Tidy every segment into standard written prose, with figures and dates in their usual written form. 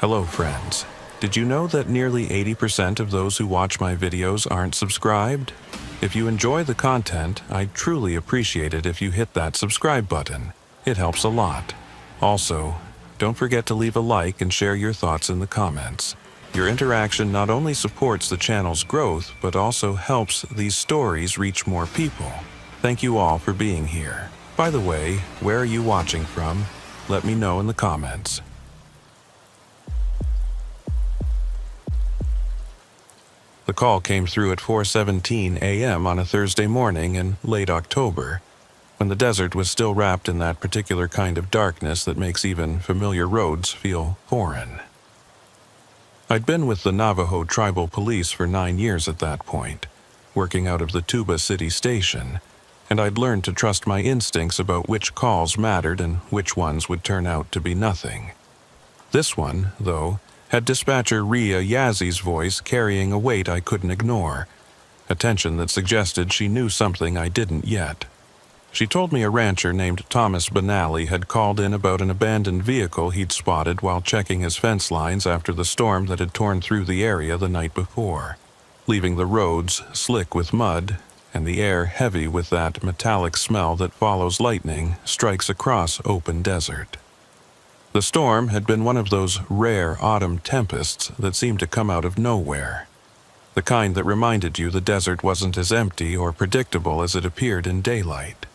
Hello friends. Did you know that nearly 80% of those who watch my videos aren't subscribed? If you enjoy the content, I'd truly appreciate it if you hit that subscribe button. It helps a lot. Also, don't forget to leave a like and share your thoughts in the comments. Your interaction not only supports the channel's growth, but also helps these stories reach more people. Thank you all for being here. By the way, where are you watching from? Let me know in the comments. The call came through at 4:17 a.m. on a Thursday morning in late October, when the desert was still wrapped in that particular kind of darkness that makes even familiar roads feel foreign. I'd been with the Navajo tribal police for 9 years at that point, working out of the Tuba City station, and I'd learned to trust my instincts about which calls mattered and which ones would turn out to be nothing. This one, though, had dispatcher Rhea Yazzi's voice carrying a weight I couldn't ignore, a tension that suggested she knew something I didn't yet. She told me a rancher named Thomas Benally had called in about an abandoned vehicle he'd spotted while checking his fence lines after the storm that had torn through the area the night before, leaving the roads slick with mud and the air heavy with that metallic smell that follows lightning strikes across open desert. The storm had been one of those rare autumn tempests that seemed to come out of nowhere, the kind that reminded you the desert wasn't as empty or predictable as it appeared in daylight.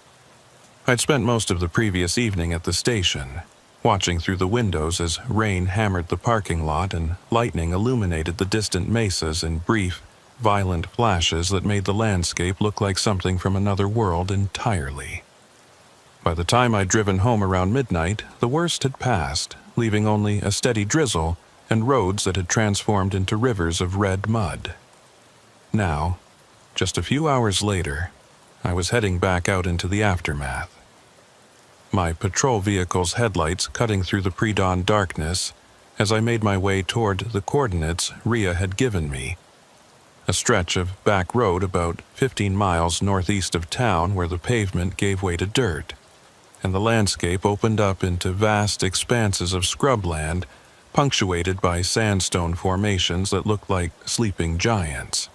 I'd spent most of the previous evening at the station, watching through the windows as rain hammered the parking lot and lightning illuminated the distant mesas in brief, violent flashes that made the landscape look like something from another world entirely. By the time I'd driven home around midnight, the worst had passed, leaving only a steady drizzle and roads that had transformed into rivers of red mud. Now, just a few hours later, I was heading back out into the aftermath. My patrol vehicle's headlights cutting through the pre-dawn darkness as I made my way toward the coordinates Rhea had given me, a stretch of back road about 15 miles northeast of town where the pavement gave way to dirt, and the landscape opened up into vast expanses of scrubland punctuated by sandstone formations that looked like sleeping giants.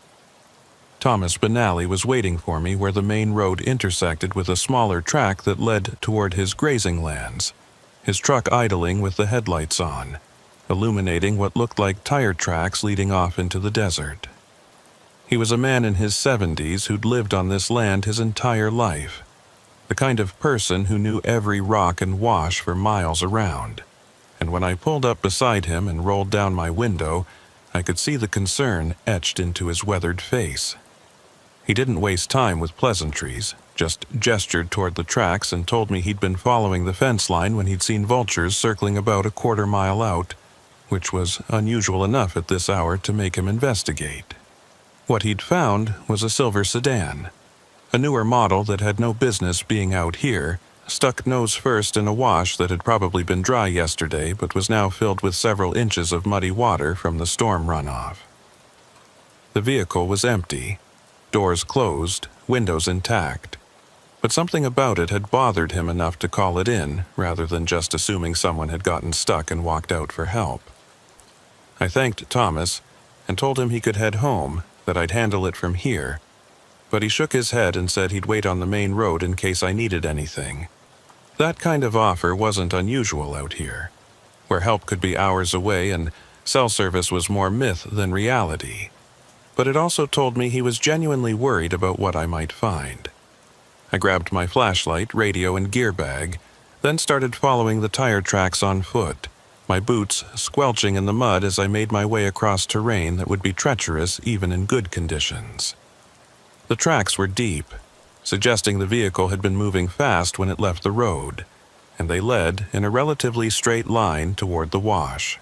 Thomas Benally was waiting for me where the main road intersected with a smaller track that led toward his grazing lands, his truck idling with the headlights on, illuminating what looked like tire tracks leading off into the desert. He was a man in his 70s who'd lived on this land his entire life, the kind of person who knew every rock and wash for miles around. And when I pulled up beside him and rolled down my window, I could see the concern etched into his weathered face. He didn't waste time with pleasantries, just gestured toward the tracks and told me he'd been following the fence line when he'd seen vultures circling about a quarter-mile out, which was unusual enough at this hour to make him investigate. What he'd found was a silver sedan, a newer model that had no business being out here, stuck nose first in a wash that had probably been dry yesterday but was now filled with several inches of muddy water from the storm runoff. The vehicle was empty, doors closed, windows intact, but something about it had bothered him enough to call it in rather than just assuming someone had gotten stuck and walked out for help. I thanked Thomas and told him he could head home, that I'd handle it from here, but he shook his head and said he'd wait on the main road in case I needed anything. That kind of offer wasn't unusual out here, where help could be hours away and cell service was more myth than reality. But it also told me he was genuinely worried about what I might find. I grabbed my flashlight, radio, and gear bag, then started following the tire tracks on foot, my boots squelching in the mud as I made my way across terrain that would be treacherous even in good conditions. The tracks were deep, suggesting the vehicle had been moving fast when it left the road, and they led in a relatively straight line toward the wash,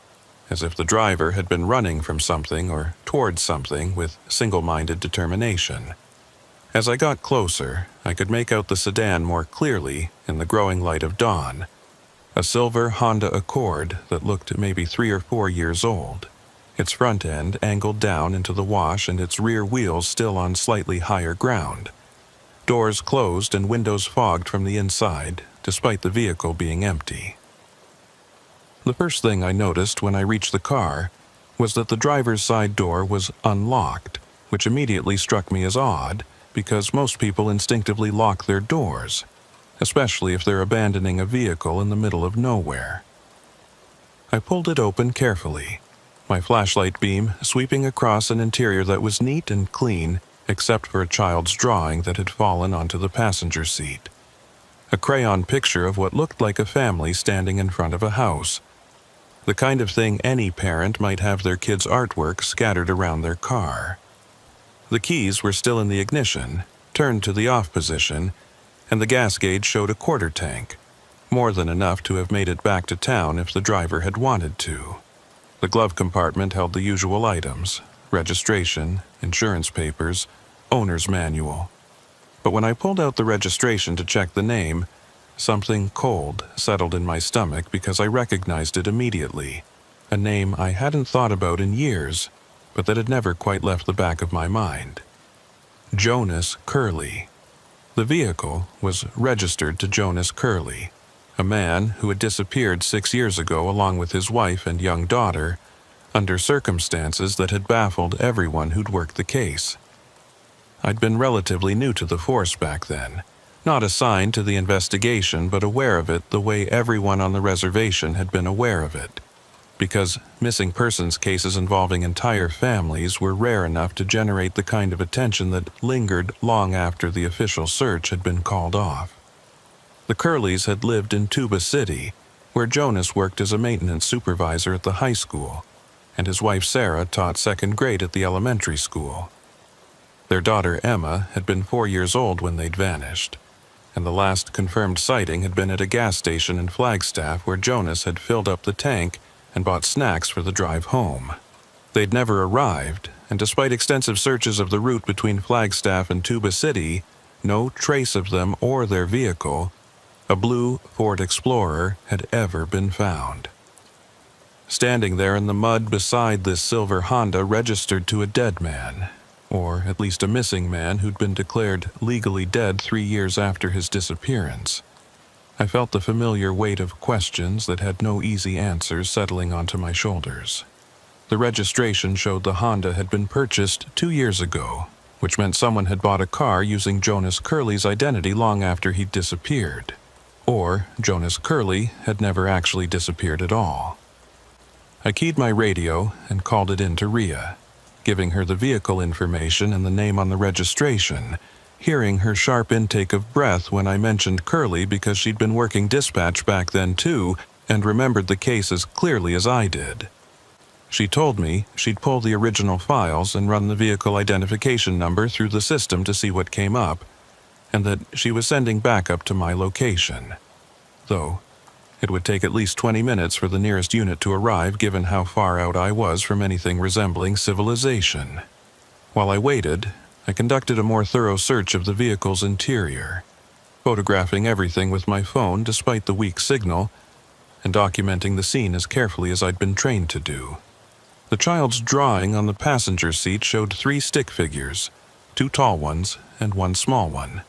as if the driver had been running from something or towards something with single-minded determination. As I got closer, I could make out the sedan more clearly in the growing light of dawn, a silver Honda Accord that looked maybe 3 or 4 years old, its front end angled down into the wash and its rear wheels still on slightly higher ground. Doors closed and windows fogged from the inside, despite the vehicle being empty. The first thing I noticed when I reached the car was that the driver's side door was unlocked, which immediately struck me as odd because most people instinctively lock their doors, especially if they're abandoning a vehicle in the middle of nowhere. I pulled it open carefully, my flashlight beam sweeping across an interior that was neat and clean except for a child's drawing that had fallen onto the passenger seat. A crayon picture of what looked like a family standing in front of a house, the kind of thing any parent might have their kids' artwork scattered around their car. The keys were still in the ignition, turned to the off position, and the gas gauge showed a quarter tank, more than enough to have made it back to town if the driver had wanted to. The glove compartment held the usual items: registration, insurance papers, owner's manual. But when I pulled out the registration to check the name, something cold settled in my stomach because I recognized it immediately, a name I hadn't thought about in years, but that had never quite left the back of my mind. Jonas Curley. The vehicle was registered to Jonas Curley, a man who had disappeared 6 years ago along with his wife and young daughter, under circumstances that had baffled everyone who'd worked the case. I'd been relatively new to the force back then, not assigned to the investigation but aware of it the way everyone on the reservation had been aware of it, because missing persons cases involving entire families were rare enough to generate the kind of attention that lingered long after the official search had been called off. The Curleys had lived in Tuba City, where Jonas worked as a maintenance supervisor at the high school, and his wife Sarah taught second grade at the elementary school. Their daughter Emma had been 4 years old when they'd vanished, and the last confirmed sighting had been at a gas station in Flagstaff where Jonas had filled up the tank and bought snacks for the drive home. They'd never arrived, and despite extensive searches of the route between Flagstaff and Tuba City, no trace of them or their vehicle, a blue Ford Explorer, had ever been found. Standing there in the mud beside this silver Honda registered to a dead man, or at least a missing man who'd been declared legally dead 3 years after his disappearance, I felt the familiar weight of questions that had no easy answers settling onto my shoulders. The registration showed the Honda had been purchased 2 years ago, which meant someone had bought a car using Jonas Curley's identity long after he'd disappeared. Or Jonas Curley had never actually disappeared at all. I keyed my radio and called it in to Rhea, giving her the vehicle information and the name on the registration, hearing her sharp intake of breath when I mentioned Curley because she'd been working dispatch back then too and remembered the case as clearly as I did. She told me she'd pull the original files and run the vehicle identification number through the system to see what came up, and that she was sending backup to my location. Though it would take at least 20 minutes for the nearest unit to arrive given how far out I was from anything resembling civilization. While I waited, I conducted a more thorough search of the vehicle's interior, photographing everything with my phone despite the weak signal, and documenting the scene as carefully as I'd been trained to do. The child's drawing on the passenger seat showed 3 stick figures, 2 tall ones and 1 small one,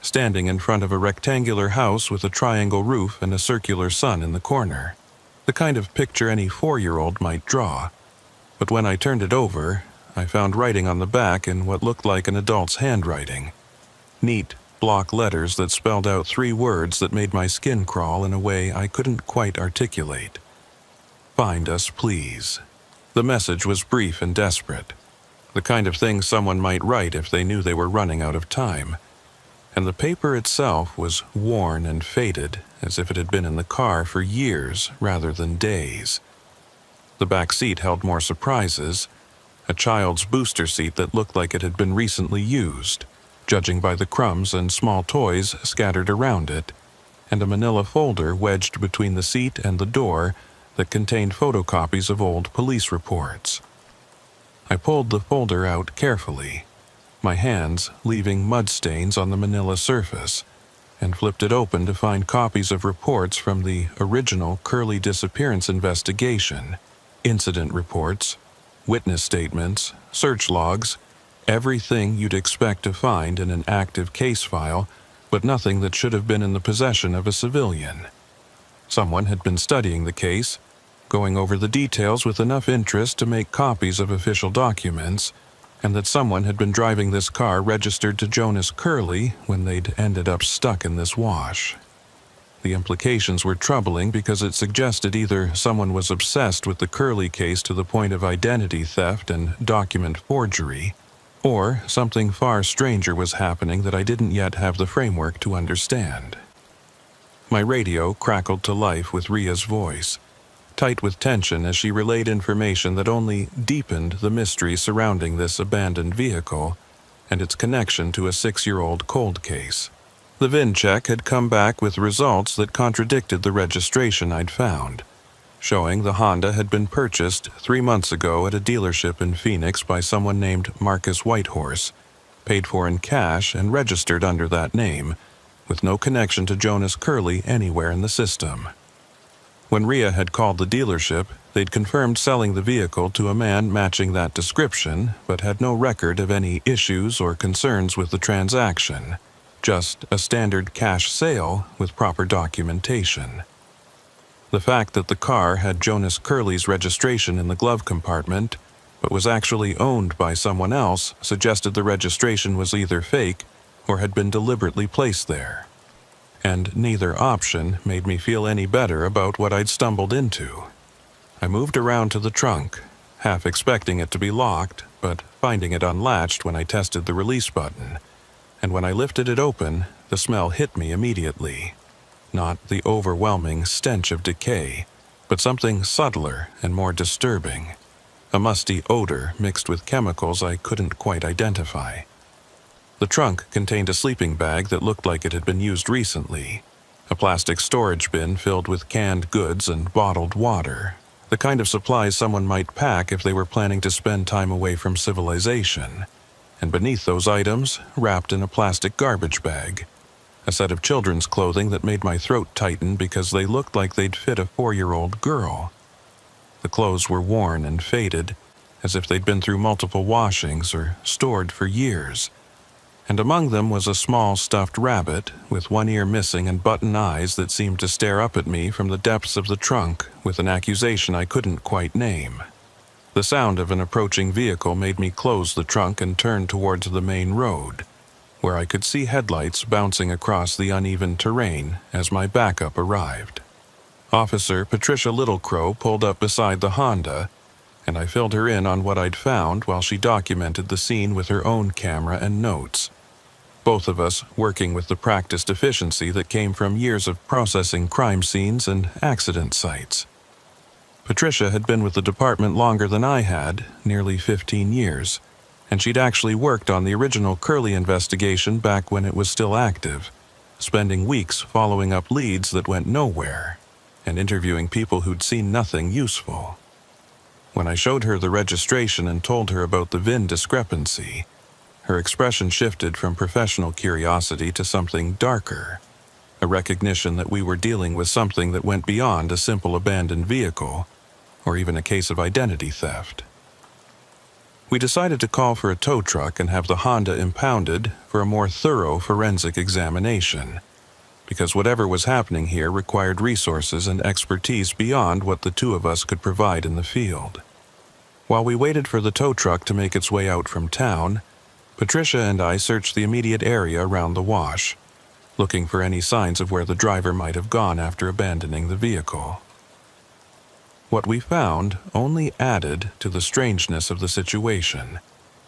standing in front of a rectangular house with a triangle roof and a circular sun in the corner, the kind of picture any 4-year-old might draw. But when I turned it over, I found writing on the back in what looked like an adult's handwriting. Neat block letters that spelled out 3 words that made my skin crawl in a way I couldn't quite articulate. "Find us, please." The message was brief and desperate, the kind of thing someone might write if they knew they were running out of time. And the paper itself was worn and faded, as if it had been in the car for years rather than days. The back seat held more surprises, a child's booster seat that looked like it had been recently used, judging by the crumbs and small toys scattered around it, and a manila folder wedged between the seat and the door that contained photocopies of old police reports. I pulled the folder out carefully, my hands leaving mud stains on the manila surface, and flipped it open to find copies of reports from the original Curley disappearance investigation, incident reports, witness statements, search logs, everything you'd expect to find in an active case file, but nothing that should have been in the possession of a civilian. Someone had been studying the case, going over the details with enough interest to make copies of official documents, and that someone had been driving this car registered to Jonas Curley when they'd ended up stuck in this wash. The implications were troubling because it suggested either someone was obsessed with the Curley case to the point of identity theft and document forgery, or something far stranger was happening that I didn't yet have the framework to understand. My radio crackled to life with Ria's voice, tight with tension as she relayed information that only deepened the mystery surrounding this abandoned vehicle and its connection to a 6-year-old cold case. The VIN check had come back with results that contradicted the registration I'd found, showing the Honda had been purchased 3 months ago at a dealership in Phoenix by someone named Marcus Whitehorse, paid for in cash and registered under that name, with no connection to Jonas Curley anywhere in the system. When Ria had called the dealership, they'd confirmed selling the vehicle to a man matching that description, but had no record of any issues or concerns with the transaction, just a standard cash sale with proper documentation. The fact that the car had Jonas Curley's registration in the glove compartment, but was actually owned by someone else, suggested the registration was either fake or had been deliberately placed there. And neither option made me feel any better about what I'd stumbled into. I moved around to the trunk, half expecting it to be locked, but finding it unlatched when I tested the release button, and when I lifted it open, the smell hit me immediately. Not the overwhelming stench of decay, but something subtler and more disturbing. A musty odor mixed with chemicals I couldn't quite identify. The trunk contained a sleeping bag that looked like it had been used recently, a plastic storage bin filled with canned goods and bottled water, the kind of supplies someone might pack if they were planning to spend time away from civilization, and beneath those items, wrapped in a plastic garbage bag, a set of children's clothing that made my throat tighten because they looked like they'd fit a 4-year-old girl. The clothes were worn and faded, as if they'd been through multiple washings or stored for years, and among them was a small stuffed rabbit with one ear missing and button eyes that seemed to stare up at me from the depths of the trunk with an accusation I couldn't quite name. The sound of an approaching vehicle made me close the trunk and turn towards the main road, where I could see headlights bouncing across the uneven terrain as my backup arrived. Officer Patricia Littlecrow pulled up beside the Honda, and I filled her in on what I'd found while she documented the scene with her own camera and notes, both of us working with the practiced efficiency that came from years of processing crime scenes and accident sites. Patricia had been with the department longer than I had, nearly 15 years, and she'd actually worked on the original Curley investigation back when it was still active, spending weeks following up leads that went nowhere and interviewing people who'd seen nothing useful. When I showed her the registration and told her about the VIN discrepancy, her expression shifted from professional curiosity to something darker, a recognition that we were dealing with something that went beyond a simple abandoned vehicle, or even a case of identity theft. We decided to call for a tow truck and have the Honda impounded for a more thorough forensic examination, because whatever was happening here required resources and expertise beyond what the two of us could provide in the field. While we waited for the tow truck to make its way out from town, Patricia and I searched the immediate area around the wash, looking for any signs of where the driver might have gone after abandoning the vehicle. What we found only added to the strangeness of the situation,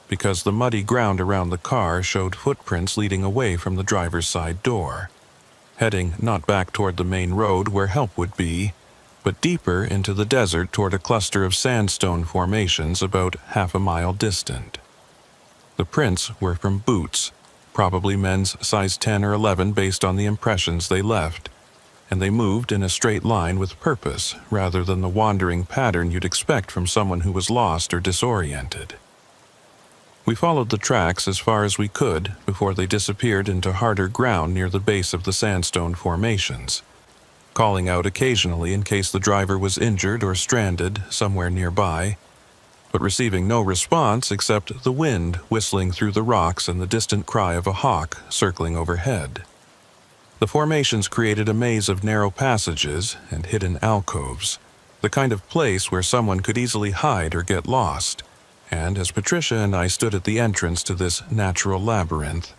because the muddy ground around the car showed footprints leading away from the driver's side door, heading not back toward the main road where help would be, but deeper into the desert toward a cluster of sandstone formations about half a mile distant. The prints were from boots, probably men's size 10 or 11 based on the impressions they left, and they moved in a straight line with purpose rather than the wandering pattern you'd expect from someone who was lost or disoriented. We followed the tracks as far as we could before they disappeared into harder ground near the base of the sandstone formations, calling out occasionally in case the driver was injured or stranded somewhere nearby, but receiving no response except the wind whistling through the rocks and the distant cry of a hawk circling overhead. The formations created a maze of narrow passages and hidden alcoves, the kind of place where someone could easily hide or get lost, and as Patricia and I stood at the entrance to this natural labyrinth,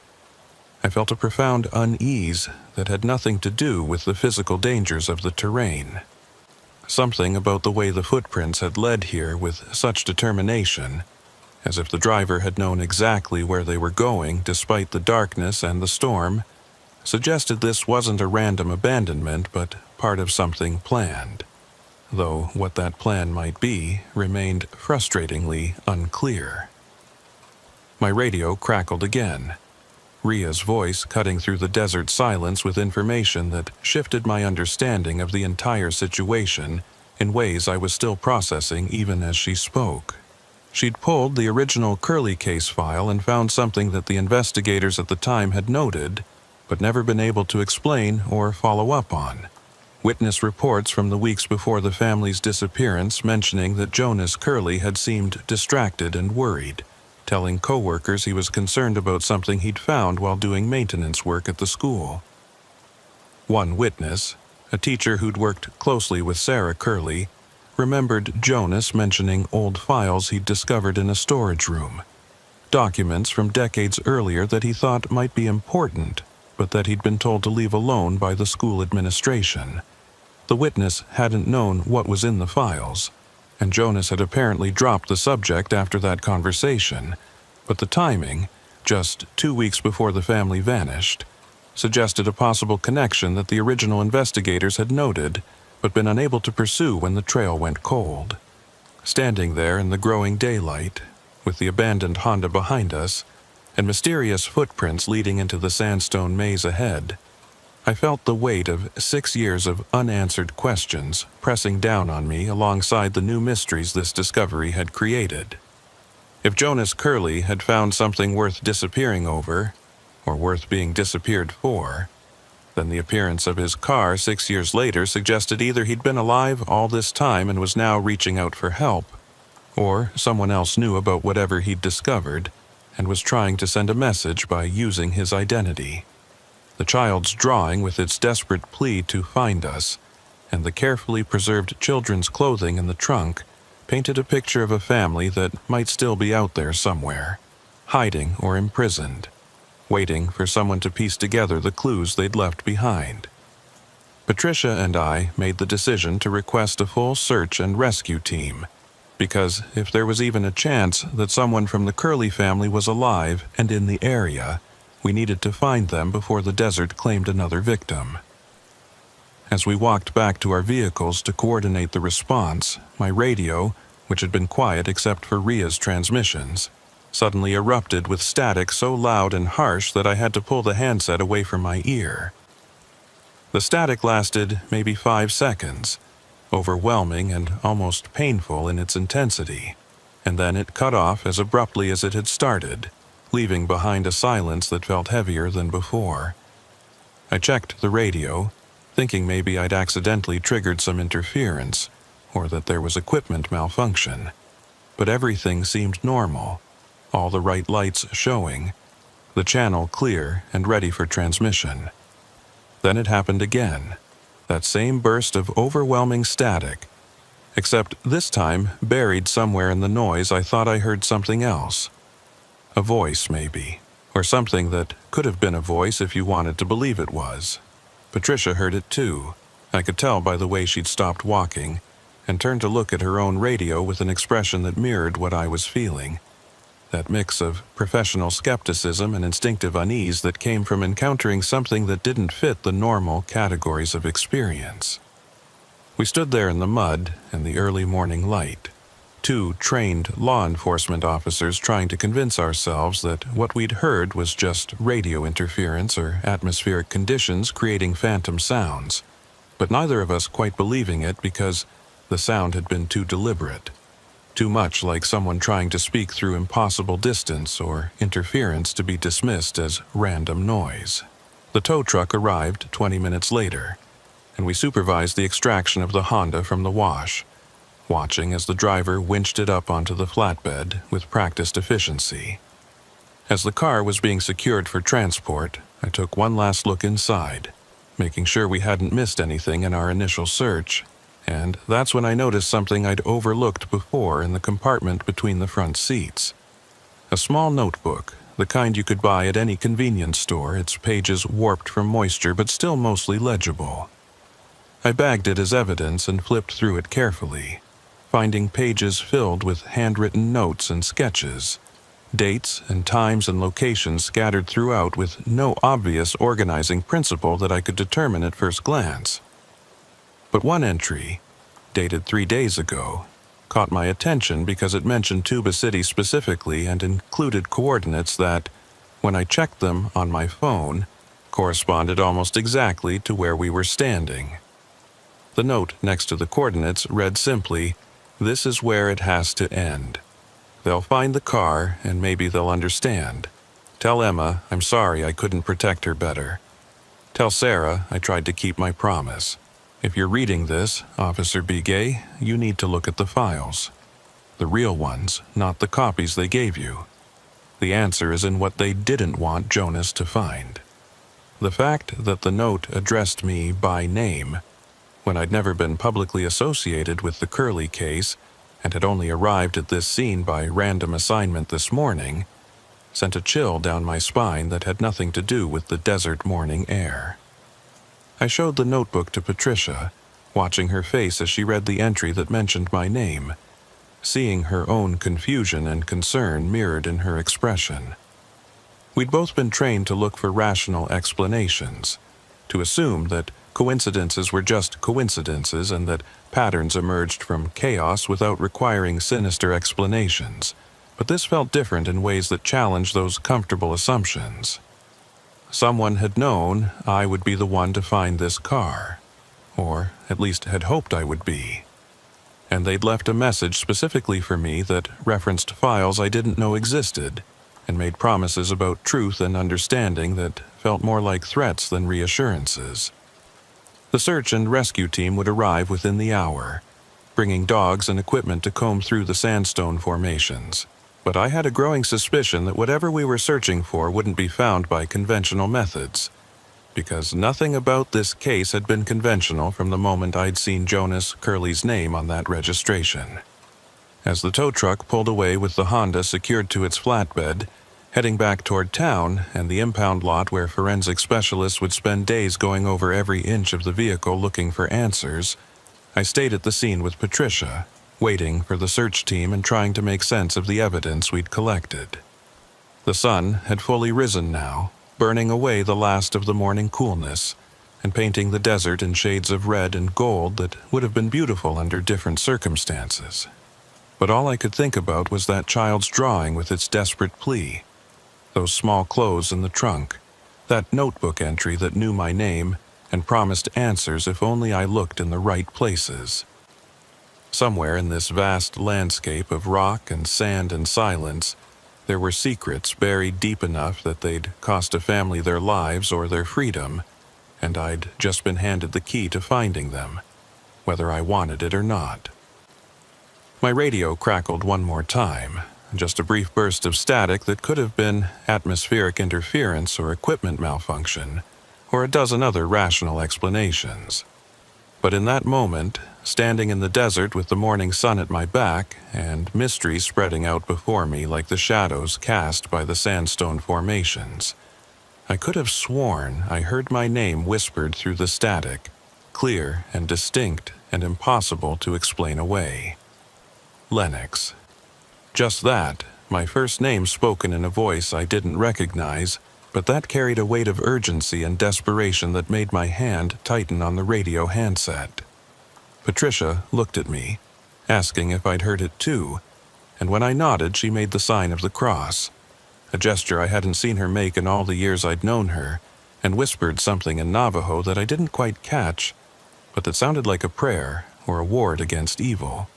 I felt a profound unease that had nothing to do with the physical dangers of the terrain. Something about the way the footprints had led here with such determination, as if the driver had known exactly where they were going despite the darkness and the storm, suggested this wasn't a random abandonment but part of something planned, though what that plan might be remained frustratingly unclear. My radio crackled again, Ria's voice cutting through the desert silence with information that shifted my understanding of the entire situation in ways I was still processing even as she spoke. She'd pulled the original Curly case file and found something that the investigators at the time had noted, but never been able to explain or follow up on. Witness reports from the weeks before the family's disappearance mentioning that Jonas Curly had seemed distracted and worried, telling co-workers he was concerned about something he'd found while doing maintenance work at the school. One witness, a teacher who'd worked closely with Sarah Curly, remembered Jonas mentioning old files he'd discovered in a storage room, documents from decades earlier that he thought might be important, but that he'd been told to leave alone by the school administration. The witness hadn't known what was in the files, and Jonas had apparently dropped the subject after that conversation, but the timing, just 2 weeks before the family vanished, suggested a possible connection that the original investigators had noted but been unable to pursue when the trail went cold. Standing there in the growing daylight, with the abandoned Honda behind us, and mysterious footprints leading into the sandstone maze ahead, I felt the weight of 6 years of unanswered questions pressing down on me alongside the new mysteries this discovery had created. If Jonas Curly had found something worth disappearing over, or worth being disappeared for, then the appearance of his car 6 years later suggested either he'd been alive all this time and was now reaching out for help, or someone else knew about whatever he'd discovered and was trying to send a message by using his identity. The child's drawing with its desperate plea to find us, and the carefully preserved children's clothing in the trunk, painted a picture of a family that might still be out there somewhere, hiding or imprisoned, waiting for someone to piece together the clues they'd left behind. Patricia and I made the decision to request a full search and rescue team, because if there was even a chance that someone from the Curly family was alive and in the area, we needed to find them before the desert claimed another victim. As we walked back to our vehicles to coordinate the response, my radio, which had been quiet except for Ria's transmissions, suddenly erupted with static so loud and harsh that I had to pull the handset away from my ear. The static lasted maybe 5 seconds, overwhelming and almost painful in its intensity, and then it cut off as abruptly as it had started, leaving behind a silence that felt heavier than before. I checked the radio, thinking maybe I'd accidentally triggered some interference, or that there was equipment malfunction. But everything seemed normal, all the right lights showing, the channel clear and ready for transmission. Then it happened again, that same burst of overwhelming static, except this time buried somewhere in the noise I thought I heard something else. A voice, maybe, or something that could have been a voice if you wanted to believe it was. Patricia heard it too. I could tell by the way she'd stopped walking and turned to look at her own radio with an expression that mirrored what I was feeling. That mix of professional skepticism and instinctive unease that came from encountering something that didn't fit the normal categories of experience. We stood there in the mud and the early morning light, 2 trained law enforcement officers trying to convince ourselves that what we'd heard was just radio interference or atmospheric conditions creating phantom sounds, but neither of us quite believing it because the sound had been too deliberate, too much like someone trying to speak through impossible distance or interference to be dismissed as random noise. The tow truck arrived 20 minutes later, and we supervised the extraction of the Honda from the wash, watching as the driver winched it up onto the flatbed with practiced efficiency. As the car was being secured for transport, I took one last look inside, making sure we hadn't missed anything in our initial search, And that's when I noticed something I'd overlooked before in the compartment between the front seats. A small notebook, the kind you could buy at any convenience store, its pages warped from moisture but still mostly legible. I bagged it as evidence and flipped through it carefully, finding pages filled with handwritten notes and sketches, dates and times and locations scattered throughout with no obvious organizing principle that I could determine at first glance. But one entry, dated 3 days ago, caught my attention because it mentioned Tuba City specifically and included coordinates that, when I checked them on my phone, corresponded almost exactly to where we were standing. The note next to the coordinates read simply, "This is where it has to end. They'll find the car and maybe they'll understand. Tell Emma I'm sorry I couldn't protect her better. Tell Sarah I tried to keep my promise. If you're reading this, Officer Begay, you need to look at the files. The real ones, not the copies they gave you. The answer is in what they didn't want Jonas to find." The fact that the note addressed me by name, when I'd never been publicly associated with the Curley case and had only arrived at this scene by random assignment this morning, sent a chill down my spine that had nothing to do with the desert morning air. I showed the notebook to Patricia, watching her face as she read the entry that mentioned my name, seeing her own confusion and concern mirrored in her expression. We'd both been trained to look for rational explanations, to assume that coincidences were just coincidences and that patterns emerged from chaos without requiring sinister explanations, but this felt different in ways that challenged those comfortable assumptions. Someone had known I would be the one to find this car, or at least had hoped I would be. And they'd left a message specifically for me that referenced files I didn't know existed, and made promises about truth and understanding that felt more like threats than reassurances. The search and rescue team would arrive within the hour, bringing dogs and equipment to comb through the sandstone formations. But I had a growing suspicion that whatever we were searching for wouldn't be found by conventional methods, because nothing about this case had been conventional from the moment I'd seen Jonas Curley's name on that registration. As the tow truck pulled away with the Honda secured to its flatbed, heading back toward town and the impound lot where forensic specialists would spend days going over every inch of the vehicle looking for answers, I stayed at the scene with Patricia, waiting for the search team and trying to make sense of the evidence we'd collected. The sun had fully risen now, burning away the last of the morning coolness and painting the desert in shades of red and gold that would have been beautiful under different circumstances. But all I could think about was that child's drawing with its desperate plea, those small clothes in the trunk, that notebook entry that knew my name and promised answers if only I looked in the right places. Somewhere in this vast landscape of rock and sand and silence, there were secrets buried deep enough that they'd cost a family their lives or their freedom, and I'd just been handed the key to finding them, whether I wanted it or not. My radio crackled one more time, just a brief burst of static that could have been atmospheric interference or equipment malfunction, or a dozen other rational explanations. But in that moment, standing in the desert with the morning sun at my back and mystery spreading out before me like the shadows cast by the sandstone formations, I could have sworn I heard my name whispered through the static, clear and distinct and impossible to explain away. Lennox. Just that, my first name spoken in a voice I didn't recognize, but that carried a weight of urgency and desperation that made my hand tighten on the radio handset. Patricia looked at me, asking if I'd heard it too, and when I nodded she made the sign of the cross, a gesture I hadn't seen her make in all the years I'd known her, and whispered something in Navajo that I didn't quite catch, but that sounded like a prayer or a ward against evil.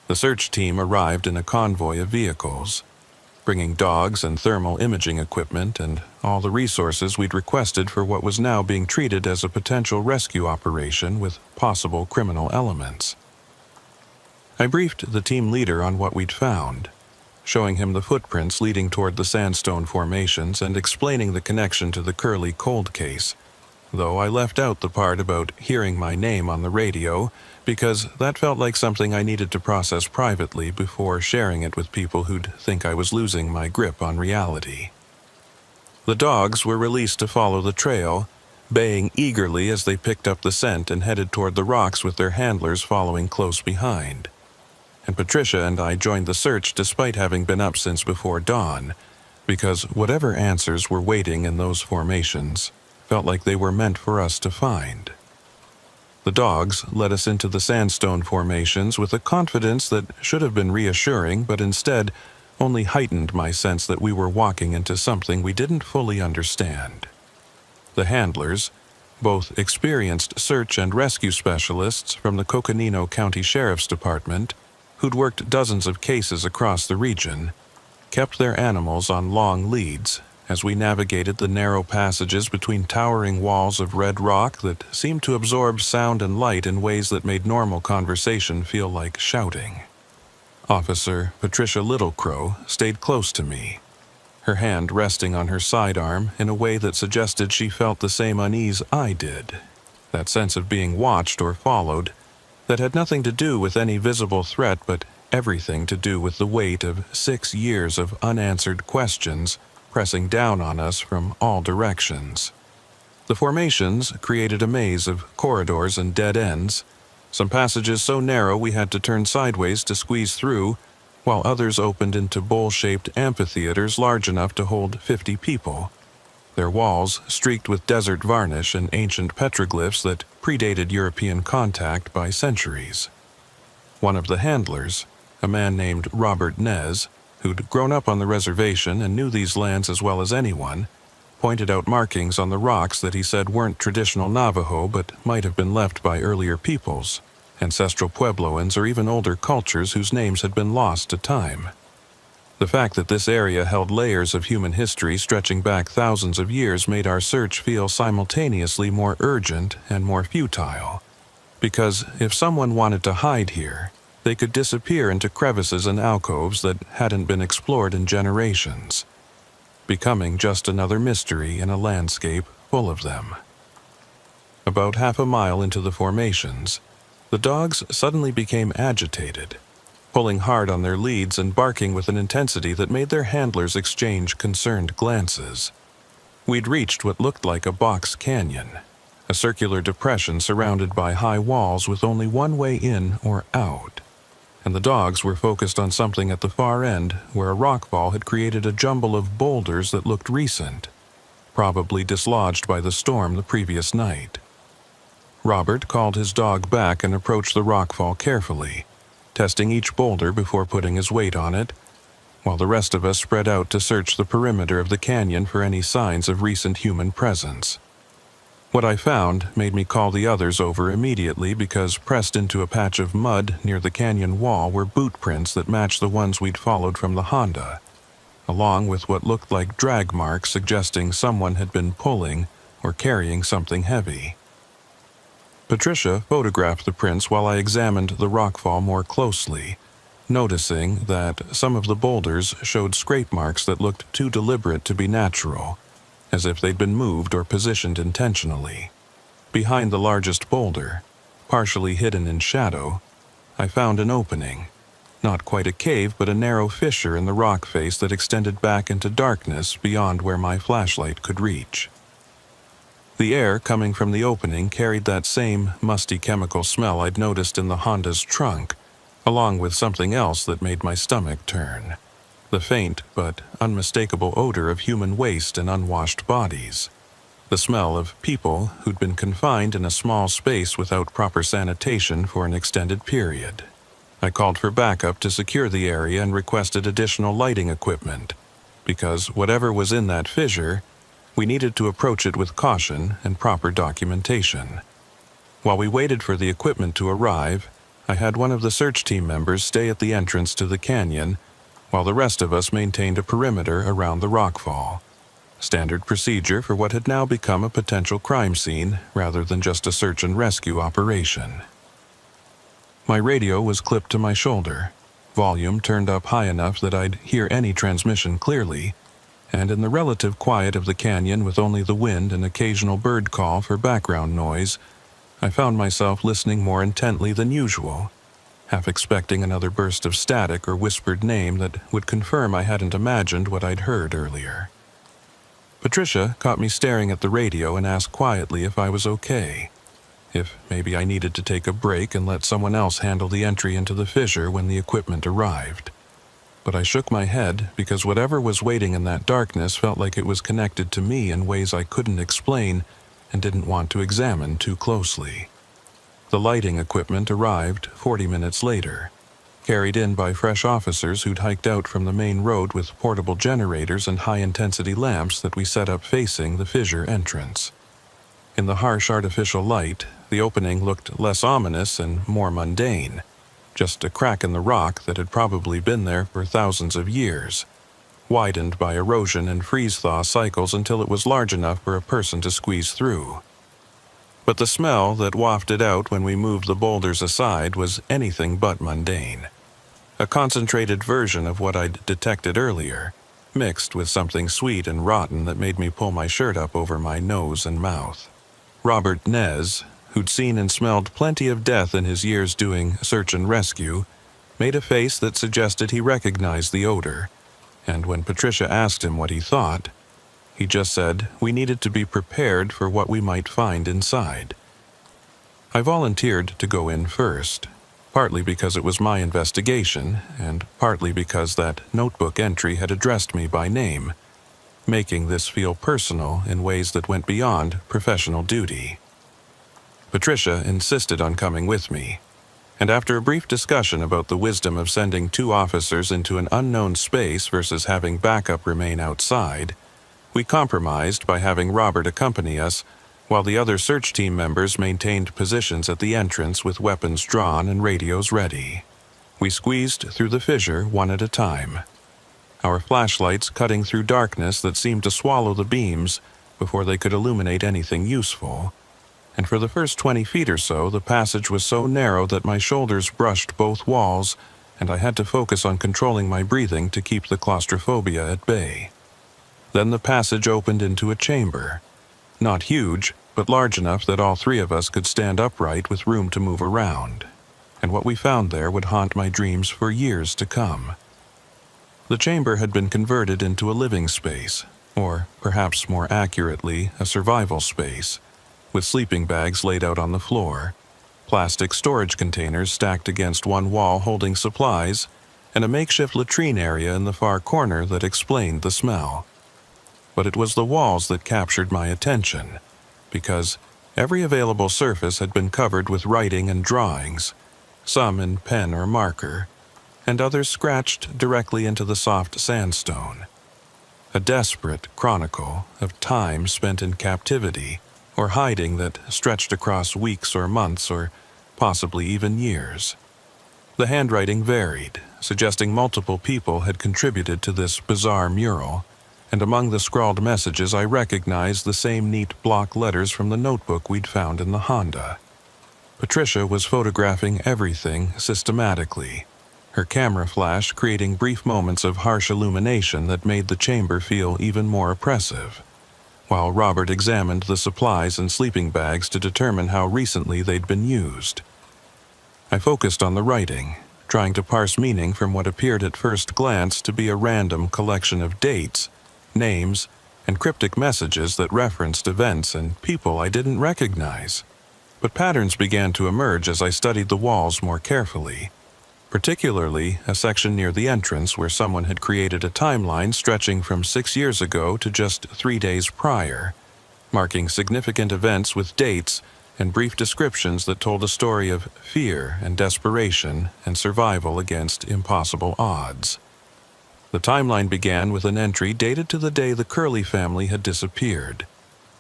The search team arrived in a convoy of vehicles, bringing dogs and thermal imaging equipment and all the resources we'd requested for what was now being treated as a potential rescue operation with possible criminal elements. I briefed the team leader on what we'd found, showing him the footprints leading toward the sandstone formations and explaining the connection to the Curley cold case, though I left out the part about hearing my name on the radio because that felt like something I needed to process privately before sharing it with people who'd think I was losing my grip on reality. The dogs were released to follow the trail, baying eagerly as they picked up the scent and headed toward the rocks with their handlers following close behind. And Patricia and I joined the search despite having been up since before dawn, because whatever answers were waiting in those formations felt like they were meant for us to find. The dogs led us into the sandstone formations with a confidence that should have been reassuring, but instead only heightened my sense that we were walking into something we didn't fully understand. The handlers, both experienced search and rescue specialists from the Coconino County Sheriff's Department, who'd worked dozens of cases across the region, kept their animals on long leads as we navigated the narrow passages between towering walls of red rock that seemed to absorb sound and light in ways that made normal conversation feel like shouting. Officer Patricia Littlecrow stayed close to me, her hand resting on her sidearm in a way that suggested she felt the same unease I did, that sense of being watched or followed that had nothing to do with any visible threat but everything to do with the weight of 6 years of unanswered questions pressing down on us from all directions. The formations created a maze of corridors and dead ends, some passages so narrow we had to turn sideways to squeeze through, while others opened into bowl-shaped amphitheaters large enough to hold 50 people, their walls streaked with desert varnish and ancient petroglyphs that predated European contact by centuries. One of the handlers, a man named Robert Nez, who'd grown up on the reservation and knew these lands as well as anyone, pointed out markings on the rocks that he said weren't traditional Navajo but might have been left by earlier peoples, ancestral Puebloans or even older cultures whose names had been lost to time. The fact that this area held layers of human history stretching back thousands of years made our search feel simultaneously more urgent and more futile, because if someone wanted to hide here, they could disappear into crevices and alcoves that hadn't been explored in generations, becoming just another mystery in a landscape full of them. About half a mile into the formations, the dogs suddenly became agitated, pulling hard on their leads and barking with an intensity that made their handlers exchange concerned glances. We'd reached what looked like a box canyon, a circular depression surrounded by high walls with only one way in or out, and the dogs were focused on something at the far end where a rockfall had created a jumble of boulders that looked recent, probably dislodged by the storm the previous night. Robert called his dog back and approached the rockfall carefully, testing each boulder before putting his weight on it, while the rest of us spread out to search the perimeter of the canyon for any signs of recent human presence. What I found made me call the others over immediately because pressed into a patch of mud near the canyon wall were boot prints that matched the ones we'd followed from the Honda, along with what looked like drag marks suggesting someone had been pulling or carrying something heavy. Patricia photographed the prints while I examined the rockfall more closely, noticing that some of the boulders showed scrape marks that looked too deliberate to be natural, as if they'd been moved or positioned intentionally. Behind the largest boulder, partially hidden in shadow, I found an opening, not quite a cave but a narrow fissure in the rock face that extended back into darkness beyond where my flashlight could reach. The air coming from the opening carried that same musty chemical smell I'd noticed in the Honda's trunk, along with something else that made my stomach turn. The faint but unmistakable odor of human waste and unwashed bodies. The smell of people who'd been confined in a small space without proper sanitation for an extended period. I called for backup to secure the area and requested additional lighting equipment, because whatever was in that fissure, we needed to approach it with caution and proper documentation. While we waited for the equipment to arrive, I had one of the search team members stay at the entrance to the canyon, while the rest of us maintained a perimeter around the rockfall. Standard procedure for what had now become a potential crime scene rather than just a search and rescue operation. My radio was clipped to my shoulder, volume turned up high enough that I'd hear any transmission clearly, and in the relative quiet of the canyon with only the wind and occasional bird call for background noise, I found myself listening more intently than usual, half expecting another burst of static or whispered name that would confirm I hadn't imagined what I'd heard earlier. Patricia caught me staring at the radio and asked quietly if I was okay, if maybe I needed to take a break and let someone else handle the entry into the fissure when the equipment arrived. But I shook my head because whatever was waiting in that darkness felt like it was connected to me in ways I couldn't explain and didn't want to examine too closely. The lighting equipment arrived 40 minutes later, carried in by fresh officers who'd hiked out from the main road with portable generators and high-intensity lamps that we set up facing the fissure entrance. In the harsh artificial light, the opening looked less ominous and more mundane, just a crack in the rock that had probably been there for thousands of years, widened by erosion and freeze-thaw cycles until it was large enough for a person to squeeze through. But the smell that wafted out when we moved the boulders aside was anything but mundane. A concentrated version of what I'd detected earlier, mixed with something sweet and rotten that made me pull my shirt up over my nose and mouth. Robert Nez, who'd seen and smelled plenty of death in his years doing search and rescue, made a face that suggested he recognized the odor, and when Patricia asked him what he thought, he just said we needed to be prepared for what we might find inside. I volunteered to go in first, partly because it was my investigation, and partly because that notebook entry had addressed me by name, making this feel personal in ways that went beyond professional duty. Patricia insisted on coming with me, and after a brief discussion about the wisdom of sending 2 officers into an unknown space versus having backup remain outside, we compromised by having Robert accompany us, while the other search team members maintained positions at the entrance with weapons drawn and radios ready. We squeezed through the fissure one at a time, our flashlights cutting through darkness that seemed to swallow the beams before they could illuminate anything useful, and for the first 20 feet or so the passage was so narrow that my shoulders brushed both walls and I had to focus on controlling my breathing to keep the claustrophobia at bay. Then the passage opened into a chamber, not huge, but large enough that all 3 of us could stand upright with room to move around, and what we found there would haunt my dreams for years to come. The chamber had been converted into a living space, or perhaps more accurately, a survival space, with sleeping bags laid out on the floor, plastic storage containers stacked against one wall holding supplies, and a makeshift latrine area in the far corner that explained the smell. But it was the walls that captured my attention, because every available surface had been covered with writing and drawings, some in pen or marker, and others scratched directly into the soft sandstone. A desperate chronicle of time spent in captivity or hiding that stretched across weeks or months or possibly even years. The handwriting varied, suggesting multiple people had contributed to this bizarre mural, and among the scrawled messages I recognized the same neat block letters from the notebook we'd found in the Honda. Patricia was photographing everything systematically, her camera flash creating brief moments of harsh illumination that made the chamber feel even more oppressive, while Robert examined the supplies and sleeping bags to determine how recently they'd been used. I focused on the writing, trying to parse meaning from what appeared at first glance to be a random collection of dates, names, and cryptic messages that referenced events and people I didn't recognize. But patterns began to emerge as I studied the walls more carefully, particularly a section near the entrance where someone had created a timeline stretching from 6 years ago to just 3 days prior, marking significant events with dates and brief descriptions that told a story of fear and desperation and survival against impossible odds. The timeline began with an entry dated to the day the Curley family had disappeared,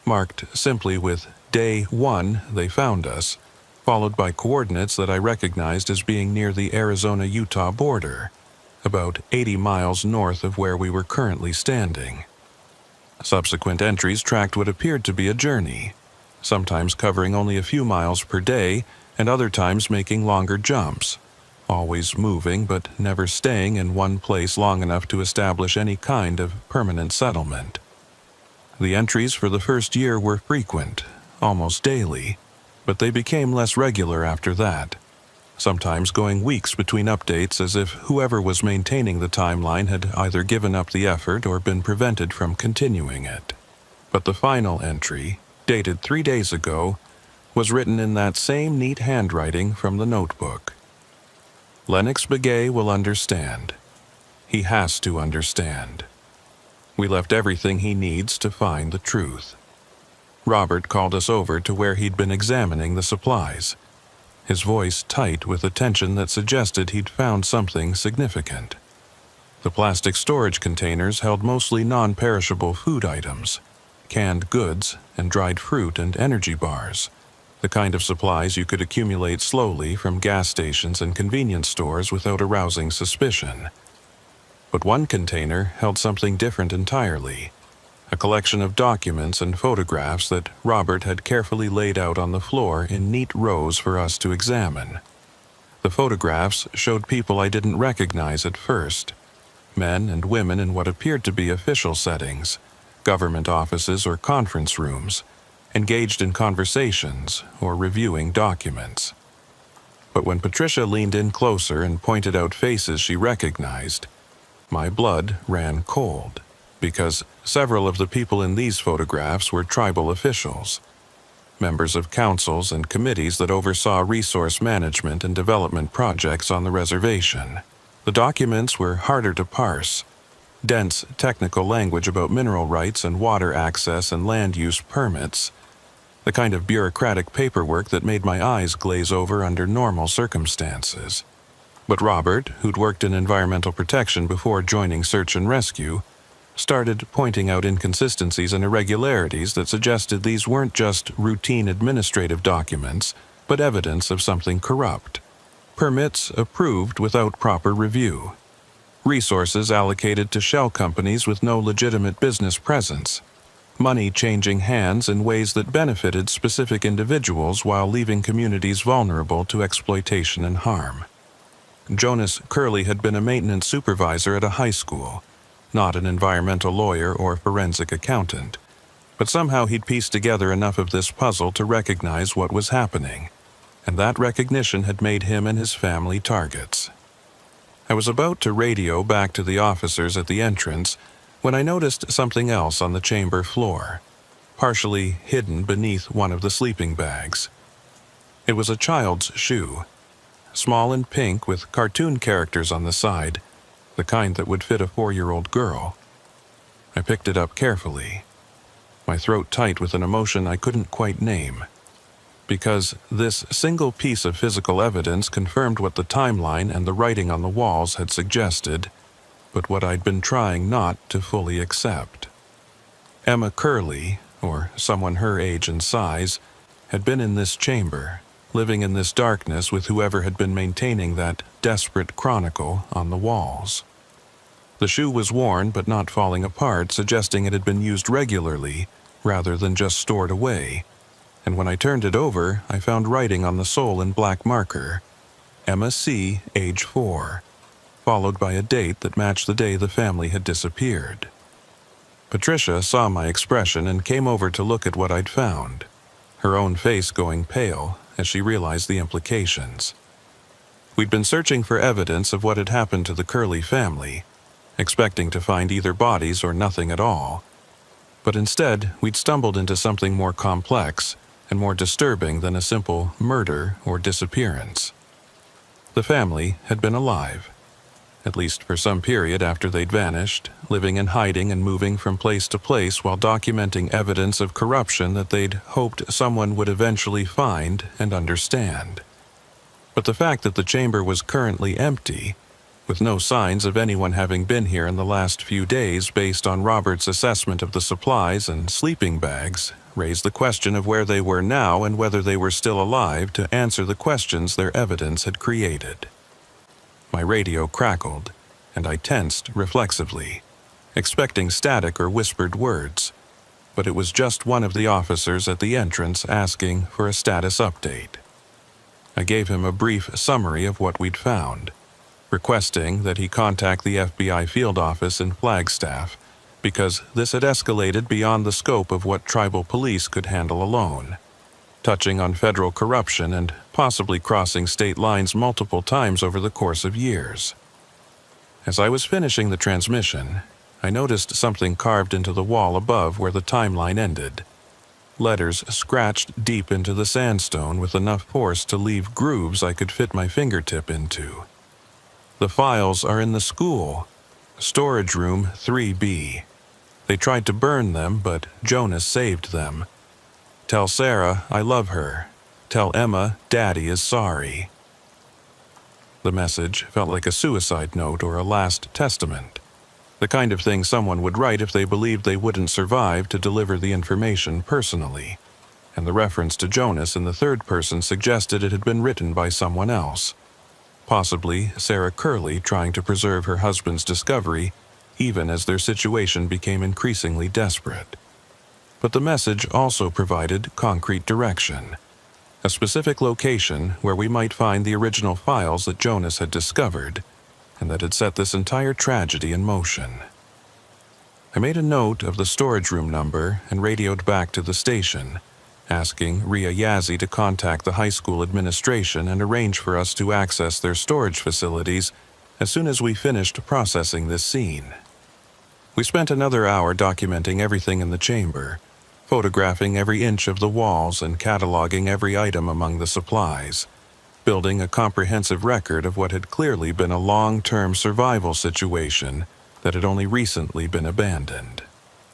marked simply with Day 1 they found us, followed by coordinates that I recognized as being near the Arizona-Utah border, about 80 miles north of where we were currently standing. Subsequent entries tracked what appeared to be a journey, sometimes covering only a few miles per day and other times making longer jumps, always moving but never staying in one place long enough to establish any kind of permanent settlement. The entries for the first year were frequent, almost daily, but they became less regular after that, sometimes going weeks between updates as if whoever was maintaining the timeline had either given up the effort or been prevented from continuing it. But the final entry, dated 3 days ago, was written in that same neat handwriting from the notebook. Lennox Begay will understand. He has to understand. We left everything he needs to find the truth. Robert called us over to where he'd been examining the supplies, his voice tight with a tension that suggested he'd found something significant. The plastic storage containers held mostly non-perishable food items, canned goods, and dried fruit and energy bars, the kind of supplies you could accumulate slowly from gas stations and convenience stores without arousing suspicion. But one container held something different entirely, a collection of documents and photographs that Robert had carefully laid out on the floor in neat rows for us to examine. The photographs showed people I didn't recognize at first, men and women in what appeared to be official settings, government offices or conference rooms, engaged in conversations or reviewing documents. But when Patricia leaned in closer and pointed out faces she recognized, my blood ran cold, because several of the people in these photographs were tribal officials, members of councils and committees that oversaw resource management and development projects on the reservation. The documents were harder to parse, dense technical language about mineral rights and water access and land use permits, the kind of bureaucratic paperwork that made my eyes glaze over under normal circumstances. But Robert, who'd worked in environmental protection before joining search and rescue, started pointing out inconsistencies and irregularities that suggested these weren't just routine administrative documents, but evidence of something corrupt. Permits approved without proper review. Resources allocated to shell companies with no legitimate business presence. Money changing hands in ways that benefited specific individuals while leaving communities vulnerable to exploitation and harm. Jonas Curley had been a maintenance supervisor at a high school, not an environmental lawyer or forensic accountant, but somehow he'd pieced together enough of this puzzle to recognize what was happening, and that recognition had made him and his family targets. I was about to radio back to the officers at the entrance when I noticed something else on the chamber floor, partially hidden beneath one of the sleeping bags. It was a child's shoe, small and pink with cartoon characters on the side, the kind that would fit a 4-year-old girl. I picked it up carefully, my throat tight with an emotion I couldn't quite name, because this single piece of physical evidence confirmed what the timeline and the writing on the walls had suggested, but what I'd been trying not to fully accept. Emma Curley, or someone her age and size, had been in this chamber, living in this darkness with whoever had been maintaining that desperate chronicle on the walls. The shoe was worn but not falling apart, suggesting it had been used regularly rather than just stored away, and when I turned it over, I found writing on the sole in black marker, Emma C., age 4, followed by a date that matched the day the family had disappeared. Patricia saw my expression and came over to look at what I'd found, her own face going pale as she realized the implications. We'd been searching for evidence of what had happened to the Curley family, expecting to find either bodies or nothing at all. But instead, we'd stumbled into something more complex and more disturbing than a simple murder or disappearance. The family had been alive, at least for some period after they'd vanished, living in hiding and moving from place to place while documenting evidence of corruption that they'd hoped someone would eventually find and understand. But the fact that the chamber was currently empty, with no signs of anyone having been here in the last few days based on Robert's assessment of the supplies and sleeping bags, raised the question of where they were now and whether they were still alive to answer the questions their evidence had created. My radio crackled, and I tensed reflexively, expecting static or whispered words, but it was just one of the officers at the entrance asking for a status update. I gave him a brief summary of what we'd found, requesting that he contact the FBI field office in Flagstaff because this had escalated beyond the scope of what tribal police could handle alone, touching on federal corruption and possibly crossing state lines multiple times over the course of years. As I was finishing the transmission, I noticed something carved into the wall above where the timeline ended. Letters scratched deep into the sandstone with enough force to leave grooves I could fit my fingertip into. The files are in the school. Storage room 3B. They tried to burn them, but Jonas saved them. Tell Sarah I love her. Tell Emma Daddy is sorry. The message felt like a suicide note or a last testament. The kind of thing someone would write if they believed they wouldn't survive to deliver the information personally, and the reference to Jonas in the third person suggested it had been written by someone else, possibly Sarah Curley trying to preserve her husband's discovery even as their situation became increasingly desperate. But the message also provided concrete direction, a specific location where we might find the original files that Jonas had discovered and that had set this entire tragedy in motion. I made a note of the storage room number and radioed back to the station, asking Rhea Yazzie to contact the high school administration and arrange for us to access their storage facilities as soon as we finished processing this scene. We spent another hour documenting everything in the chamber, photographing every inch of the walls and cataloging every item among the supplies, building a comprehensive record of what had clearly been a long-term survival situation that had only recently been abandoned.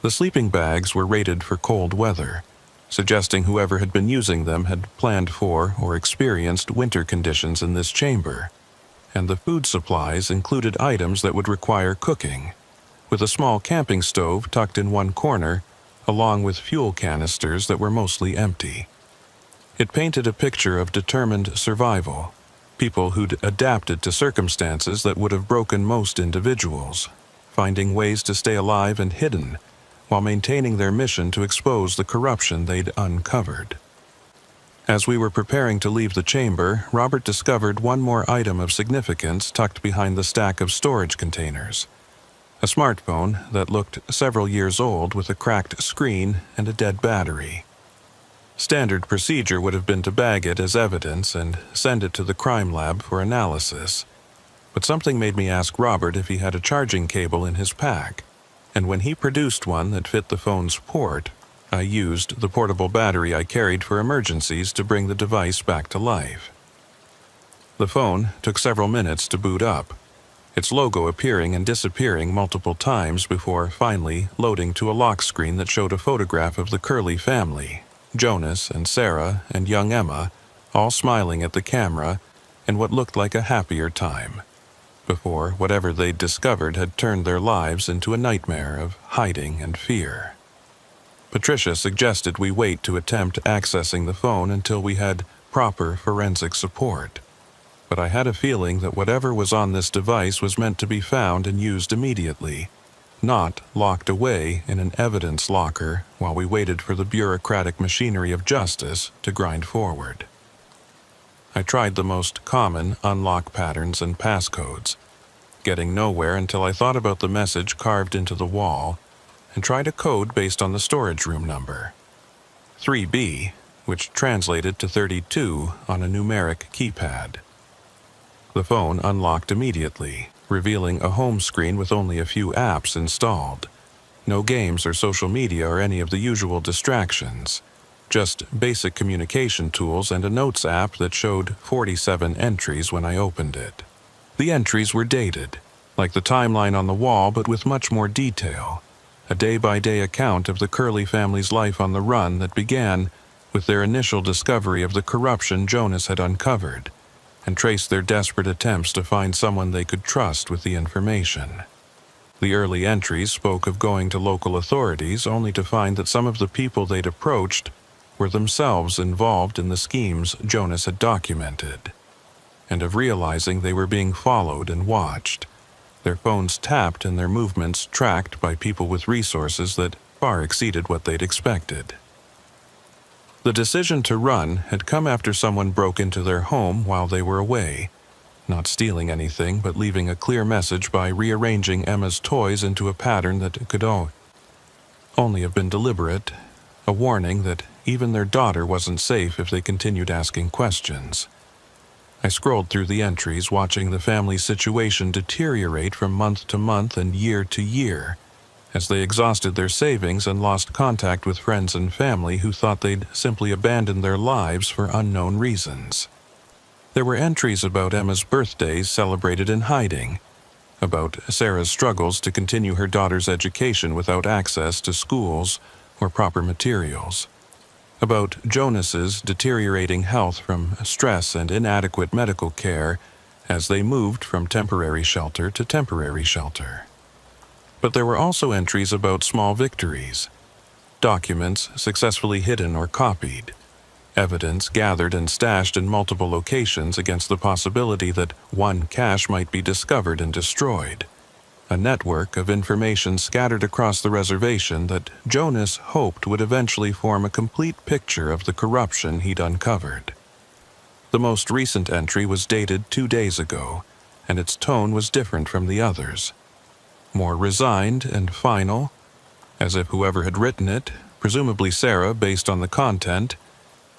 The sleeping bags were rated for cold weather, suggesting whoever had been using them had planned for or experienced winter conditions in this chamber, and the food supplies included items that would require cooking, with a small camping stove tucked in one corner, along with fuel canisters that were mostly empty. It painted a picture of determined survival, people who'd adapted to circumstances that would have broken most individuals, finding ways to stay alive and hidden, while maintaining their mission to expose the corruption they'd uncovered. As we were preparing to leave the chamber, Robert discovered one more item of significance tucked behind the stack of storage containers. A smartphone that looked several years old with a cracked screen and a dead battery. Standard procedure would have been to bag it as evidence and send it to the crime lab for analysis. But something made me ask Robert if he had a charging cable in his pack, and when he produced one that fit the phone's port, I used the portable battery I carried for emergencies to bring the device back to life. The phone took several minutes to boot up, its logo appearing and disappearing multiple times before finally loading to a lock screen that showed a photograph of the Curley family, Jonas and Sarah and young Emma, all smiling at the camera in what looked like a happier time, before whatever they'd discovered had turned their lives into a nightmare of hiding and fear. Patricia suggested we wait to attempt accessing the phone until we had proper forensic support, but I had a feeling that whatever was on this device was meant to be found and used immediately, not locked away in an evidence locker while we waited for the bureaucratic machinery of justice to grind forward. I tried the most common unlock patterns and passcodes, getting nowhere until I thought about the message carved into the wall and tried a code based on the storage room number. 3B, which translated to 32 on a numeric keypad. The phone unlocked immediately, revealing a home screen with only a few apps installed. No games or social media or any of the usual distractions. Just basic communication tools and a notes app that showed 47 entries when I opened it. The entries were dated, like the timeline on the wall but with much more detail. A day-by-day account of the Curley family's life on the run that began with their initial discovery of the corruption Jonas had uncovered, and traced their desperate attempts to find someone they could trust with the information. The early entries spoke of going to local authorities only to find that some of the people they'd approached were themselves involved in the schemes Jonas had documented, and of realizing they were being followed and watched, their phones tapped and their movements tracked by people with resources that far exceeded what they'd expected. The decision to run had come after someone broke into their home while they were away, not stealing anything but leaving a clear message by rearranging Emma's toys into a pattern that could only have been deliberate, a warning that even their daughter wasn't safe if they continued asking questions. I scrolled through the entries, watching the family's situation deteriorate from month to month and year to year, as they exhausted their savings and lost contact with friends and family who thought they'd simply abandoned their lives for unknown reasons. There were entries about Emma's birthdays celebrated in hiding, about Sarah's struggles to continue her daughter's education without access to schools or proper materials, about Jonas's deteriorating health from stress and inadequate medical care as they moved from temporary shelter to temporary shelter. But there were also entries about small victories, documents successfully hidden or copied, evidence gathered and stashed in multiple locations against the possibility that one cache might be discovered and destroyed, a network of information scattered across the reservation that Jonas hoped would eventually form a complete picture of the corruption he'd uncovered. The most recent entry was dated 2 days ago, and its tone was different from the others. More resigned and final, as if whoever had written it, presumably Sarah based on the content,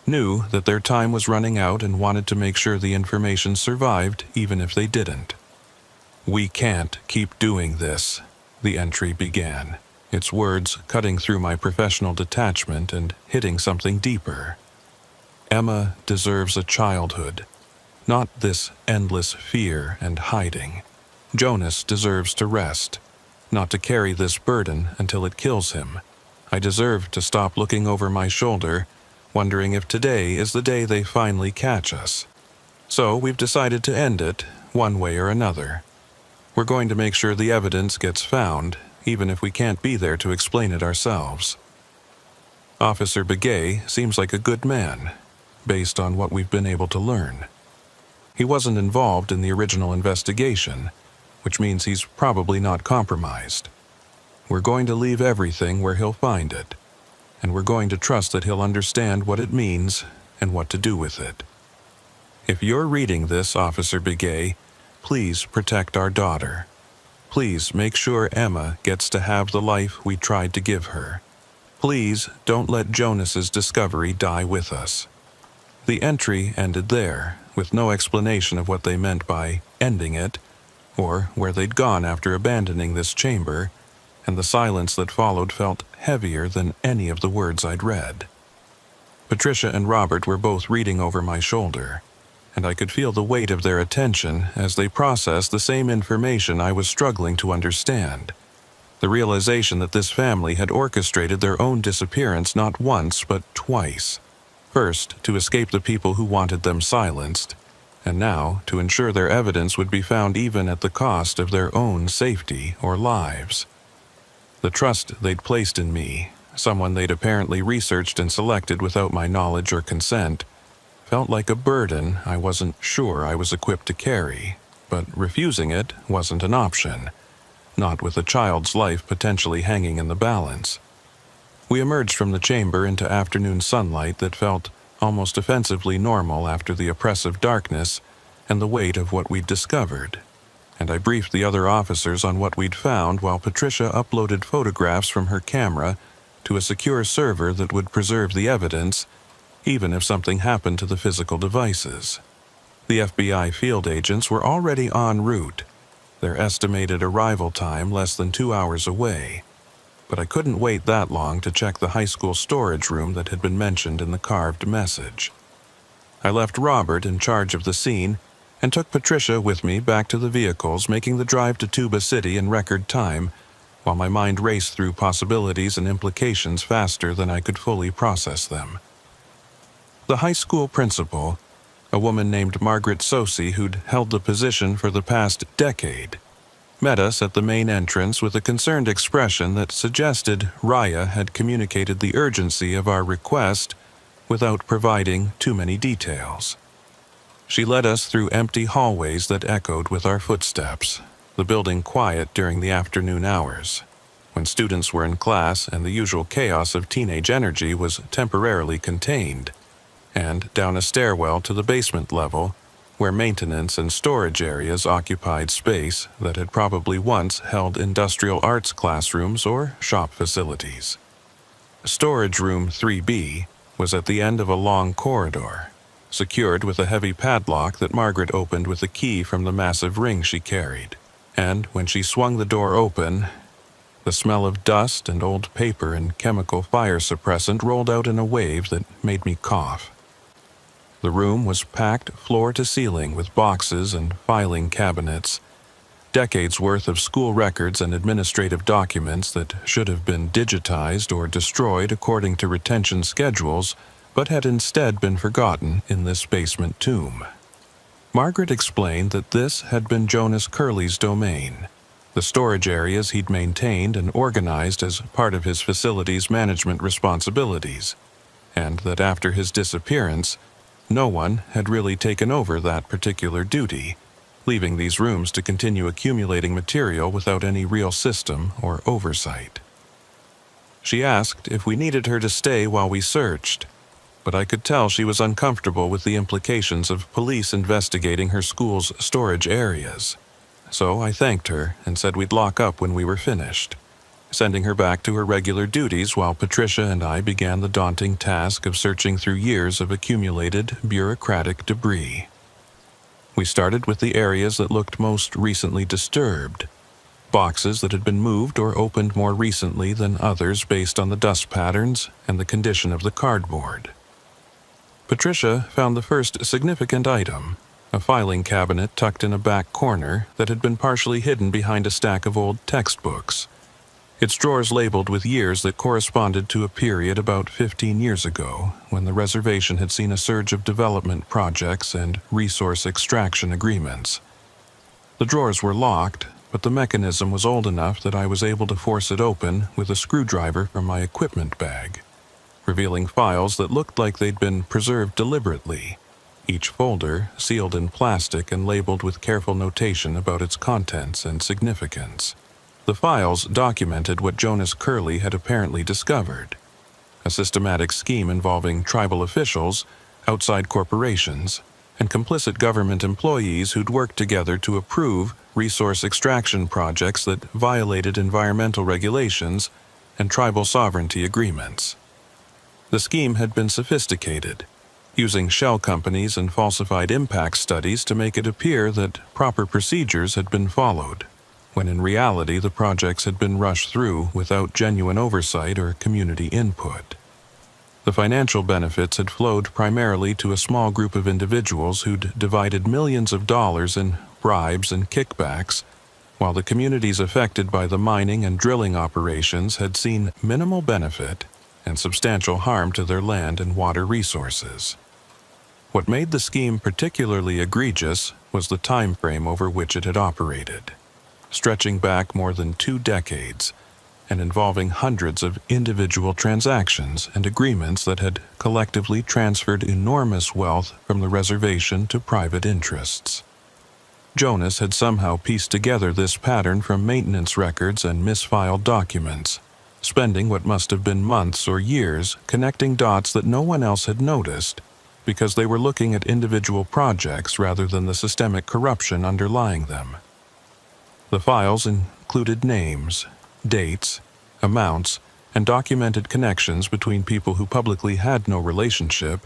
knew that their time was running out and wanted to make sure the information survived even if they didn't. "We can't keep doing this," the entry began, its words cutting through my professional detachment and hitting something deeper. Emma deserves a childhood, not this endless fear and hiding. Jonas deserves to rest, not to carry this burden until it kills him. I deserve to stop looking over my shoulder, wondering if today is the day they finally catch us. So we've decided to end it, one way or another. We're going to make sure the evidence gets found, even if we can't be there to explain it ourselves. Officer Begay seems like a good man, based on what we've been able to learn. He wasn't involved in the original investigation, which means he's probably not compromised. We're going to leave everything where he'll find it, and we're going to trust that he'll understand what it means and what to do with it. If you're reading this, Officer Begay, please protect our daughter. Please make sure Emma gets to have the life we tried to give her. Please don't let Jonas's discovery die with us. The entry ended there, with no explanation of what they meant by ending it, or where they'd gone after abandoning this chamber, and the silence that followed felt heavier than any of the words I'd read. Patricia and Robert were both reading over my shoulder, and I could feel the weight of their attention as they processed the same information I was struggling to understand. The realization that this family had orchestrated their own disappearance not once but twice. First, to escape the people who wanted them silenced, and now to ensure their evidence would be found even at the cost of their own safety or lives. The trust they'd placed in me, someone they'd apparently researched and selected without my knowledge or consent, felt like a burden I wasn't sure I was equipped to carry, but refusing it wasn't an option, not with a child's life potentially hanging in the balance. We emerged from the chamber into afternoon sunlight that felt almost offensively normal after the oppressive darkness and the weight of what we'd discovered, and I briefed the other officers on what we'd found while Patricia uploaded photographs from her camera to a secure server that would preserve the evidence, even if something happened to the physical devices. The FBI field agents were already en route, their estimated arrival time less than 2 hours away, but I couldn't wait that long to check the high school storage room that had been mentioned in the carved message. I left Robert in charge of the scene and took Patricia with me back to the vehicles, making the drive to Tuba City in record time, while my mind raced through possibilities and implications faster than I could fully process them. The high school principal, a woman named Margaret Sosi who'd held the position for the past decade, met us at the main entrance with a concerned expression that suggested Raya had communicated the urgency of our request without providing too many details. She led us through empty hallways that echoed with our footsteps, the building quiet during the afternoon hours. when students were in class and the usual chaos of teenage energy was temporarily contained, and down a stairwell to the basement level, where maintenance and storage areas occupied space that had probably once held industrial arts classrooms or shop facilities. Storage room 3B was at the end of a long corridor, secured with a heavy padlock that Margaret opened with a key from the massive ring she carried, and when she swung the door open, the smell of dust and old paper and chemical fire suppressant rolled out in a wave that made me cough. The room was packed floor to ceiling with boxes and filing cabinets, decades' worth of school records and administrative documents that should have been digitized or destroyed according to retention schedules, but had instead been forgotten in this basement tomb. Margaret explained that this had been Jonas Curley's domain, the storage areas he'd maintained and organized as part of his facility's management responsibilities, and that after his disappearance, no one had really taken over that particular duty, leaving these rooms to continue accumulating material without any real system or oversight. She asked if we needed her to stay while we searched, but I could tell she was uncomfortable with the implications of police investigating her school's storage areas. So I thanked her and said we'd lock up when we were finished, sending her back to her regular duties while Patricia and I began the daunting task of searching through years of accumulated bureaucratic debris. We started with the areas that looked most recently disturbed, boxes that had been moved or opened more recently than others based on the dust patterns and the condition of the cardboard. Patricia found the first significant item, a filing cabinet tucked in a back corner that had been partially hidden behind a stack of old textbooks, its drawers labeled with years that corresponded to a period about 15 years ago, when the reservation had seen a surge of development projects and resource extraction agreements. The drawers were locked, but the mechanism was old enough that I was able to force it open with a screwdriver from my equipment bag, revealing files that looked like they'd been preserved deliberately, each folder sealed in plastic and labeled with careful notation about its contents and significance. The files documented what Jonas Curley had apparently discovered, a systematic scheme involving tribal officials, outside corporations, and complicit government employees who'd worked together to approve resource extraction projects that violated environmental regulations and tribal sovereignty agreements. The scheme had been sophisticated, using shell companies and falsified impact studies to make it appear that proper procedures had been followed, when in reality the projects had been rushed through without genuine oversight or community input. The financial benefits had flowed primarily to a small group of individuals who'd divided millions of dollars in bribes and kickbacks, while the communities affected by the mining and drilling operations had seen minimal benefit and substantial harm to their land and water resources. What made the scheme particularly egregious was the time frame over which it had operated, stretching back more than 2 decades and involving hundreds of individual transactions and agreements that had collectively transferred enormous wealth from the reservation to private interests. Jonas had somehow pieced together this pattern from maintenance records and misfiled documents, spending what must have been months or years connecting dots that no one else had noticed because they were looking at individual projects rather than the systemic corruption underlying them. The files included names, dates, amounts, and documented connections between people who publicly had no relationship,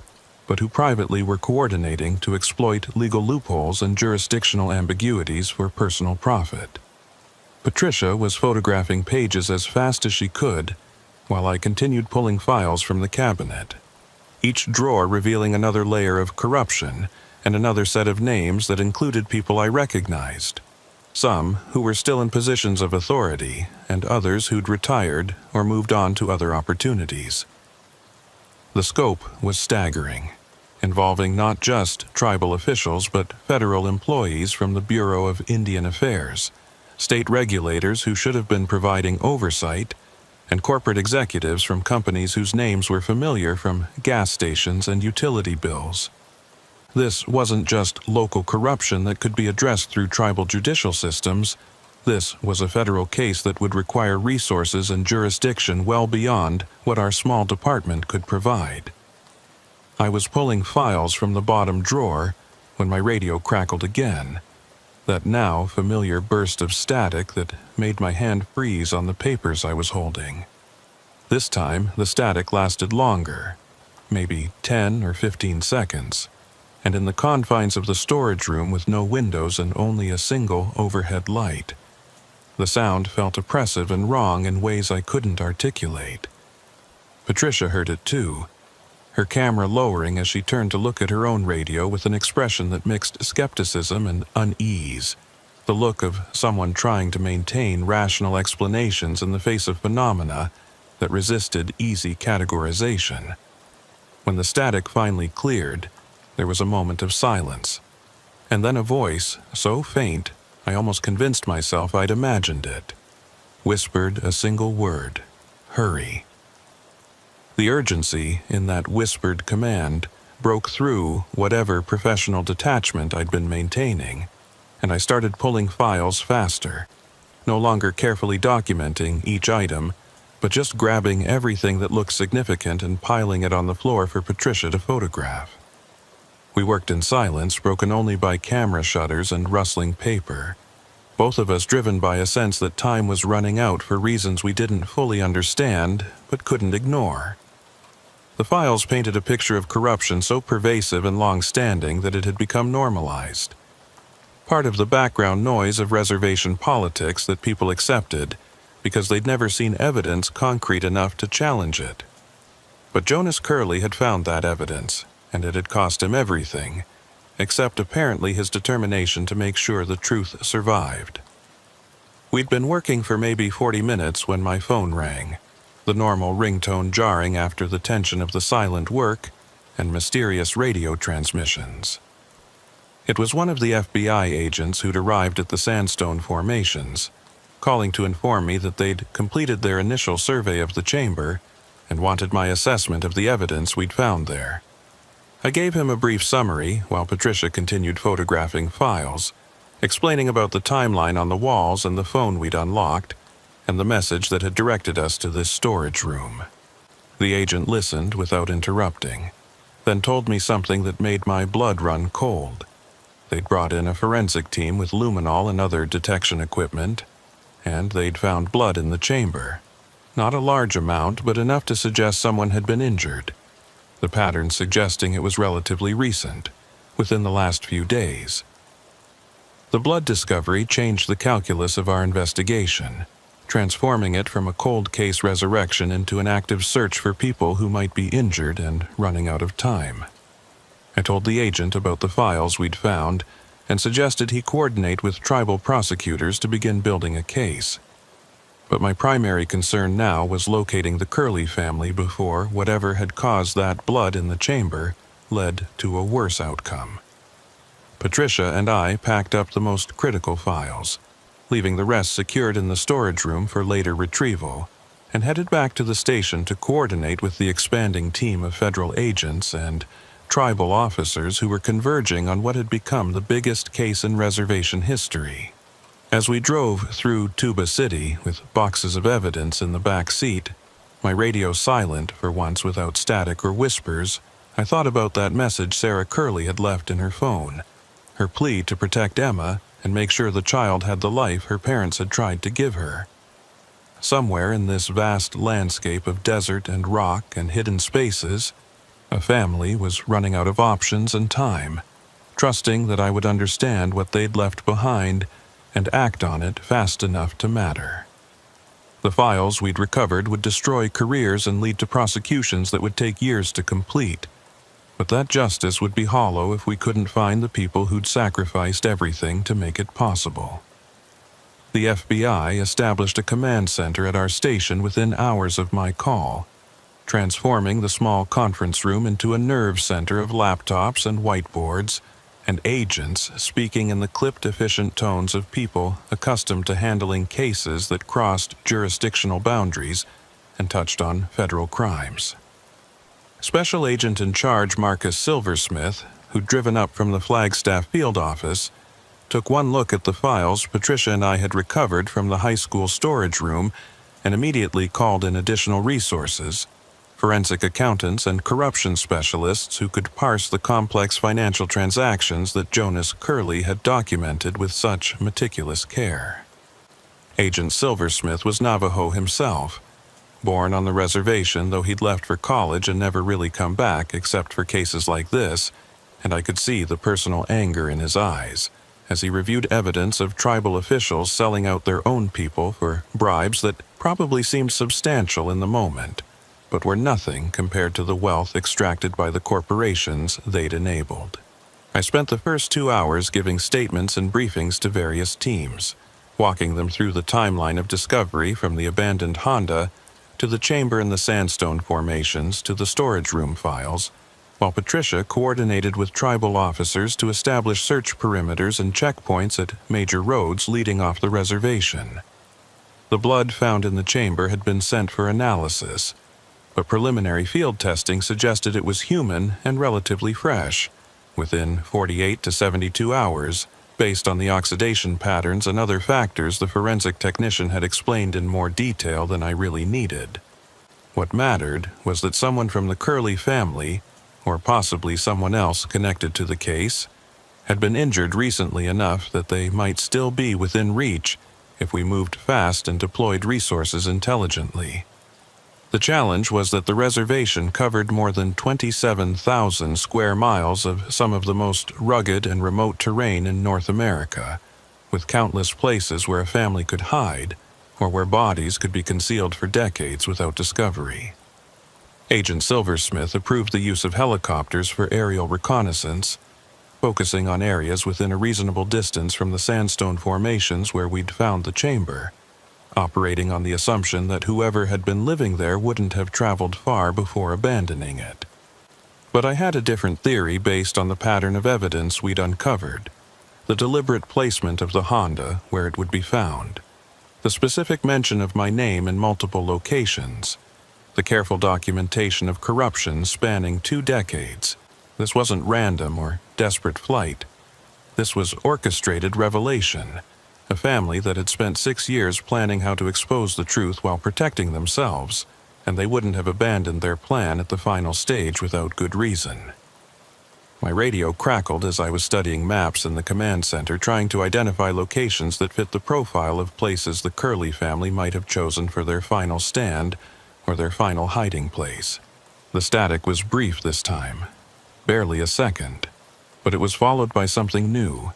but who privately were coordinating to exploit legal loopholes and jurisdictional ambiguities for personal profit. Patricia was photographing pages as fast as she could, while I continued pulling files from the cabinet, each drawer revealing another layer of corruption and another set of names that included people I recognized, some who were still in positions of authority and others who'd retired or moved on to other opportunities. The scope was staggering, involving not just tribal officials but federal employees from the Bureau of Indian Affairs, state regulators who should have been providing oversight, and corporate executives from companies whose names were familiar from gas stations and utility bills. This wasn't just local corruption that could be addressed through tribal judicial systems, This was a federal case that would require resources and jurisdiction well beyond what our small department could provide. I was pulling files from the bottom drawer when my radio crackled again, that now familiar burst of static that made my hand freeze on the papers I was holding. This time, the static lasted longer, maybe 10 or 15 seconds, and in the confines of the storage room with no windows and only a single overhead light. The sound felt oppressive and wrong in ways I couldn't articulate. Patricia heard it too, her camera lowering as she turned to look at her own radio with an expression that mixed skepticism and unease, the look of someone trying to maintain rational explanations in the face of phenomena that resisted easy categorization. When the static finally cleared, there was a moment of silence, and then a voice, so faint I almost convinced myself I'd imagined it, whispered a single word: "Hurry." The urgency in that whispered command broke through whatever professional detachment I'd been maintaining, and I started pulling files faster, no longer carefully documenting each item, but just grabbing everything that looked significant and piling it on the floor for Patricia to photograph. We worked in silence, broken only by camera shutters and rustling paper, both of us driven by a sense that time was running out for reasons we didn't fully understand but couldn't ignore. The files painted a picture of corruption so pervasive and long-standing that it had become normalized. Part of the background noise of reservation politics that people accepted because they'd never seen evidence concrete enough to challenge it. But Jonas Curley had found that evidence, and it had cost him everything, except apparently his determination to make sure the truth survived. We'd been working for maybe 40 minutes when my phone rang, the normal ringtone jarring after the tension of the silent work and mysterious radio transmissions. It was one of the FBI agents who'd arrived at the sandstone formations, calling to inform me that they'd completed their initial survey of the chamber and wanted my assessment of the evidence we'd found there. I gave him a brief summary while Patricia continued photographing files, explaining about the timeline on the walls and the phone we'd unlocked, and the message that had directed us to this storage room. The agent listened without interrupting, then told me something that made my blood run cold. They'd brought in a forensic team with luminol and other detection equipment, and they'd found blood in the chamber. Not a large amount, but enough to suggest someone had been injured, the pattern suggesting it was relatively recent, within the last few days. The blood discovery changed the calculus of our investigation, transforming it from a cold case resurrection into an active search for people who might be injured and running out of time. I told the agent about the files we'd found and suggested he coordinate with tribal prosecutors to begin building a case. But my primary concern now was locating the Curley family before whatever had caused that blood in the chamber led to a worse outcome. Patricia and I packed up the most critical files, leaving the rest secured in the storage room for later retrieval, and headed back to the station to coordinate with the expanding team of federal agents and tribal officers who were converging on what had become the biggest case in reservation history. As we drove through Tuba City with boxes of evidence in the back seat, my radio silent for once without static or whispers, I thought about that message Sarah Curley had left in her phone, her plea to protect Emma and make sure the child had the life her parents had tried to give her. Somewhere in this vast landscape of desert and rock and hidden spaces, a family was running out of options and time, trusting that I would understand what they'd left behind and act on it fast enough to matter. The files we'd recovered would destroy careers and lead to prosecutions that would take years to complete, but that justice would be hollow if we couldn't find the people who'd sacrificed everything to make it possible. The FBI established a command center at our station within hours of my call, transforming the small conference room into a nerve center of laptops and whiteboards, and agents speaking in the clipped, efficient tones of people accustomed to handling cases that crossed jurisdictional boundaries and touched on federal crimes. Special Agent in Charge Marcus Silversmith, who'd driven up from the Flagstaff field office, took one look at the files Patricia and I had recovered from the high school storage room and immediately called in additional resources, forensic accountants and corruption specialists who could parse the complex financial transactions that Jonas Curley had documented with such meticulous care. Agent Silversmith was Navajo himself, born on the reservation, though he'd left for college and never really come back except for cases like this, and I could see the personal anger in his eyes as he reviewed evidence of tribal officials selling out their own people for bribes that probably seemed substantial in the moment, but were nothing compared to the wealth extracted by the corporations they'd enabled. I spent the first 2 hours giving statements and briefings to various teams, walking them through the timeline of discovery from the abandoned Honda to the chamber in the sandstone formations to the storage room files, while Patricia coordinated with tribal officers to establish search perimeters and checkpoints at major roads leading off the reservation. The blood found in the chamber had been sent for analysis, but preliminary field testing suggested it was human and relatively fresh, within 48 to 72 hours, based on the oxidation patterns and other factors the forensic technician had explained in more detail than I really needed. What mattered was that someone from the Curley family, or possibly someone else connected to the case, had been injured recently enough that they might still be within reach if we moved fast and deployed resources intelligently. The challenge was that the reservation covered more than 27,000 square miles of some of the most rugged and remote terrain in North America, with countless places where a family could hide or where bodies could be concealed for decades without discovery. Agent Silversmith approved the use of helicopters for aerial reconnaissance, focusing on areas within a reasonable distance from the sandstone formations where we'd found the chamber, operating on the assumption that whoever had been living there wouldn't have traveled far before abandoning it. But I had a different theory based on the pattern of evidence we'd uncovered, the deliberate placement of the Honda where it would be found, the specific mention of my name in multiple locations, the careful documentation of corruption spanning 2 decades. This wasn't random or desperate flight. This was orchestrated revelation, a family that had spent 6 years planning how to expose the truth while protecting themselves, and they wouldn't have abandoned their plan at the final stage without good reason. My radio crackled as I was studying maps in the command center, trying to identify locations that fit the profile of places the Curley family might have chosen for their final stand or their final hiding place. The static was brief this time, barely a second, but it was followed by something new.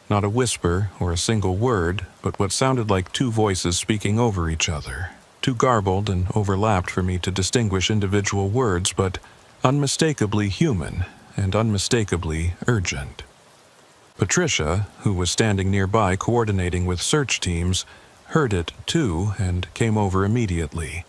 Not a whisper or a single word, but what sounded like 2 voices speaking over each other, too garbled and overlapped for me to distinguish individual words, but unmistakably human and unmistakably urgent. Patricia, who was standing nearby coordinating with search teams, heard it too and came over immediately,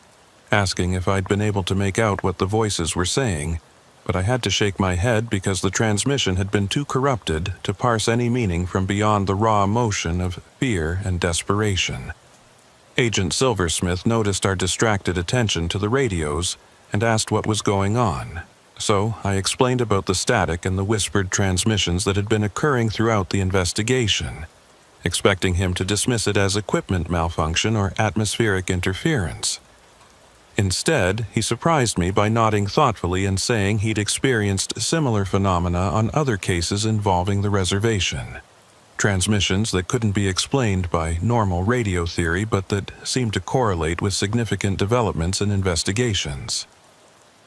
asking if I'd been able to make out what the voices were saying, but I had to shake my head because the transmission had been too corrupted to parse any meaning from beyond the raw emotion of fear and desperation. Agent Silversmith noticed our distracted attention to the radios and asked what was going on, so I explained about the static and the whispered transmissions that had been occurring throughout the investigation, expecting him to dismiss it as equipment malfunction or atmospheric interference. Instead, he surprised me by nodding thoughtfully and saying he'd experienced similar phenomena on other cases involving the reservation. Transmissions that couldn't be explained by normal radio theory but that seemed to correlate with significant developments in investigations.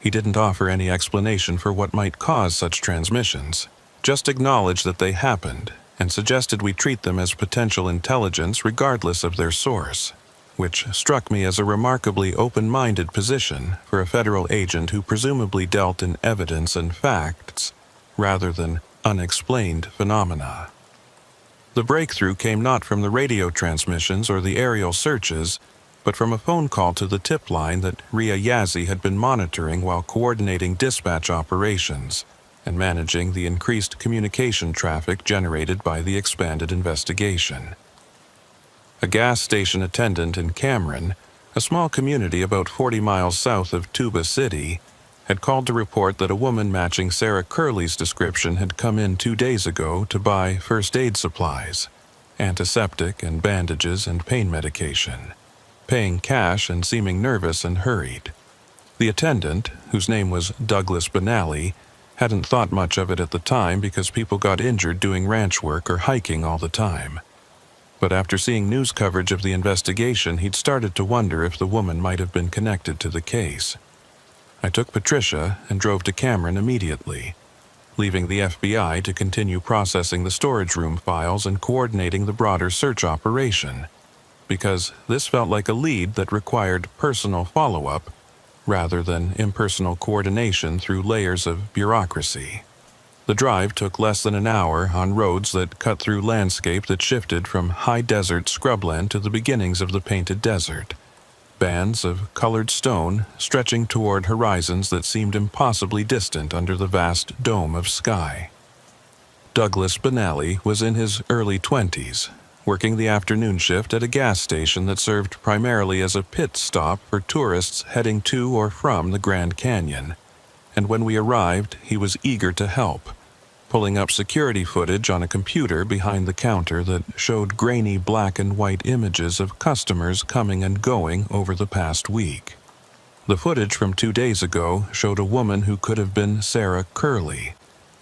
He didn't offer any explanation for what might cause such transmissions, just acknowledged that they happened and suggested we treat them as potential intelligence regardless of their source, which struck me as a remarkably open-minded position for a federal agent who presumably dealt in evidence and facts rather than unexplained phenomena. The breakthrough came not from the radio transmissions or the aerial searches, but from a phone call to the tip line that Rhea Yazzie had been monitoring while coordinating dispatch operations and managing the increased communication traffic generated by the expanded investigation. A gas station attendant in Cameron, a small community about 40 miles south of Tuba City, had called to report that a woman matching Sarah Curley's description had come in 2 days ago to buy first aid supplies, antiseptic and bandages and pain medication, paying cash and seeming nervous and hurried. The attendant, whose name was Douglas Benally, hadn't thought much of it at the time because people got injured doing ranch work or hiking all the time. But after seeing news coverage of the investigation, he'd started to wonder if the woman might have been connected to the case. I took Patricia and drove to Cameron immediately, leaving the FBI to continue processing the storage room files and coordinating the broader search operation, because this felt like a lead that required personal follow-up rather than impersonal coordination through layers of bureaucracy. The drive took less than an hour on roads that cut through landscape that shifted from high desert scrubland to the beginnings of the Painted Desert, bands of colored stone stretching toward horizons that seemed impossibly distant under the vast dome of sky. Douglas Benally was in his early 20s, working the afternoon shift at a gas station that served primarily as a pit stop for tourists heading to or from the Grand Canyon, and when we arrived, he was eager to help, pulling up security footage on a computer behind the counter that showed grainy black and white images of customers coming and going over the past week. The footage from 2 days ago showed a woman who could have been Sarah Curley,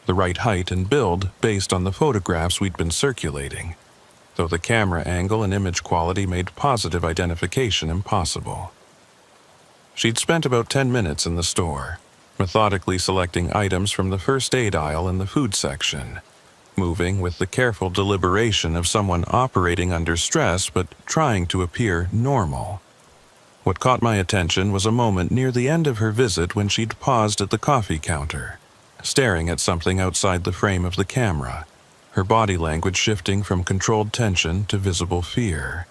the right height and build based on the photographs we'd been circulating, though the camera angle and image quality made positive identification impossible. She'd spent about 10 minutes in the store, methodically selecting items from the first aid aisle in the food section, moving with the careful deliberation of someone operating under stress but trying to appear normal. What caught my attention was a moment near the end of her visit when she'd paused at the coffee counter, staring at something outside the frame of the camera, her body language shifting from controlled tension to visible fear.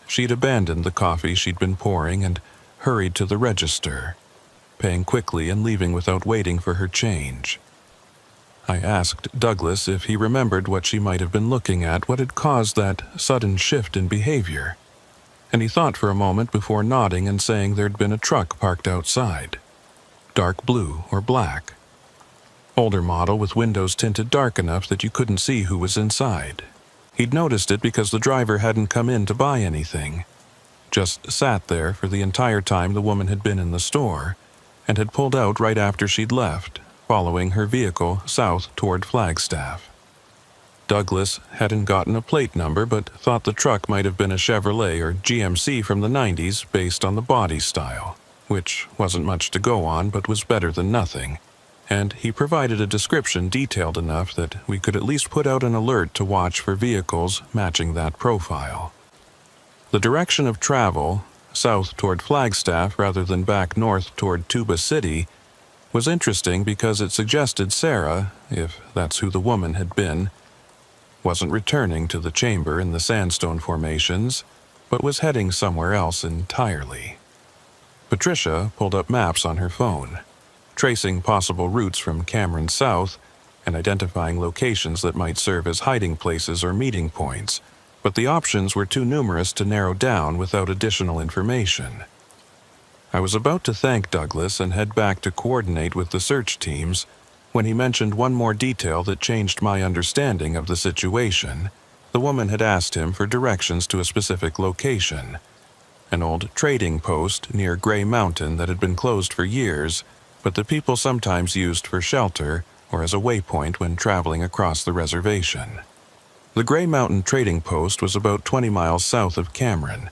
She'd abandoned the coffee she'd been pouring and hurried to the register, paying quickly and leaving without waiting for her change. I asked Douglas if he remembered what she might have been looking at, what had caused that sudden shift in behavior, and he thought for a moment before nodding and saying there'd been a truck parked outside. Dark blue or black. Older model with windows tinted dark enough that you couldn't see who was inside. He'd noticed it because the driver hadn't come in to buy anything, just sat there for the entire time the woman had been in the store, and had pulled out right after she'd left, following her vehicle south toward Flagstaff. Douglas hadn't gotten a plate number but thought the truck might have been a Chevrolet or GMC from the 90s based on the body style, which wasn't much to go on but was better than nothing, and he provided a description detailed enough that we could at least put out an alert to watch for vehicles matching that profile. The direction of travel, south toward Flagstaff rather than back north toward Tuba City, was interesting because it suggested Sarah, if that's who the woman had been, wasn't returning to the chamber in the sandstone formations, but was heading somewhere else entirely. Patricia pulled up maps on her phone, tracing possible routes from Cameron south and identifying locations that might serve as hiding places or meeting points, but the options were too numerous to narrow down without additional information. I was about to thank Douglas and head back to coordinate with the search teams when he mentioned one more detail that changed my understanding of the situation. The woman had asked him for directions to a specific location, an old trading post near Gray Mountain that had been closed for years, but the people sometimes used for shelter or as a waypoint when traveling across the reservation. The Gray Mountain Trading Post was about 20 miles south of Cameron,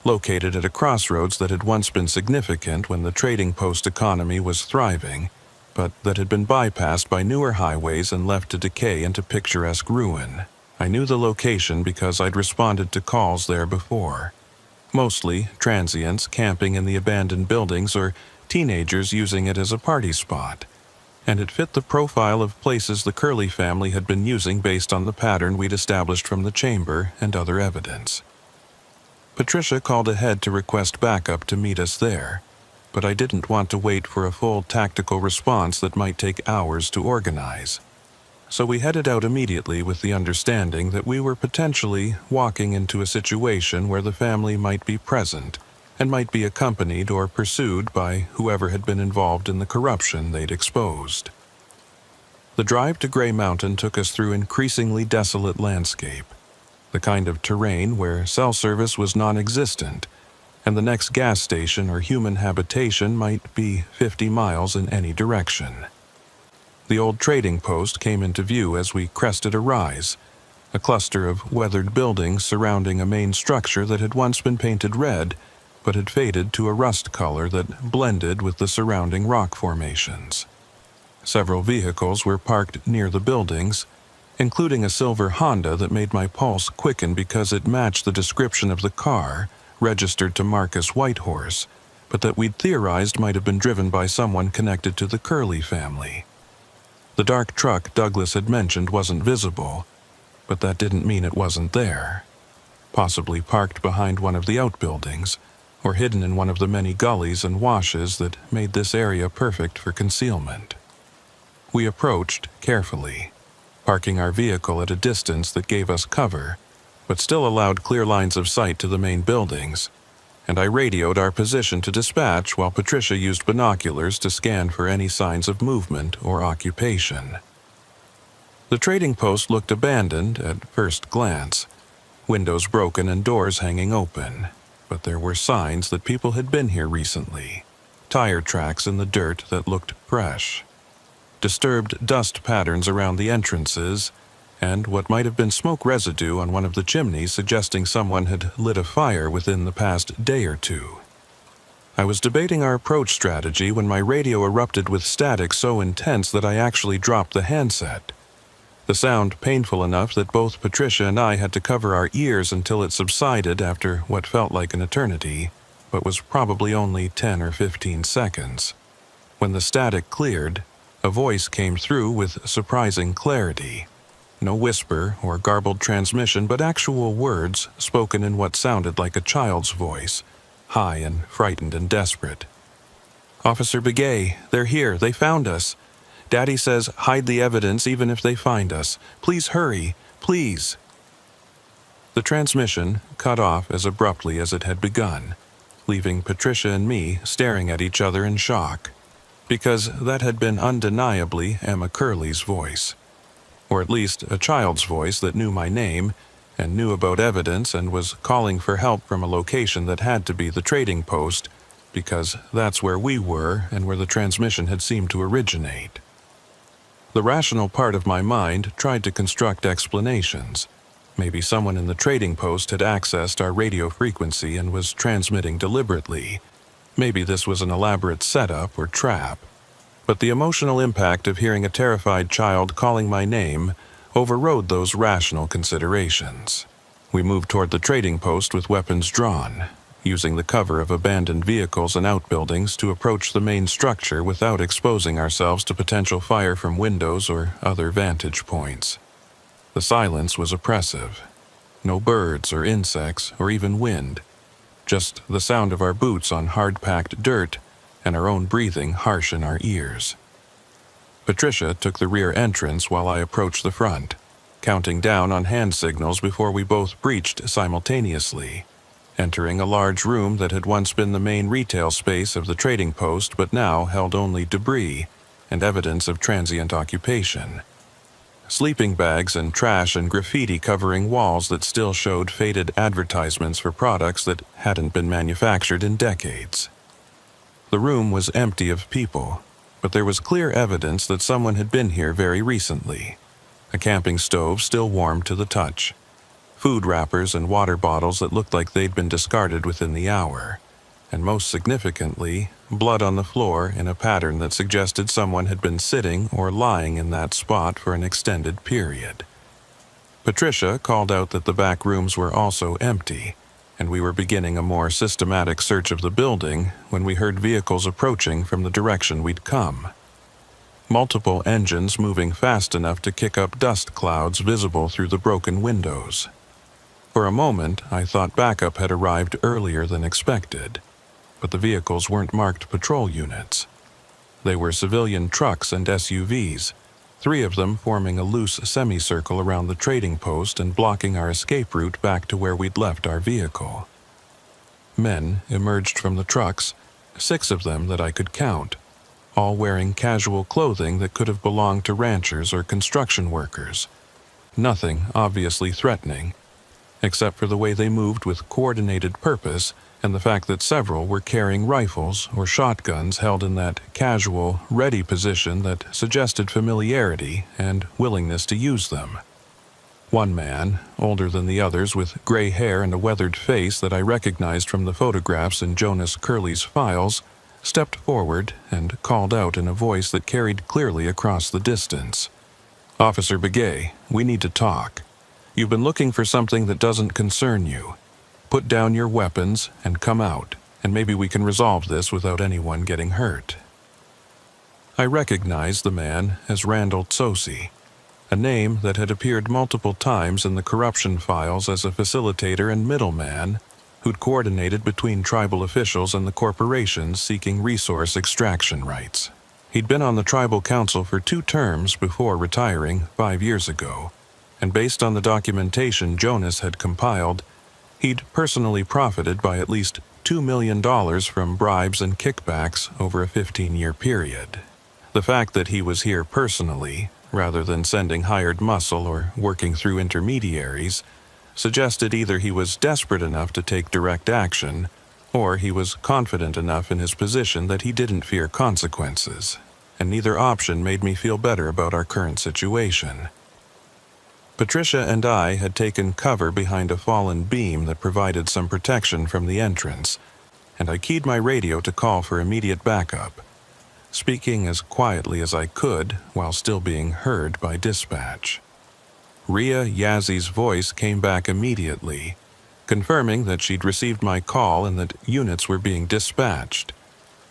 located at a crossroads that had once been significant when the trading post economy was thriving, but that had been bypassed by newer highways and left to decay into picturesque ruin. I knew the location because I'd responded to calls there before, mostly transients camping in the abandoned buildings or teenagers using it as a party spot, and it fit the profile of places the Curley family had been using based on the pattern we'd established from the chamber and other evidence. Patricia called ahead to request backup to meet us there, but I didn't want to wait for a full tactical response that might take hours to organize. So we headed out immediately with the understanding that we were potentially walking into a situation where the family might be present and might be accompanied or pursued by whoever had been involved in the corruption they'd exposed. The drive to Gray Mountain took us through increasingly desolate landscape. the kind of terrain where cell service was non-existent, and the next gas station or human habitation might be 50 miles in any direction. The old trading post came into view as we crested a rise, a cluster of weathered buildings surrounding a main structure that had once been painted red, but had faded to a rust color that blended with the surrounding rock formations. Several vehicles were parked near the buildings, including a silver Honda that made my pulse quicken because it matched the description of the car, registered to Marcus Whitehorse, but that we'd theorized might have been driven by someone connected to the Curley family. The dark truck Douglas had mentioned wasn't visible, but that didn't mean it wasn't there. Possibly parked behind one of the outbuildings, or hidden in one of the many gullies and washes that made this area perfect for concealment. We approached carefully, parking our vehicle at a distance that gave us cover, but still allowed clear lines of sight to the main buildings, and I radioed our position to dispatch while Patricia used binoculars to scan for any signs of movement or occupation. The trading post looked abandoned at first glance, windows broken and doors hanging open, but there were signs that people had been here recently, tire tracks in the dirt that looked fresh, disturbed dust patterns around the entrances, and what might have been smoke residue on one of the chimneys suggesting someone had lit a fire within the past day or two. I was debating our approach strategy when my radio erupted with static so intense that I actually dropped the handset. The sound painful enough that both Patricia and I had to cover our ears until it subsided after what felt like an eternity, but was probably only 10 or 15 seconds. When the static cleared, a voice came through with surprising clarity. No whisper or garbled transmission, but actual words spoken in what sounded like a child's voice, high and frightened and desperate. "Officer Begay, they're here. They found us. Daddy says hide the evidence even if they find us. Please hurry. Please." The transmission cut off as abruptly as it had begun, leaving Patricia and me staring at each other in shock, because that had been undeniably Emma Curley's voice. Or at least a child's voice that knew my name and knew about evidence and was calling for help from a location that had to be the trading post, because that's where we were and where the transmission had seemed to originate. The rational part of my mind tried to construct explanations. Maybe someone in the trading post had accessed our radio frequency and was transmitting deliberately. Maybe this was an elaborate setup or trap. But the emotional impact of hearing a terrified child calling my name overrode those rational considerations. We moved toward the trading post with weapons drawn, using the cover of abandoned vehicles and outbuildings to approach the main structure without exposing ourselves to potential fire from windows or other vantage points. The silence was oppressive. No birds or insects or even wind, just the sound of our boots on hard-packed dirt and our own breathing harsh in our ears. Patricia took the rear entrance while I approached the front, counting down on hand signals before we both breached simultaneously, entering a large room that had once been the main retail space of the trading post but now held only debris and evidence of transient occupation. Sleeping bags and trash and graffiti covering walls that still showed faded advertisements for products that hadn't been manufactured in decades. The room was empty of people, but there was clear evidence that someone had been here very recently. A camping stove still warm to the touch. Food wrappers and water bottles that looked like they'd been discarded within the hour. And most significantly, blood on the floor in a pattern that suggested someone had been sitting or lying in that spot for an extended period. Patricia called out that the back rooms were also empty, and we were beginning a more systematic search of the building when we heard vehicles approaching from the direction we'd come. Multiple engines moving fast enough to kick up dust clouds visible through the broken windows. For a moment, I thought backup had arrived earlier than expected, but the vehicles weren't marked patrol units. They were civilian trucks and SUVs, 3 of them forming a loose semicircle around the trading post and blocking our escape route back to where we'd left our vehicle. Men emerged from the trucks, 6 of them that I could count, all wearing casual clothing that could have belonged to ranchers or construction workers. Nothing obviously threatening, except for the way they moved with coordinated purpose and the fact that several were carrying rifles or shotguns held in that casual, ready position that suggested familiarity and willingness to use them. One man, older than the others with gray hair and a weathered face that I recognized from the photographs in Jonas Curley's files, stepped forward and called out in a voice that carried clearly across the distance. "Officer Begay, we need to talk. You've been looking for something that doesn't concern you. Put down your weapons and come out, and maybe we can resolve this without anyone getting hurt." I recognized the man as Randall Tsosi, a name that had appeared multiple times in the corruption files as a facilitator and middleman who'd coordinated between tribal officials and the corporations seeking resource extraction rights. He'd been on the tribal council for 2 terms before retiring 5 years ago, and based on the documentation Jonas had compiled, he'd personally profited by at least $2 million from bribes and kickbacks over a 15-year period. The fact that he was here personally, rather than sending hired muscle or working through intermediaries, suggested either he was desperate enough to take direct action, or he was confident enough in his position that he didn't fear consequences, and neither option made me feel better about our current situation. Patricia and I had taken cover behind a fallen beam that provided some protection from the entrance, and I keyed my radio to call for immediate backup, speaking as quietly as I could while still being heard by dispatch. Rhea Yazzi's voice came back immediately, confirming that she'd received my call and that units were being dispatched,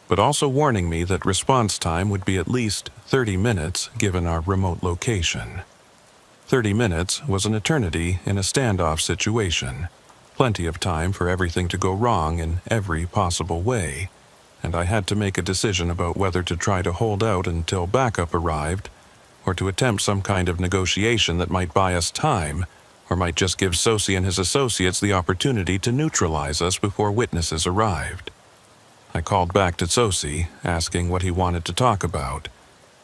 but also warning me that response time would be at least 30 minutes given our remote location. 30 minutes was an eternity in a standoff situation, plenty of time for everything to go wrong in every possible way, and I had to make a decision about whether to try to hold out until backup arrived, or to attempt some kind of negotiation that might buy us time, or might just give Tsosi and his associates the opportunity to neutralize us before witnesses arrived. I called back to Tsosi, asking what he wanted to talk about,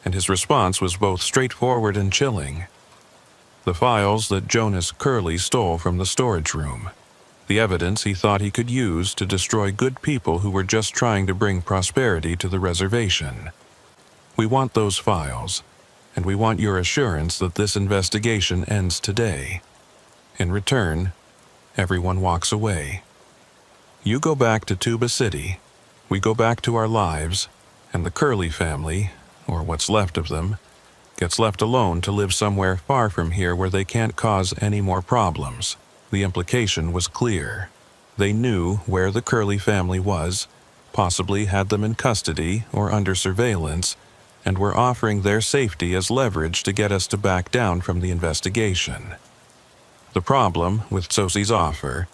and his response was both straightforward and chilling. The files that Jonas Curley stole from the storage room. The evidence he thought he could use to destroy good people who were just trying to bring prosperity to the reservation. We want those files, and we want your assurance that this investigation ends today. In return, everyone walks away. You go back to Tuba City, we go back to our lives, and the Curley family, or what's left of them, gets left alone to live somewhere far from here where they can't cause any more problems. The implication was clear. They knew where the Curley family was, possibly had them in custody or under surveillance, and were offering their safety as leverage to get us to back down from the investigation. The problem with Tsosi's offer,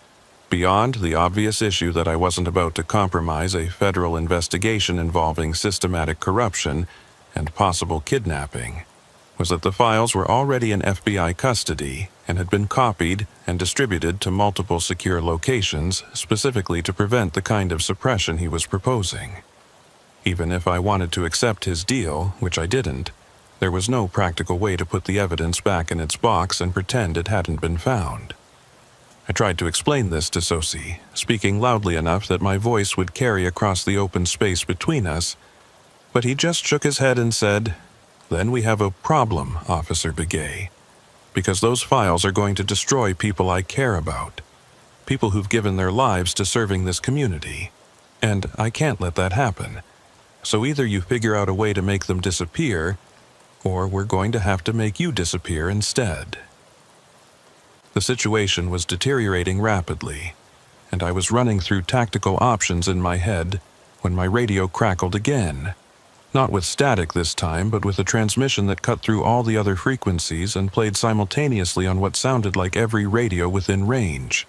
beyond the obvious issue that I wasn't about to compromise a federal investigation involving systematic corruption and possible kidnapping, was that the files were already in FBI custody and had been copied and distributed to multiple secure locations specifically to prevent the kind of suppression he was proposing. Even if I wanted to accept his deal, which I didn't, there was no practical way to put the evidence back in its box and pretend it hadn't been found. I tried to explain this to Tsosi, speaking loudly enough that my voice would carry across the open space between us, but he just shook his head and said, "Then we have a problem, Officer Begay, because those files are going to destroy people I care about, people who've given their lives to serving this community, and I can't let that happen. So either you figure out a way to make them disappear, or we're going to have to make you disappear instead." The situation was deteriorating rapidly, and I was running through tactical options in my head when my radio crackled again. Not with static this time, but with a transmission that cut through all the other frequencies and played simultaneously on what sounded like every radio within range,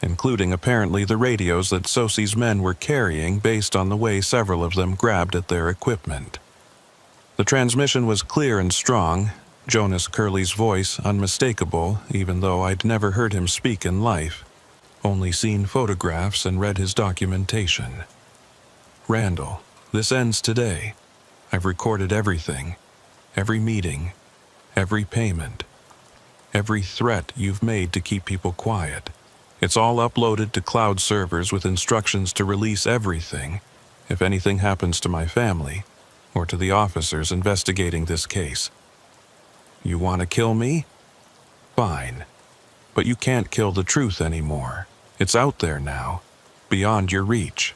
including apparently the radios that Tsosi's men were carrying based on the way several of them grabbed at their equipment. The transmission was clear and strong, Jonas Curley's voice unmistakable even though I'd never heard him speak in life, only seen photographs and read his documentation. "Randall, this ends today. I've recorded everything, every meeting, every payment, every threat you've made to keep people quiet. It's all uploaded to cloud servers with instructions to release everything if anything happens to my family or to the officers investigating this case. You want to kill me? Fine. But you can't kill the truth anymore. It's out there now, beyond your reach.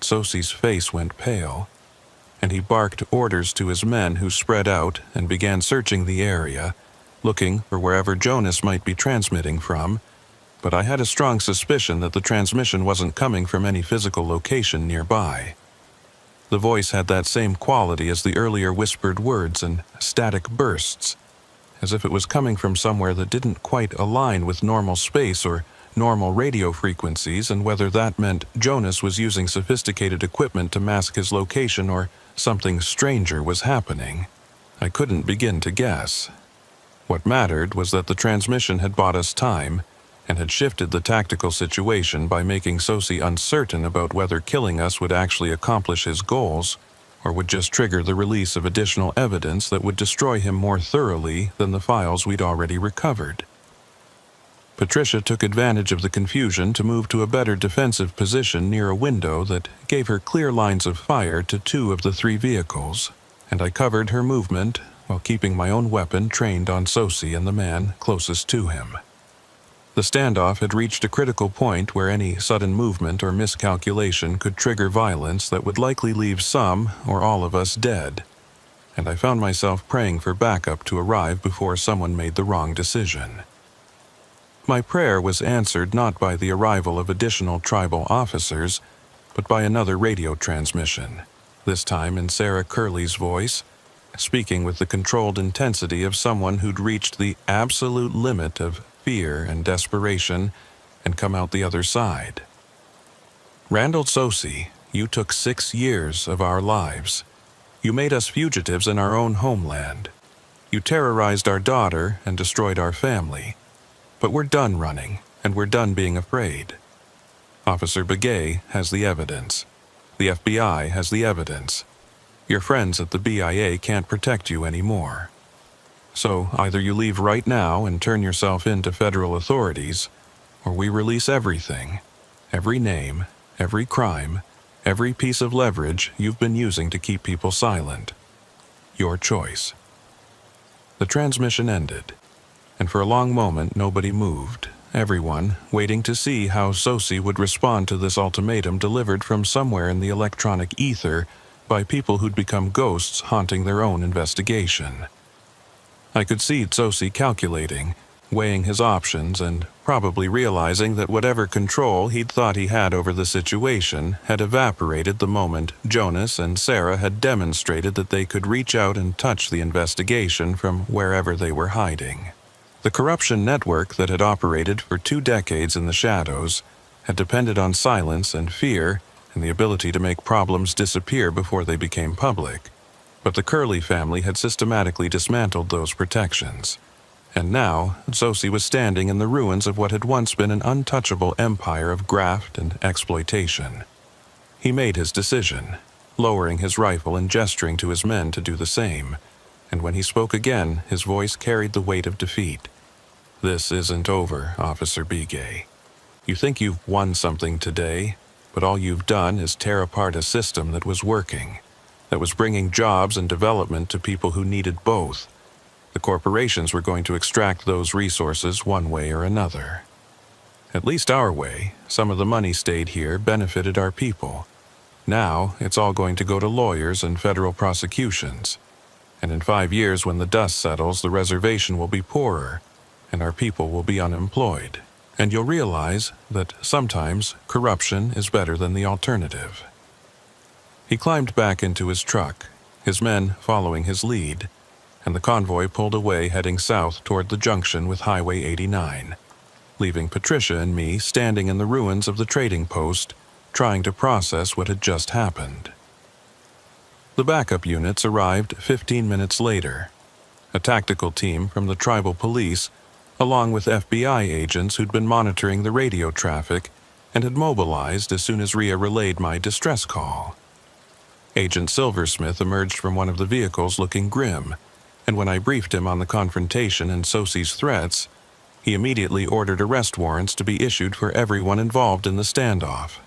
Sosie's face went pale, and he barked orders to his men who spread out and began searching the area, looking for wherever Jonas might be transmitting from, but I had a strong suspicion that the transmission wasn't coming from any physical location nearby. The voice had that same quality as the earlier whispered words and static bursts, as if it was coming from somewhere that didn't quite align with normal space or normal radio frequencies, and whether that meant Jonas was using sophisticated equipment to mask his location or something stranger was happening, I couldn't begin to guess. What mattered was that the transmission had bought us time and had shifted the tactical situation by making Sosie uncertain about whether killing us would actually accomplish his goals or would just trigger the release of additional evidence that would destroy him more thoroughly than the files we'd already recovered. Patricia took advantage of the confusion to move to a better defensive position near a window that gave her clear lines of fire to 2 of the 3 vehicles, and I covered her movement while keeping my own weapon trained on Sosie and the man closest to him. The standoff had reached a critical point where any sudden movement or miscalculation could trigger violence that would likely leave some or all of us dead, and I found myself praying for backup to arrive before someone made the wrong decision. My prayer was answered not by the arrival of additional tribal officers, but by another radio transmission, this time in Sarah Curley's voice, speaking with the controlled intensity of someone who'd reached the absolute limit of fear and desperation and come out the other side. Randall Sosie, you took 6 years of our lives. You made us fugitives in our own homeland. You terrorized our daughter and destroyed our family. But we're done running, and we're done being afraid. Officer Begay has the evidence. The FBI has the evidence. Your friends at the BIA can't protect you anymore. So either you leave right now and turn yourself in to federal authorities, or we release everything, every name, every crime, every piece of leverage you've been using to keep people silent. Your choice. The transmission ended, and for a long moment nobody moved, everyone waiting to see how Sosie would respond to this ultimatum delivered from somewhere in the electronic ether by people who'd become ghosts haunting their own investigation. I could see Sosie calculating, weighing his options, and probably realizing that whatever control he'd thought he had over the situation had evaporated the moment Jonas and Sarah had demonstrated that they could reach out and touch the investigation from wherever they were hiding. The corruption network that had operated for 2 decades in the shadows had depended on silence and fear and the ability to make problems disappear before they became public. But the Curley family had systematically dismantled those protections. And now, Sosie was standing in the ruins of what had once been an untouchable empire of graft and exploitation. He made his decision, lowering his rifle and gesturing to his men to do the same. And when he spoke again, his voice carried the weight of defeat. This isn't over, Officer Begay. You think you've won something today, but all you've done is tear apart a system that was working, that was bringing jobs and development to people who needed both. The corporations were going to extract those resources one way or another. At least our way, some of the money stayed here, benefited our people. Now, it's all going to go to lawyers and federal prosecutions. And in 5 years, when the dust settles, the reservation will be poorer, and our people will be unemployed. And you'll realize that sometimes corruption is better than the alternative. He climbed back into his truck, his men following his lead, and the convoy pulled away heading south toward the junction with Highway 89, leaving Patricia and me standing in the ruins of the trading post, trying to process what had just happened. The backup units arrived 15 minutes later, a tactical team from the tribal police, along with FBI agents who'd been monitoring the radio traffic and had mobilized as soon as Rhea relayed my distress call. Agent Silversmith emerged from one of the vehicles looking grim, and when I briefed him on the confrontation and Sosie's threats, He immediately ordered arrest warrants to be issued for everyone involved in the standoff.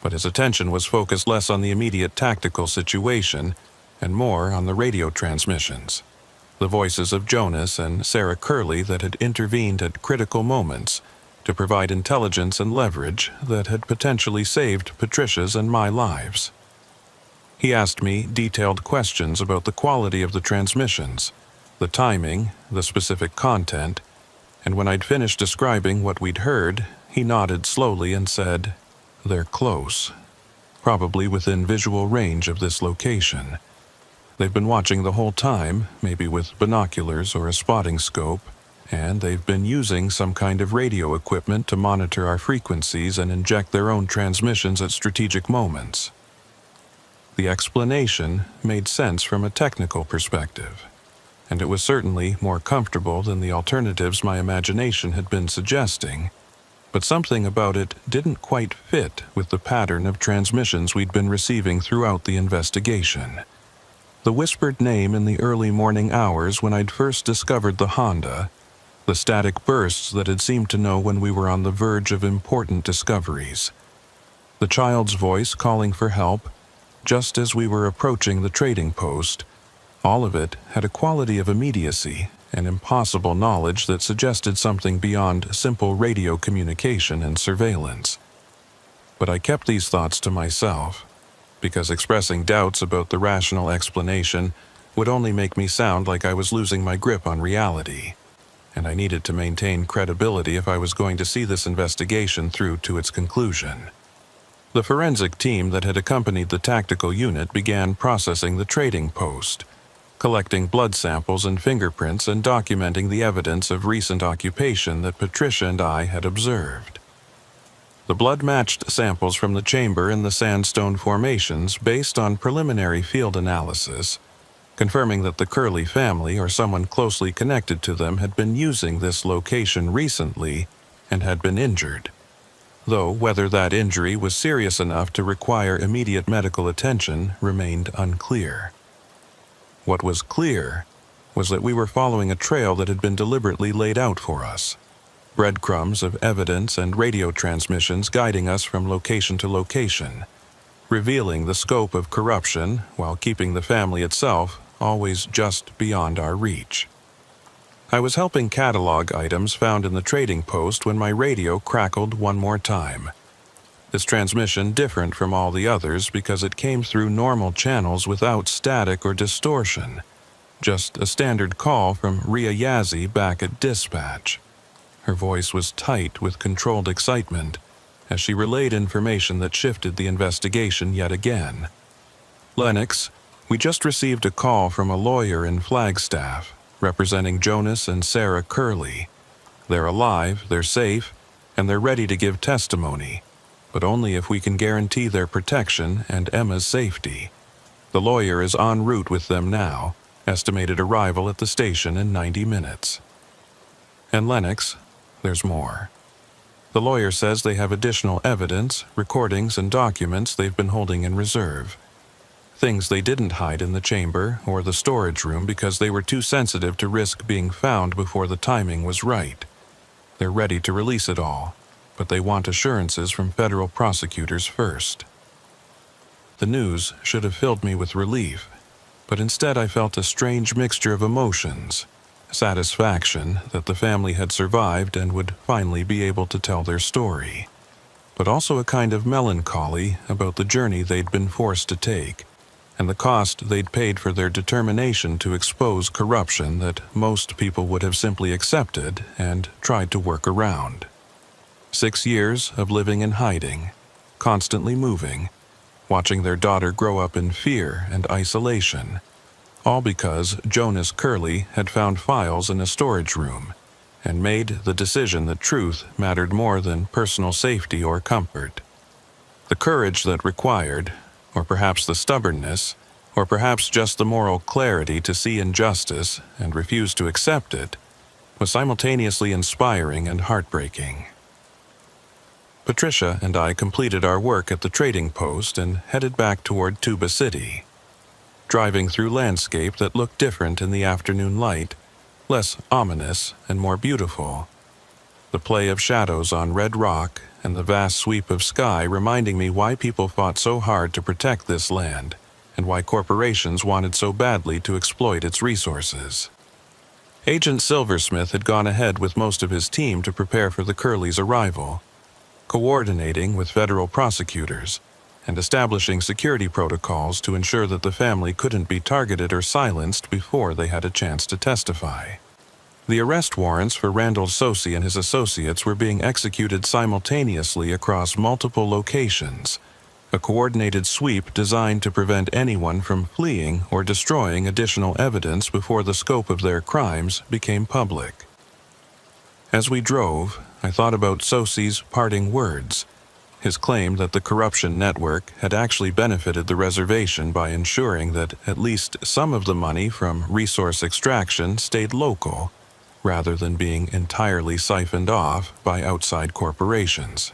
But his attention was focused less on the immediate tactical situation and more on the radio transmissions, the voices of Jonas and Sarah Curley that had intervened at critical moments to provide intelligence and leverage that had potentially saved Patricia's and my lives. He asked me detailed questions about the quality of the transmissions, the timing, the specific content, and when I'd finished describing what we'd heard, he nodded slowly and said, "They're close, probably within visual range of this location. They've been watching the whole time, maybe with binoculars or a spotting scope, and they've been using some kind of radio equipment to monitor our frequencies and inject their own transmissions at strategic moments." The explanation made sense from a technical perspective, and it was certainly more comfortable than the alternatives my imagination had been suggesting, but something about it didn't quite fit with the pattern of transmissions we'd been receiving throughout the investigation. The whispered name in the early morning hours when I'd first discovered the Honda, the static bursts that had seemed to know when we were on the verge of important discoveries, the child's voice calling for help just as we were approaching the trading post. All of it had a quality of immediacy and impossible knowledge that suggested something beyond simple radio communication and surveillance. But I kept these thoughts to myself, because expressing doubts about the rational explanation would only make me sound like I was losing my grip on reality, and I needed to maintain credibility if I was going to see this investigation through to its conclusion. The forensic team that had accompanied the tactical unit began processing the trading post, collecting blood samples and fingerprints and documenting the evidence of recent occupation that Patricia and I had observed. The blood matched samples from the chamber and the sandstone formations based on preliminary field analysis, confirming that the Curley family or someone closely connected to them had been using this location recently and had been injured, though whether that injury was serious enough to require immediate medical attention remained unclear. What was clear was that we were following a trail that had been deliberately laid out for us, breadcrumbs of evidence and radio transmissions guiding us from location to location, revealing the scope of corruption while keeping the family itself always just beyond our reach. I was helping catalog items found in the trading post when my radio crackled one more time. This transmission different from all the others because it came through normal channels without static or distortion, just a standard call from Ria Yazzie back at dispatch. Her voice was tight with controlled excitement as she relayed information that shifted the investigation yet again. "Lennox, we just received a call from a lawyer in Flagstaff representing Jonas and Sarah Curley. They're alive, they're safe, and they're ready to give testimony, but only if we can guarantee their protection and Emma's safety. The lawyer is en route with them now, estimated arrival at the station in 90 minutes. And Lennox, there's more. The lawyer says they have additional evidence, recordings, and documents they've been holding in reserve. Things they didn't hide in the chamber or the storage room because they were too sensitive to risk being found before the timing was right. They're ready to release it all, but they want assurances from federal prosecutors first." The news should have filled me with relief, but instead I felt a strange mixture of emotions, satisfaction that the family had survived and would finally be able to tell their story, but also a kind of melancholy about the journey they'd been forced to take, and the cost they'd paid for their determination to expose corruption that most people would have simply accepted and tried to work around. 6 years of living in hiding, constantly moving, watching their daughter grow up in fear and isolation, all because Jonas Curley had found files in a storage room and made the decision that truth mattered more than personal safety or comfort. The courage that required, or perhaps the stubbornness, or perhaps just the moral clarity to see injustice and refuse to accept it, was simultaneously inspiring and heartbreaking. Patricia and I completed our work at the trading post and headed back toward Tuba City, driving through landscape that looked different in the afternoon light, less ominous and more beautiful, the play of shadows on red rock and the vast sweep of sky reminding me why people fought so hard to protect this land and why corporations wanted so badly to exploit its resources. Agent Silversmith had gone ahead with most of his team to prepare for the Curleys' arrival, coordinating with federal prosecutors and establishing security protocols to ensure that the family couldn't be targeted or silenced before they had a chance to testify. The arrest warrants for Randall Sosi and his associates were being executed simultaneously across multiple locations, a coordinated sweep designed to prevent anyone from fleeing or destroying additional evidence before the scope of their crimes became public. As we drove, I thought about Sosi's parting words, his claim that the corruption network had actually benefited the reservation by ensuring that at least some of the money from resource extraction stayed local, rather than being entirely siphoned off by outside corporations.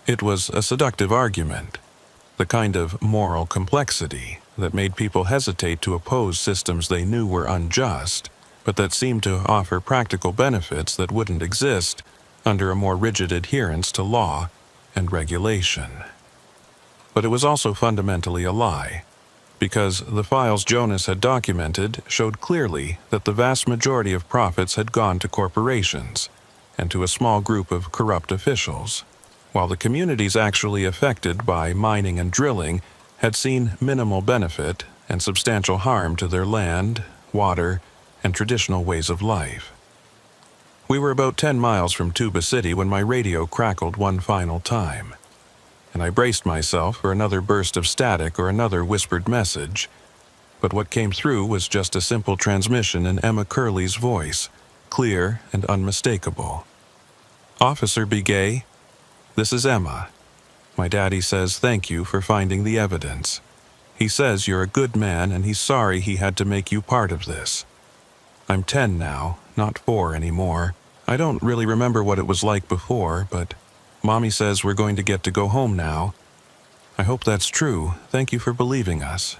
It was a seductive argument, the kind of moral complexity that made people hesitate to oppose systems they knew were unjust, but that seemed to offer practical benefits that wouldn't exist under a more rigid adherence to law and regulation. But it was also fundamentally a lie, because the files Jonas had documented showed clearly that the vast majority of profits had gone to corporations and to a small group of corrupt officials, while the communities actually affected by mining and drilling had seen minimal benefit and substantial harm to their land, water, and traditional ways of life. We were about 10 miles from Tuba City when my radio crackled one final time, and I braced myself for another burst of static or another whispered message, but what came through was just a simple transmission in Emma Curley's voice, clear and unmistakable. "Officer Begay, this is Emma. My daddy says thank you for finding the evidence. He says you're a good man and he's sorry he had to make you part of this. I'm 10 now, not 4 anymore. I don't really remember what it was like before, but Mommy says we're going to get to go home now. I hope that's true. Thank you for believing us."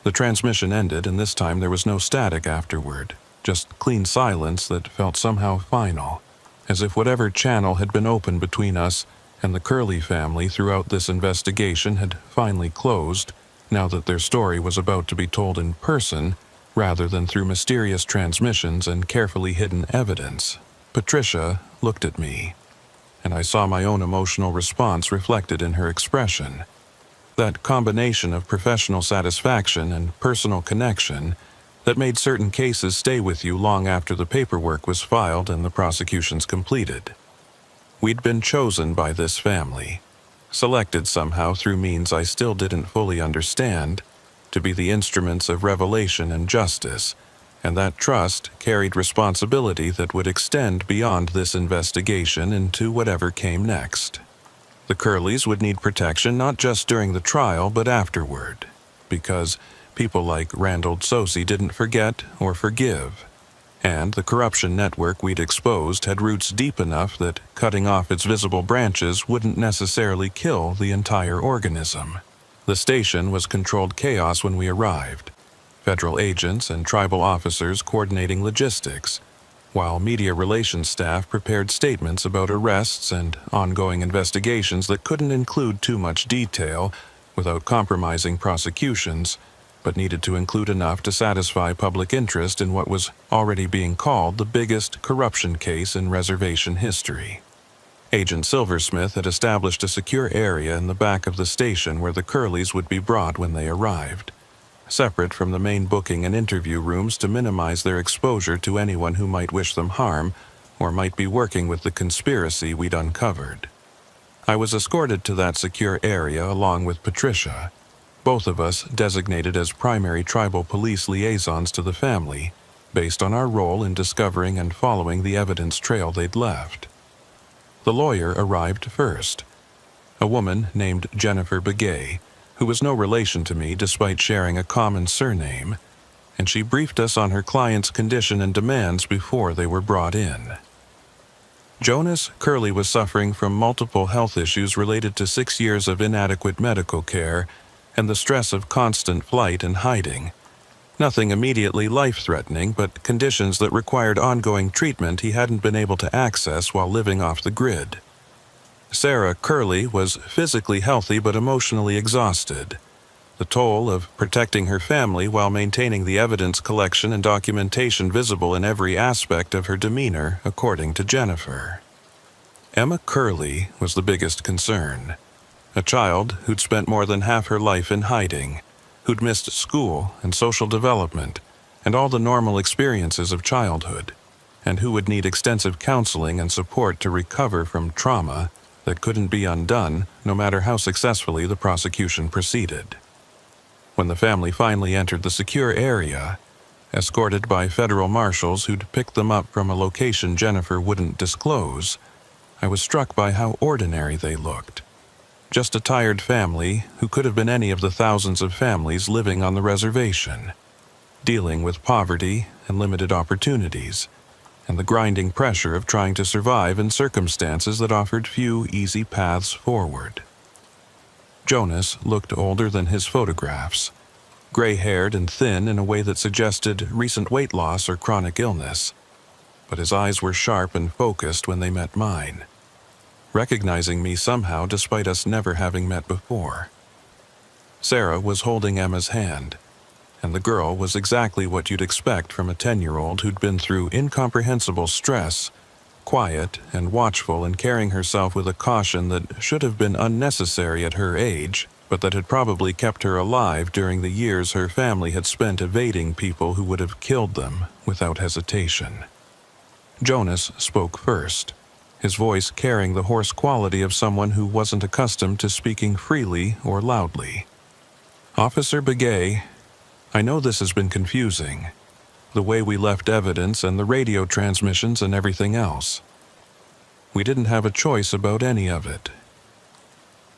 The transmission ended, and this time there was no static afterward, just clean silence that felt somehow final, as if whatever channel had been open between us and the Curley family throughout this investigation had finally closed, now that their story was about to be told in person, rather than through mysterious transmissions and carefully hidden evidence. Patricia looked at me, and I saw my own emotional response reflected in her expression. That combination of professional satisfaction and personal connection that made certain cases stay with you long after the paperwork was filed and the prosecutions completed. We'd been chosen by this family, selected somehow through means I still didn't fully understand, to be the instruments of revelation and justice, and that trust carried responsibility that would extend beyond this investigation into whatever came next. The Curleys would need protection not just during the trial but afterward, because people like Randall Sosi didn't forget or forgive, and the corruption network we'd exposed had roots deep enough that cutting off its visible branches wouldn't necessarily kill the entire organism. The station was controlled chaos when we arrived, federal agents and tribal officers coordinating logistics, while media relations staff prepared statements about arrests and ongoing investigations that couldn't include too much detail without compromising prosecutions, but needed to include enough to satisfy public interest in what was already being called the biggest corruption case in reservation history. Agent Silversmith had established a secure area in the back of the station where the Curleys would be brought when they arrived, separate from the main booking and interview rooms to minimize their exposure to anyone who might wish them harm or might be working with the conspiracy we'd uncovered. I was escorted to that secure area along with Patricia, both of us designated as primary tribal police liaisons to the family, based on our role in discovering and following the evidence trail they'd left. The lawyer arrived first, a woman named Jennifer Begay, who was no relation to me despite sharing a common surname, and she briefed us on her client's condition and demands before they were brought in. Jonas Curley was suffering from multiple health issues related to 6 years of inadequate medical care and the stress of constant flight and hiding, Nothing immediately life-threatening, but conditions that required ongoing treatment he hadn't been able to access while living off the grid. Sarah Curley was physically healthy but emotionally exhausted. The toll of protecting her family while maintaining the evidence collection and documentation visible in every aspect of her demeanor, according to Jennifer. Emma Curley was the biggest concern. A child who'd spent more than half her life in hiding, who'd missed school and social development and all the normal experiences of childhood, and who would need extensive counseling and support to recover from trauma that couldn't be undone no matter how successfully the prosecution proceeded. When the family finally entered the secure area, escorted by federal marshals who'd picked them up from a location Jennifer wouldn't disclose, I was struck by how ordinary they looked. Just a tired family who could have been any of the thousands of families living on the reservation, dealing with poverty and limited opportunities, and the grinding pressure of trying to survive in circumstances that offered few easy paths forward. Jonas looked older than his photographs, gray-haired and thin in a way that suggested recent weight loss or chronic illness, but his eyes were sharp and focused when they met mine, recognizing me somehow despite us never having met before. Sarah was holding Emma's hand, and the girl was exactly what you'd expect from a 10-year-old who'd been through incomprehensible stress, quiet and watchful and carrying herself with a caution that should have been unnecessary at her age, but that had probably kept her alive during the years her family had spent evading people who would have killed them without hesitation. Jonas spoke first, his voice carrying the hoarse quality of someone who wasn't accustomed to speaking freely or loudly. "Officer Begay, I know this has been confusing. The way we left evidence and the radio transmissions and everything else. We didn't have a choice about any of it.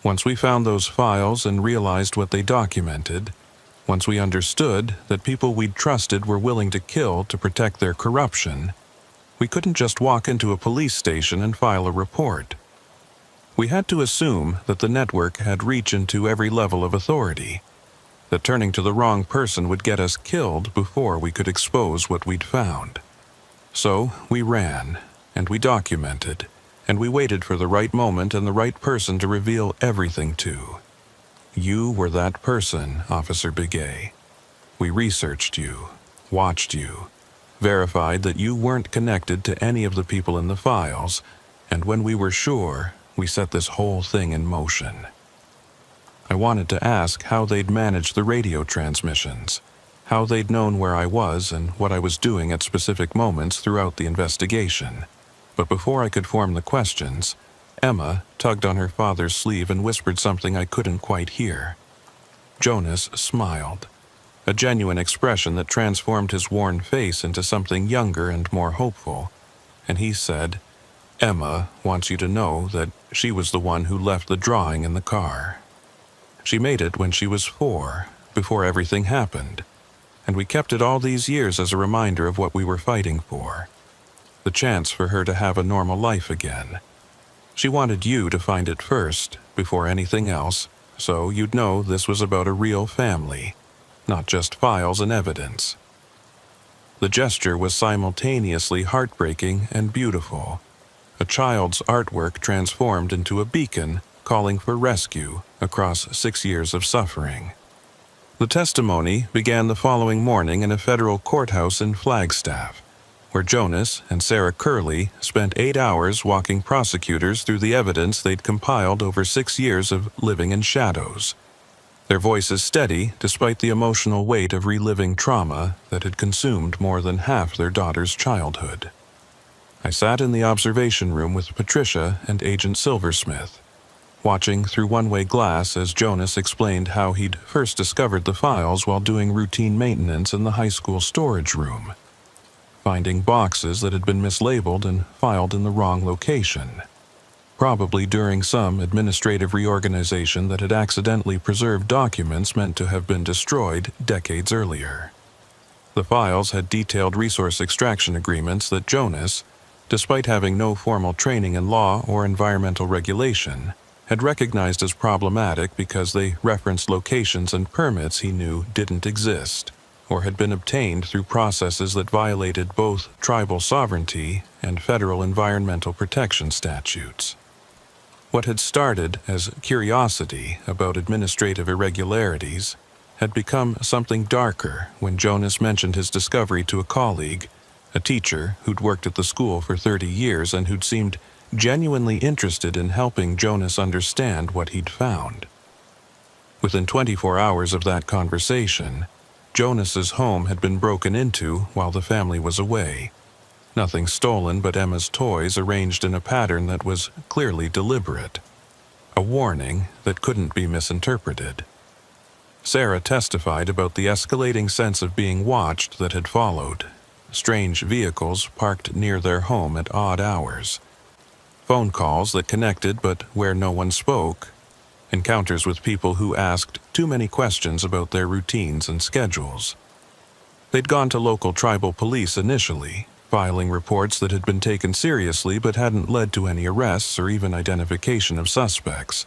Once we found those files and realized what they documented, once we understood that people we'd trusted were willing to kill to protect their corruption, we couldn't just walk into a police station and file a report. We had to assume that the network had reach into every level of authority, that turning to the wrong person would get us killed before we could expose what we'd found. So we ran, and we documented, and we waited for the right moment and the right person to reveal everything to. You were that person, Officer Begay. We researched you, watched you, verified that you weren't connected to any of the people in the files, and when we were sure, we set this whole thing in motion. I wanted to ask how they'd managed the radio transmissions, how they'd known where I was and what I was doing at specific moments throughout the investigation. But before I could form the questions, Emma tugged on her father's sleeve and whispered something I couldn't quite hear. Jonas smiled, a genuine expression that transformed his worn face into something younger and more hopeful, and he said, "Emma wants you to know that she was the one who left the drawing in the car. She made it when she was 4, before everything happened, and we kept it all these years as a reminder of what we were fighting for, the chance for her to have a normal life again. She wanted you to find it first, before anything else, so you'd know this was about a real family, not just files and evidence." The gesture was simultaneously heartbreaking and beautiful, a child's artwork transformed into a beacon calling for rescue across 6 years of suffering. The testimony began the following morning in a federal courthouse in Flagstaff, where Jonas and Sarah Curley spent 8 hours walking prosecutors through the evidence they'd compiled over 6 years of living in shadows, their voices steady despite the emotional weight of reliving trauma that had consumed more than half their daughter's childhood. I sat in the observation room with Patricia and Agent Silversmith, watching through one-way glass as Jonas explained how he'd first discovered the files while doing routine maintenance in the high school storage room, finding boxes that had been mislabeled and filed in the wrong location, probably during some administrative reorganization that had accidentally preserved documents meant to have been destroyed decades earlier. The files had detailed resource extraction agreements that Jonas, despite having no formal training in law or environmental regulation, had recognized as problematic because they referenced locations and permits he knew didn't exist. or had been obtained through processes that violated both tribal sovereignty and federal environmental protection statutes. What had started as curiosity about administrative irregularities had become something darker when Jonas mentioned his discovery to a colleague, a teacher who'd worked at the school for 30 years and who'd seemed genuinely interested in helping Jonas understand what he'd found. Within 24 hours of that conversation, Jonas's home had been broken into while the family was away. Nothing stolen but Emma's toys arranged in a pattern that was clearly deliberate. A warning that couldn't be misinterpreted. Sarah testified about the escalating sense of being watched that had followed. Strange vehicles parked near their home at odd hours. Phone calls that connected but where no one spoke. Encounters with people who asked too many questions about their routines and schedules. They'd gone to local tribal police initially, filing reports that had been taken seriously but hadn't led to any arrests or even identification of suspects.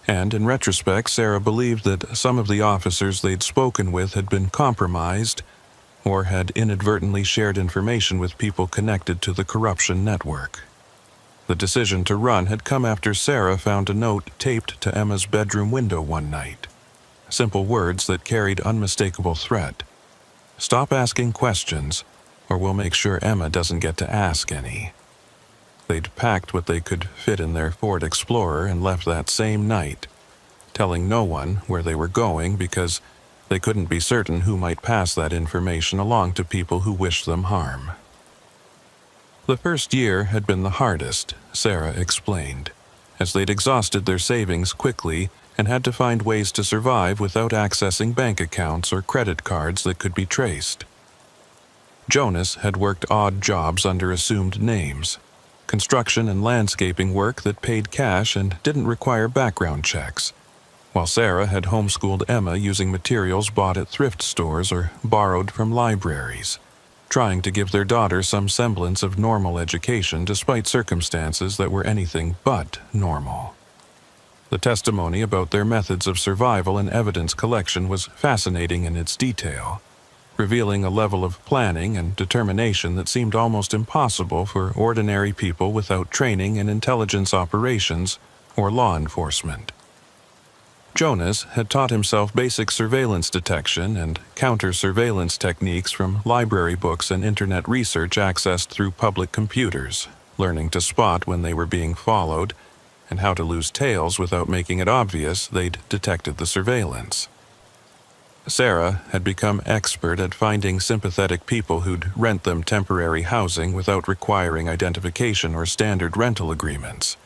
And in retrospect, Sarah believed that some of the officers they'd spoken with had been compromised or had inadvertently shared information with people connected to the corruption network. The decision to run had come after Sarah found a note taped to Emma's bedroom window one night. Simple words that carried unmistakable threat. "Stop asking questions, or we'll make sure Emma doesn't get to ask any." They'd packed what they could fit in their Ford Explorer and left that same night, telling no one where they were going because they couldn't be certain who might pass that information along to people who wished them harm. The first year had been the hardest, Sarah explained, as they'd exhausted their savings quickly and had to find ways to survive without accessing bank accounts or credit cards that could be traced. Jonas had worked odd jobs under assumed names, construction and landscaping work that paid cash and didn't require background checks, while Sarah had homeschooled Emma using materials bought at thrift stores or borrowed from libraries, trying to give their daughter some semblance of normal education despite circumstances that were anything but normal. The testimony about their methods of survival and evidence collection was fascinating in its detail, revealing a level of planning and determination that seemed almost impossible for ordinary people without training in intelligence operations or law enforcement. Jonas had taught himself basic surveillance detection and counter-surveillance techniques from library books and internet research accessed through public computers, learning to spot when they were being followed and how to lose tails without making it obvious they'd detected the surveillance. Sarah had become expert at finding sympathetic people who'd rent them temporary housing without requiring identification or standard rental agreements,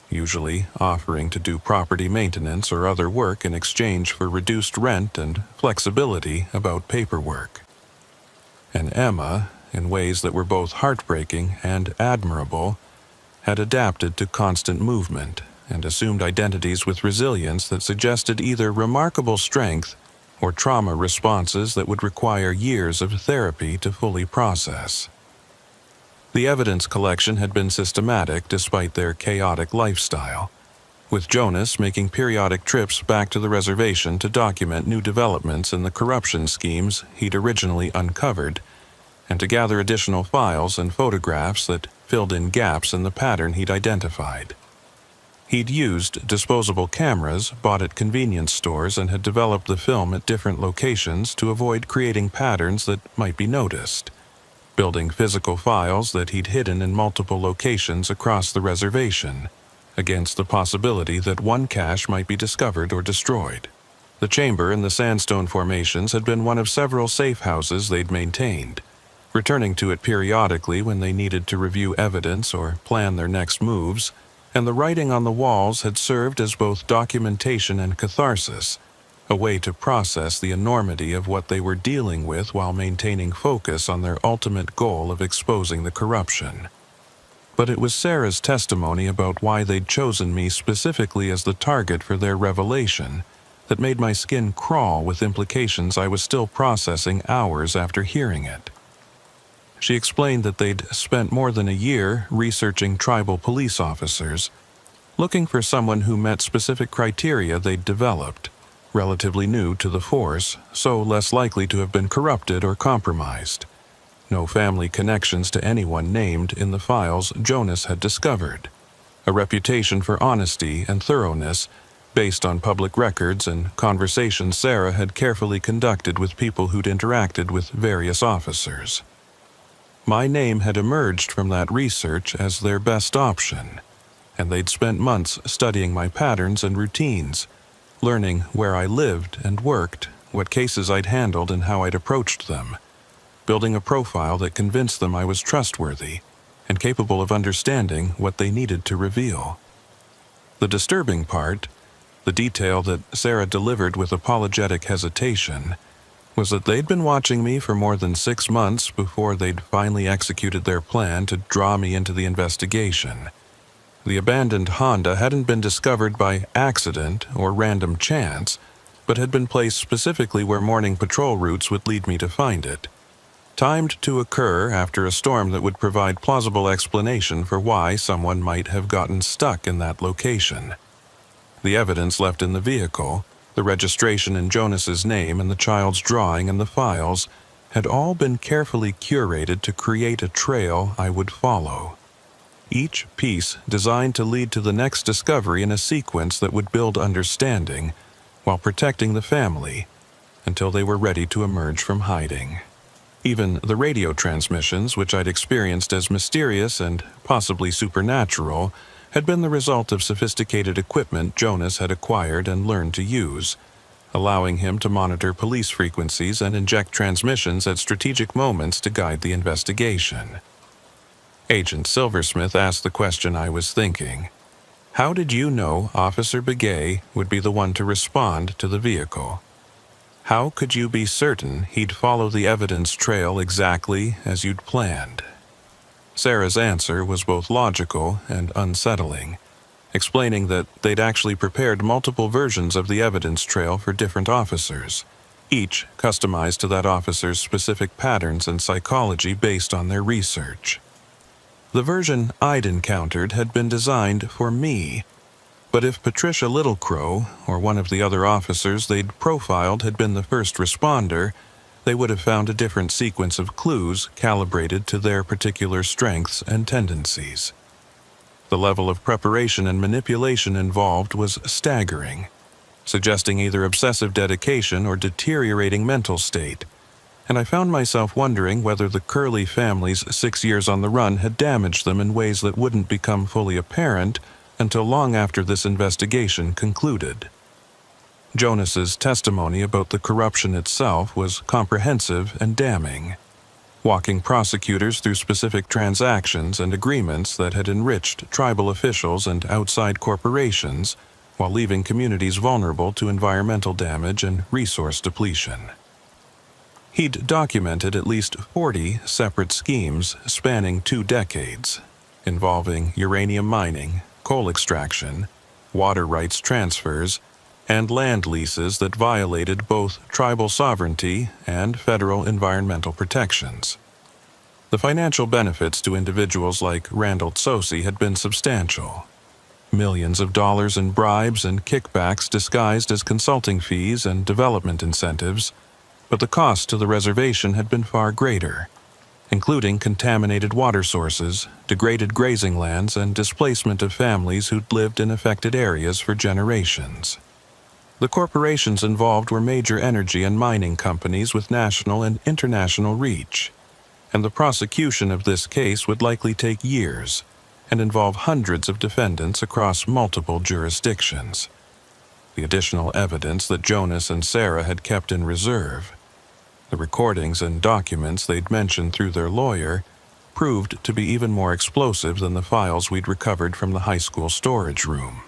usually offering to do property maintenance or other work in exchange for reduced rent and flexibility about paperwork. And Emma, in ways that were both heartbreaking and admirable, had adapted to constant movement and assumed identities with resilience that suggested either remarkable strength or trauma responses that would require years of therapy to fully process. The evidence collection had been systematic despite their chaotic lifestyle, with Jonas making periodic trips back to the reservation to document new developments in the corruption schemes he'd originally uncovered, and to gather additional files and photographs that filled in gaps in the pattern he'd identified. He'd used disposable cameras bought at convenience stores and had developed the film at different locations to avoid creating patterns that might be noticed, building physical files that he'd hidden in multiple locations across the reservation, against the possibility that one cache might be discovered or destroyed. The chamber in the sandstone formations had been one of several safe houses they'd maintained, returning to it periodically when they needed to review evidence or plan their next moves, and the writing on the walls had served as both documentation and catharsis, a way to process the enormity of what they were dealing with while maintaining focus on their ultimate goal of exposing the corruption. But it was Sarah's testimony about why they'd chosen me specifically as the target for their revelation that made my skin crawl with implications I was still processing hours after hearing it. She explained that they'd spent more than a year researching tribal police officers, looking for someone who met specific criteria they'd developed, relatively new to the force, so less likely to have been corrupted or compromised. No family connections to anyone named in the files Jonas had discovered. A reputation for honesty and thoroughness based on public records and conversations Sarah had carefully conducted with people who'd interacted with various officers. My name had emerged from that research as their best option, and they'd spent months studying my patterns and routines, learning where I lived and worked, what cases I'd handled and how I'd approached them, building a profile that convinced them I was trustworthy and capable of understanding what they needed to reveal. The disturbing part, the detail that Sarah delivered with apologetic hesitation, was that they'd been watching me for more than 6 months before they'd finally executed their plan to draw me into the investigation. The abandoned Honda hadn't been discovered by accident or random chance, but had been placed specifically where morning patrol routes would lead me to find it, timed to occur after a storm that would provide plausible explanation for why someone might have gotten stuck in that location. The evidence left in the vehicle, the registration in Jonas's name and the child's drawing and the files, had all been carefully curated to create a trail I would follow. Each piece designed to lead to the next discovery in a sequence that would build understanding while protecting the family until they were ready to emerge from hiding. Even the radio transmissions, which I'd experienced as mysterious and possibly supernatural, had been the result of sophisticated equipment Jonas had acquired and learned to use, allowing him to monitor police frequencies and inject transmissions at strategic moments to guide the investigation. Agent Silversmith asked the question I was thinking. How did you know Officer Begay would be the one to respond to the vehicle? How could you be certain he'd follow the evidence trail exactly as you'd planned? Sarah's answer was both logical and unsettling, explaining that they'd actually prepared multiple versions of the evidence trail for different officers, each customized to that officer's specific patterns and psychology based on their research. The version I'd encountered had been designed for me, but if Patricia Littlecrow or one of the other officers they'd profiled had been the first responder, they would have found a different sequence of clues calibrated to their particular strengths and tendencies. The level of preparation and manipulation involved was staggering, suggesting either obsessive dedication or deteriorating mental state, and I found myself wondering whether the Curley family's 6 years on the run had damaged them in ways that wouldn't become fully apparent until long after this investigation concluded. Jonas's testimony about the corruption itself was comprehensive and damning, walking prosecutors through specific transactions and agreements that had enriched tribal officials and outside corporations while leaving communities vulnerable to environmental damage and resource depletion. He'd documented at least 40 separate schemes spanning 2 decades, involving uranium mining, coal extraction, water rights transfers, and land leases that violated both tribal sovereignty and federal environmental protections. The financial benefits to individuals like Randall Tsosi had been substantial. Millions of dollars in bribes and kickbacks disguised as consulting fees and development incentives, but the cost to the reservation had been far greater, including contaminated water sources, degraded grazing lands, and displacement of families who'd lived in affected areas for generations. The corporations involved were major energy and mining companies with national and international reach, and the prosecution of this case would likely take years and involve hundreds of defendants across multiple jurisdictions. The additional evidence that Jonas and Sarah had kept in reserve, the recordings and documents they'd mentioned through their lawyer, proved to be even more explosive than the files we'd recovered from the high school storage room.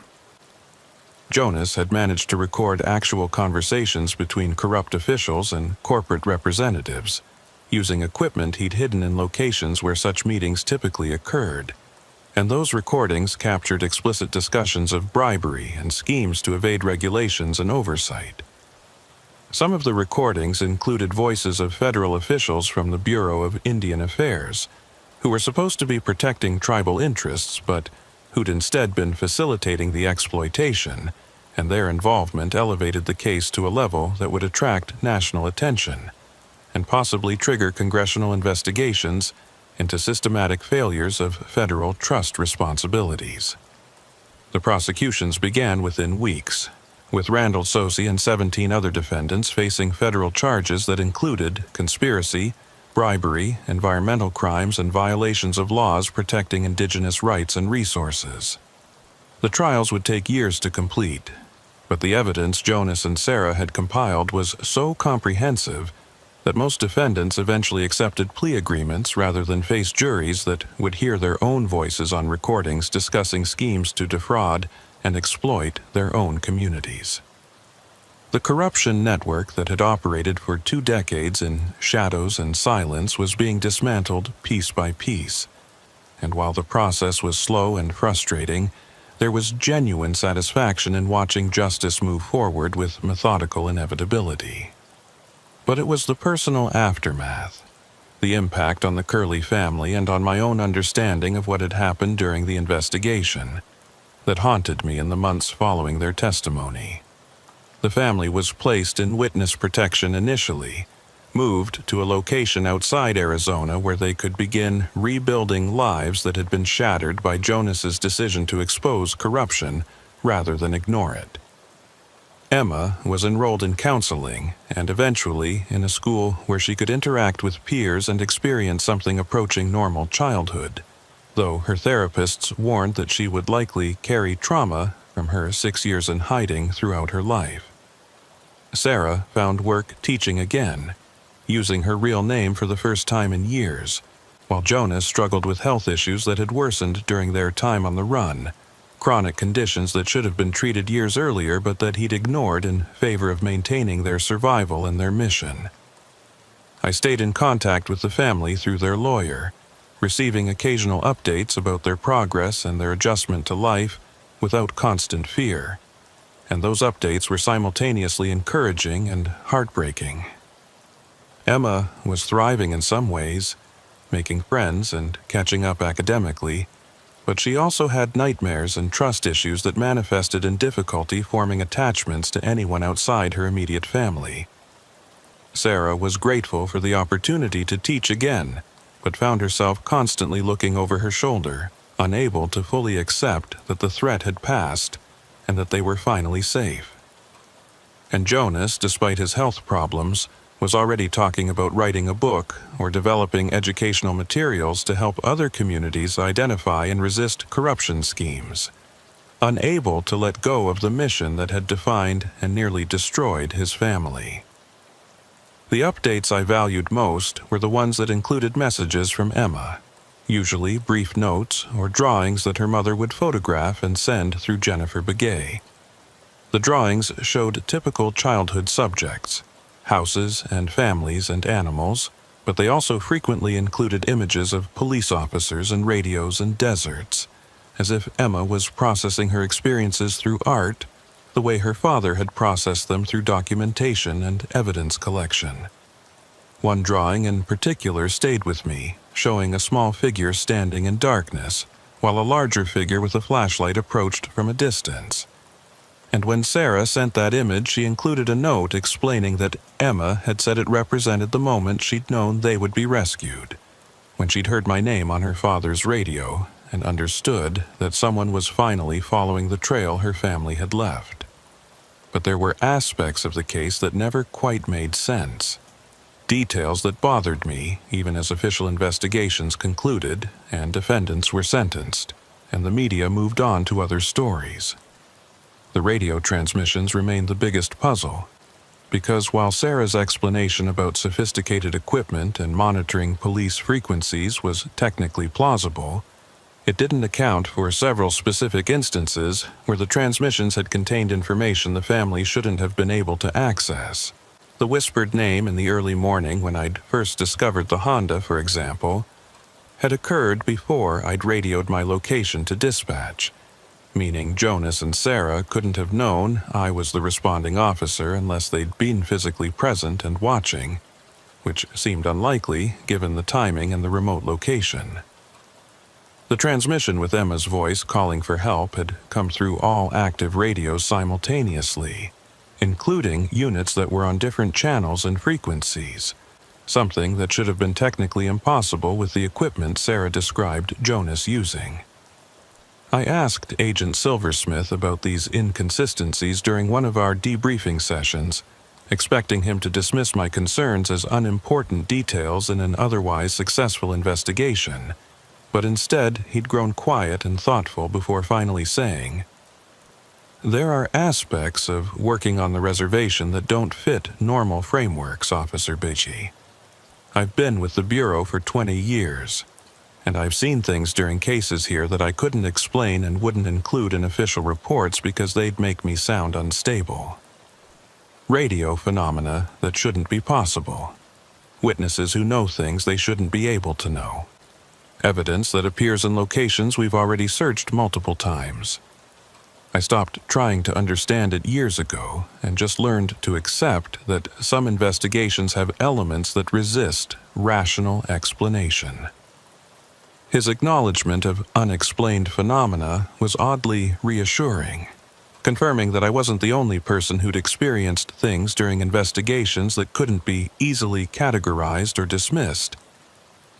Jonas had managed to record actual conversations between corrupt officials and corporate representatives, using equipment he'd hidden in locations where such meetings typically occurred, and those recordings captured explicit discussions of bribery and schemes to evade regulations and oversight. Some of the recordings included voices of federal officials from the Bureau of Indian Affairs, who were supposed to be protecting tribal interests but who'd instead been facilitating the exploitation and their involvement elevated the case to a level that would attract national attention and possibly trigger congressional investigations into systematic failures of federal trust responsibilities. The prosecutions began within weeks, with Randall Sosi and 17 other defendants facing federal charges that included conspiracy, bribery, environmental crimes, and violations of laws protecting indigenous rights and resources. The trials would take years to complete, but the evidence Jonas and Sarah had compiled was so comprehensive that most defendants eventually accepted plea agreements rather than face juries that would hear their own voices on recordings discussing schemes to defraud and exploit their own communities. The corruption network that had operated for 2 decades in shadows and silence was being dismantled piece by piece, and while the process was slow and frustrating, there was genuine satisfaction in watching justice move forward with methodical inevitability. But it was the personal aftermath, the impact on the Curley family and on my own understanding of what had happened during the investigation, that haunted me in the months following their testimony. The family was placed in witness protection initially, moved to a location outside Arizona where they could begin rebuilding lives that had been shattered by Jonas's decision to expose corruption rather than ignore it. Emma was enrolled in counseling and eventually in a school where she could interact with peers and experience something approaching normal childhood, though her therapists warned that she would likely carry trauma from her 6 years in hiding throughout her life. Sarah found work teaching again, using her real name for the first time in years, while Jonas struggled with health issues that had worsened during their time on the run, chronic conditions that should have been treated years earlier but that he'd ignored in favor of maintaining their survival and their mission. I stayed in contact with the family through their lawyer, receiving occasional updates about their progress and their adjustment to life without constant fear, and those updates were simultaneously encouraging and heartbreaking. Emma was thriving in some ways, making friends and catching up academically, but she also had nightmares and trust issues that manifested in difficulty forming attachments to anyone outside her immediate family. Sarah was grateful for the opportunity to teach again, but found herself constantly looking over her shoulder, unable to fully accept that the threat had passed and that they were finally safe. And Jonas, despite his health problems, was already talking about writing a book or developing educational materials to help other communities identify and resist corruption schemes, unable to let go of the mission that had defined and nearly destroyed his family. The updates I valued most were the ones that included messages from Emma, usually brief notes or drawings that her mother would photograph and send through Jennifer Begay. The drawings showed typical childhood subjects, houses and families and animals, but they also frequently included images of police officers and radios and deserts, as if Emma was processing her experiences through art the way her father had processed them through documentation and evidence collection. One drawing in particular stayed with me, showing a small figure standing in darkness, while a larger figure with a flashlight approached from a distance. And when Sarah sent that image, she included a note explaining that Emma had said it represented the moment she'd known they would be rescued, when she'd heard my name on her father's radio and understood that someone was finally following the trail her family had left. But there were aspects of the case that never quite made sense. Details that bothered me, even as official investigations concluded and defendants were sentenced, and the media moved on to other stories. The radio transmissions remained the biggest puzzle, because while Sarah's explanation about sophisticated equipment and monitoring police frequencies was technically plausible, it didn't account for several specific instances where the transmissions had contained information the family shouldn't have been able to access. The whispered name in the early morning when I'd first discovered the Honda, for example, had occurred before I'd radioed my location to dispatch, meaning Jonas and Sarah couldn't have known I was the responding officer unless they'd been physically present and watching, which seemed unlikely given the timing and the remote location. The transmission with Emma's voice calling for help had come through all active radios simultaneously, including units that were on different channels and frequencies, something that should have been technically impossible with the equipment Sarah described Jonas using. I asked Agent Silversmith about these inconsistencies during one of our debriefing sessions, expecting him to dismiss my concerns as unimportant details in an otherwise successful investigation, but instead he'd grown quiet and thoughtful before finally saying, "There are aspects of working on the reservation that don't fit normal frameworks, Officer Beachy. I've been with the Bureau for 20 years, and I've seen things during cases here that I couldn't explain and wouldn't include in official reports because they'd make me sound unstable. Radio phenomena that shouldn't be possible. Witnesses who know things they shouldn't be able to know. Evidence that appears in locations we've already searched multiple times. I stopped trying to understand it years ago and just learned to accept that some investigations have elements that resist rational explanation." His acknowledgement of unexplained phenomena was oddly reassuring, confirming that I wasn't the only person who'd experienced things during investigations that couldn't be easily categorized or dismissed.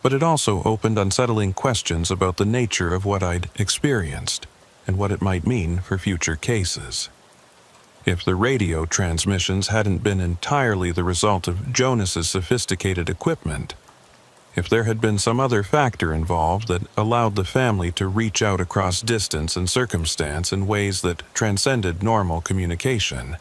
But it also opened unsettling questions about the nature of what I'd experienced and what it might mean for future cases. If the radio transmissions hadn't been entirely the result of Jonas's sophisticated equipment, if there had been some other factor involved that allowed the family to reach out across distance and circumstance in ways that transcended normal communication,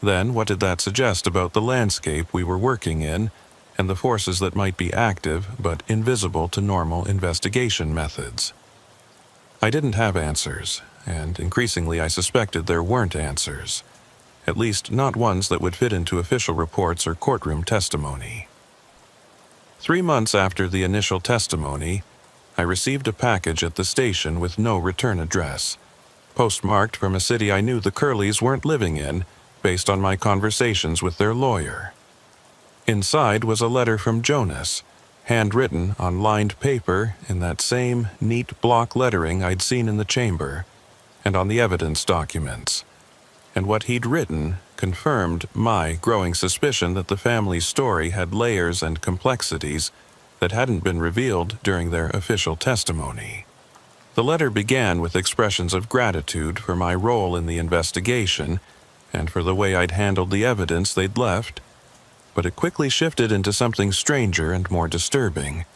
then what did that suggest about the landscape we were working in and the forces that might be active but invisible to normal investigation methods? I didn't have answers, and increasingly I suspected there weren't answers, at least not ones that would fit into official reports or courtroom testimony. 3 months after the initial testimony, I received a package at the station with no return address, postmarked from a city I knew the Curleys weren't living in based on my conversations with their lawyer. Inside was a letter from Jonas, handwritten on lined paper in that same neat block lettering I'd seen in the chamber and on the evidence documents. And what he'd written confirmed my growing suspicion that the family's story had layers and complexities that hadn't been revealed during their official testimony. The letter began with expressions of gratitude for my role in the investigation and for the way I'd handled the evidence they'd left, but it quickly shifted into something stranger and more disturbing,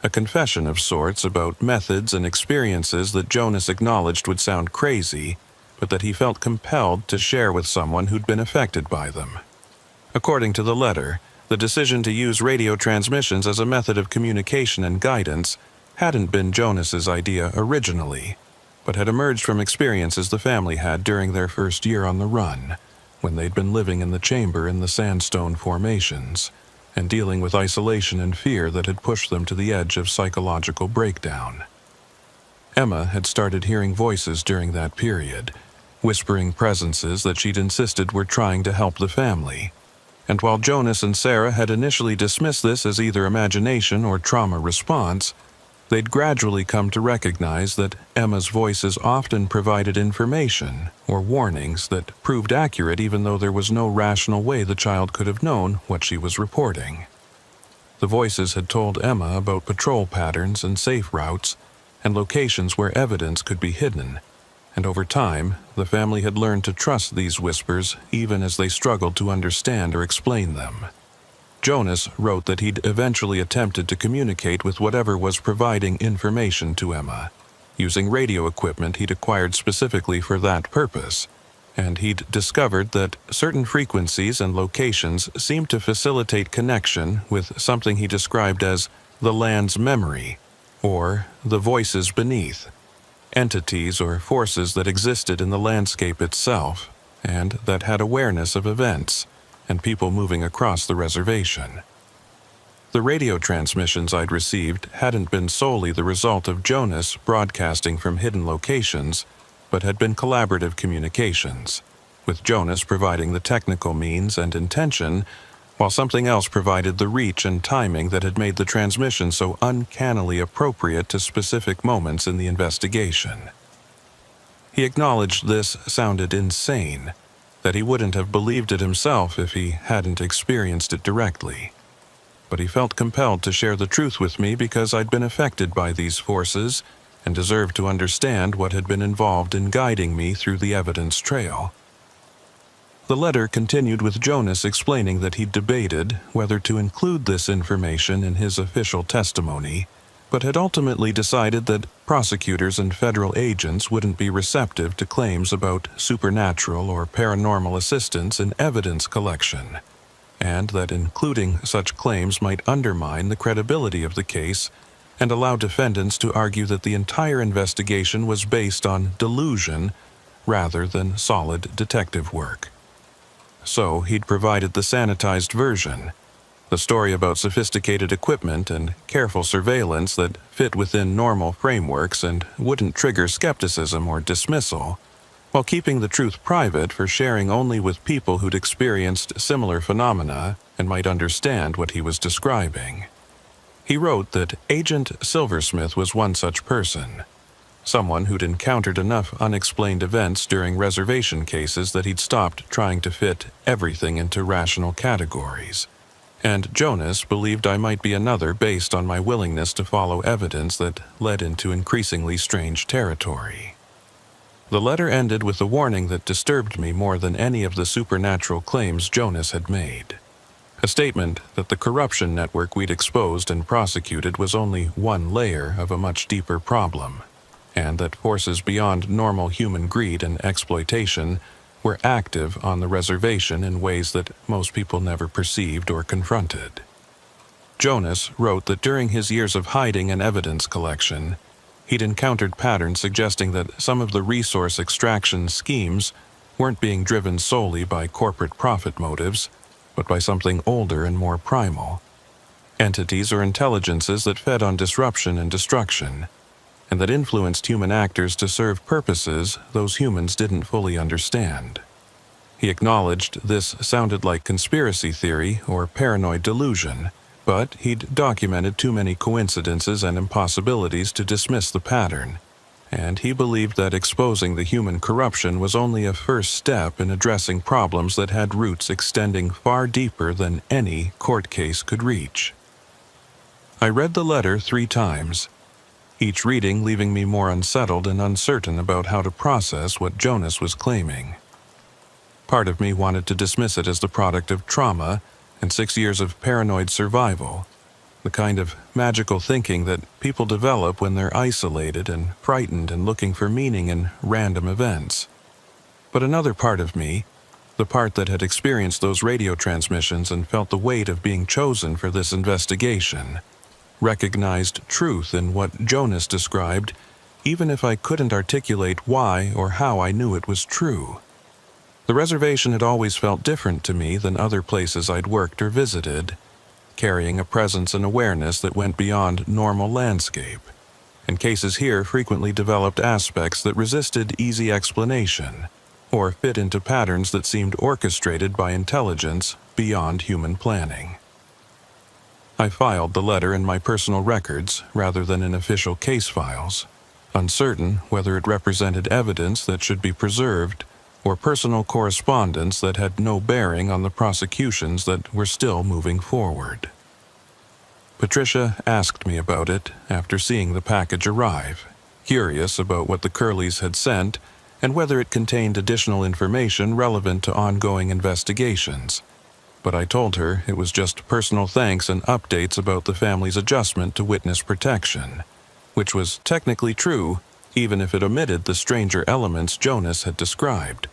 a confession of sorts about methods and experiences that Jonas acknowledged would sound crazy, but that he felt compelled to share with someone who'd been affected by them. According to the letter, the decision to use radio transmissions as a method of communication and guidance hadn't been Jonas's idea originally, but had emerged from experiences the family had during their first year on the run, when they'd been living in the chamber in the sandstone formations, and dealing with isolation and fear that had pushed them to the edge of psychological breakdown. Emma had started hearing voices during that period, whispering presences that she'd insisted were trying to help the family. And while Jonas and Sarah had initially dismissed this as either imagination or trauma response, they'd gradually come to recognize that Emma's voices often provided information or warnings that proved accurate even though there was no rational way the child could have known what she was reporting. The voices had told Emma about patrol patterns and safe routes and locations where evidence could be hidden, and over time, the family had learned to trust these whispers even as they struggled to understand or explain them. Jonas wrote that he'd eventually attempted to communicate with whatever was providing information to Emma, using radio equipment he'd acquired specifically for that purpose, and he'd discovered that certain frequencies and locations seemed to facilitate connection with something he described as the land's memory, or the voices beneath, entities or forces that existed in the landscape itself and that had awareness of events and people moving across the reservation. The radio transmissions I'd received hadn't been solely the result of Jonas broadcasting from hidden locations, but had been collaborative communications, with Jonas providing the technical means and intention, while something else provided the reach and timing that had made the transmission so uncannily appropriate to specific moments in the investigation. He acknowledged this sounded insane, that he wouldn't have believed it himself if he hadn't experienced it directly. But he felt compelled to share the truth with me because I'd been affected by these forces and deserved to understand what had been involved in guiding me through the evidence trail. The letter continued with Jonas explaining that he'd debated whether to include this information in his official testimony, but had ultimately decided that prosecutors and federal agents wouldn't be receptive to claims about supernatural or paranormal assistance in evidence collection, and that including such claims might undermine the credibility of the case and allow defendants to argue that the entire investigation was based on delusion rather than solid detective work. So he'd provided the sanitized version, the story about sophisticated equipment and careful surveillance that fit within normal frameworks and wouldn't trigger skepticism or dismissal, while keeping the truth private for sharing only with people who'd experienced similar phenomena and might understand what he was describing. He wrote that Agent Silversmith was one such person, someone who'd encountered enough unexplained events during reservation cases that he'd stopped trying to fit everything into rational categories. And Jonas believed I might be another based on my willingness to follow evidence that led into increasingly strange territory. The letter ended with a warning that disturbed me more than any of the supernatural claims Jonas had made. A statement that the corruption network we'd exposed and prosecuted was only one layer of a much deeper problem, and that forces beyond normal human greed and exploitation were active on the reservation in ways that most people never perceived or confronted. Jonas wrote that during his years of hiding and evidence collection, he'd encountered patterns suggesting that some of the resource extraction schemes weren't being driven solely by corporate profit motives, but by something older and more primal. Entities or intelligences that fed on disruption and destruction, and that influenced human actors to serve purposes those humans didn't fully understand. He acknowledged this sounded like conspiracy theory or paranoid delusion, but he'd documented too many coincidences and impossibilities to dismiss the pattern, and he believed that exposing the human corruption was only a first step in addressing problems that had roots extending far deeper than any court case could reach. I read the letter 3 times, each reading leaving me more unsettled and uncertain about how to process what Jonas was claiming. Part of me wanted to dismiss it as the product of trauma and 6 years of paranoid survival, the kind of magical thinking that people develop when they're isolated and frightened and looking for meaning in random events. But another part of me, the part that had experienced those radio transmissions and felt the weight of being chosen for this investigation, recognized truth in what Jonas described, even if I couldn't articulate why or how I knew it was true. The reservation had always felt different to me than other places I'd worked or visited, carrying a presence and awareness that went beyond normal landscape, and cases here frequently developed aspects that resisted easy explanation, or fit into patterns that seemed orchestrated by intelligence beyond human planning. I filed the letter in my personal records rather than in official case files, uncertain whether it represented evidence that should be preserved or personal correspondence that had no bearing on the prosecutions that were still moving forward. Patricia asked me about it after seeing the package arrive, curious about what the Curleys had sent and whether it contained additional information relevant to ongoing investigations. But I told her it was just personal thanks and updates about the family's adjustment to witness protection, which was technically true, even if it omitted the stranger elements Jonas had described.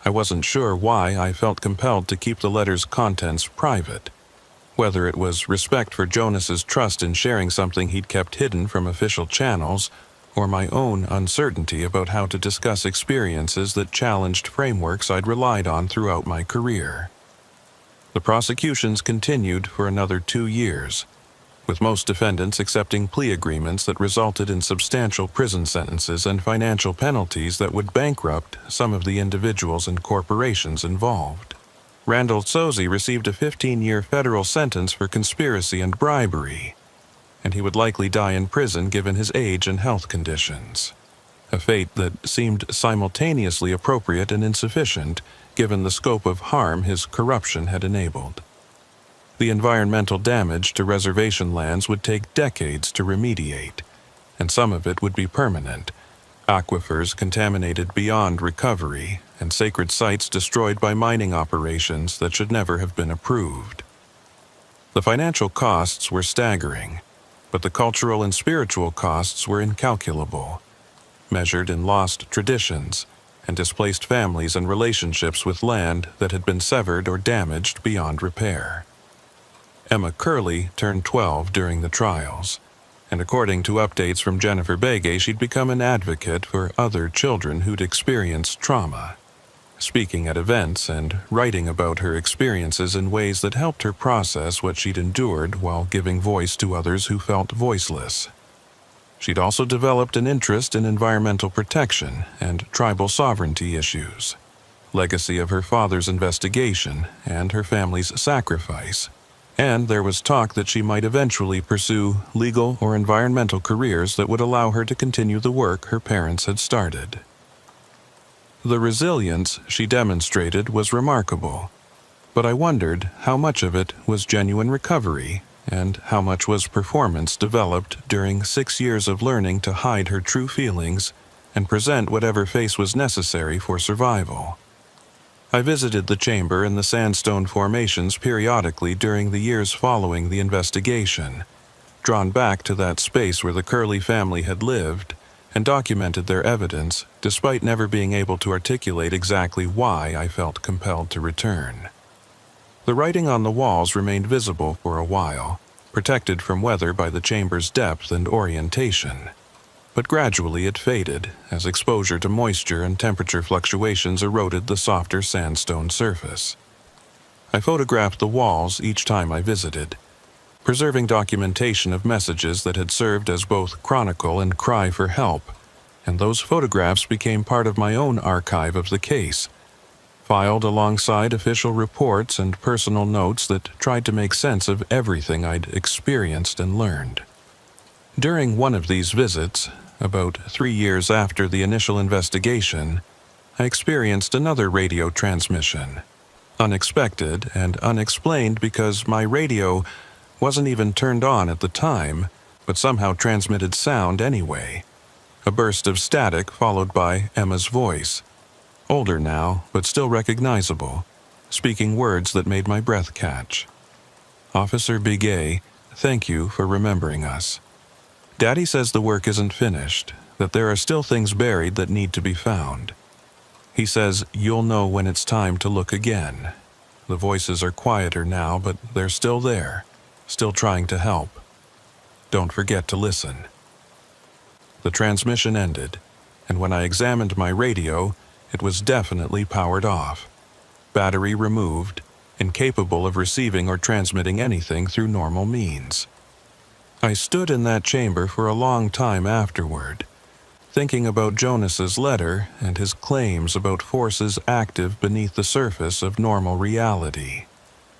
I wasn't sure why I felt compelled to keep the letter's contents private, whether it was respect for Jonas's trust in sharing something he'd kept hidden from official channels, or my own uncertainty about how to discuss experiences that challenged frameworks I'd relied on throughout my career. The prosecutions continued for another 2 years, with most defendants accepting plea agreements that resulted in substantial prison sentences and financial penalties that would bankrupt some of the individuals and corporations involved. Randall Sozi received a 15-year federal sentence for conspiracy and bribery, and he would likely die in prison given his age and health conditions. A fate that seemed simultaneously appropriate and insufficient given the scope of harm his corruption had enabled. The environmental damage to reservation lands would take decades to remediate, and some of it would be permanent. Aquifers contaminated beyond recovery, and sacred sites destroyed by mining operations that should never have been approved. The financial costs were staggering, but the cultural and spiritual costs were incalculable, measured in lost traditions and displaced families and relationships with land that had been severed or damaged beyond repair. Emma Curley turned 12 during the trials, and according to updates from Jennifer Begay, she'd become an advocate for other children who'd experienced trauma, speaking at events and writing about her experiences in ways that helped her process what she'd endured while giving voice to others who felt voiceless. She'd also developed an interest in environmental protection and tribal sovereignty issues, legacy of her father's investigation and her family's sacrifice, and there was talk that she might eventually pursue legal or environmental careers that would allow her to continue the work her parents had started. The resilience she demonstrated was remarkable, but I wondered how much of it was genuine recovery and how much was performance developed during 6 years of learning to hide her true feelings and present whatever face was necessary for survival. I visited the chamber and the sandstone formations periodically during the years following the investigation, drawn back to that space where the Curley family had lived, and documented their evidence, despite never being able to articulate exactly why I felt compelled to return. The writing on the walls remained visible for a while, protected from weather by the chamber's depth and orientation. But gradually it faded as exposure to moisture and temperature fluctuations eroded the softer sandstone surface. I photographed the walls each time I visited, preserving documentation of messages that had served as both chronicle and cry for help, and those photographs became part of my own archive of the case, filed alongside official reports and personal notes that tried to make sense of everything I'd experienced and learned. During one of these visits, about 3 years after the initial investigation, I experienced another radio transmission, unexpected and unexplained because my radio wasn't even turned on at the time, but somehow transmitted sound anyway. A burst of static followed by Emma's voice, older now but still recognizable, speaking words that made my breath catch. "Officer Begay, thank you for remembering us. Daddy says the work isn't finished, that there are still things buried that need to be found. He says you'll know when it's time to look again. The voices are quieter now, but they're still there, still trying to help. Don't forget to listen." The transmission ended, and when I examined my radio, it was definitely powered off, battery removed, incapable of receiving or transmitting anything through normal means. I stood in that chamber for a long time afterward, thinking about Jonas's letter and his claims about forces active beneath the surface of normal reality,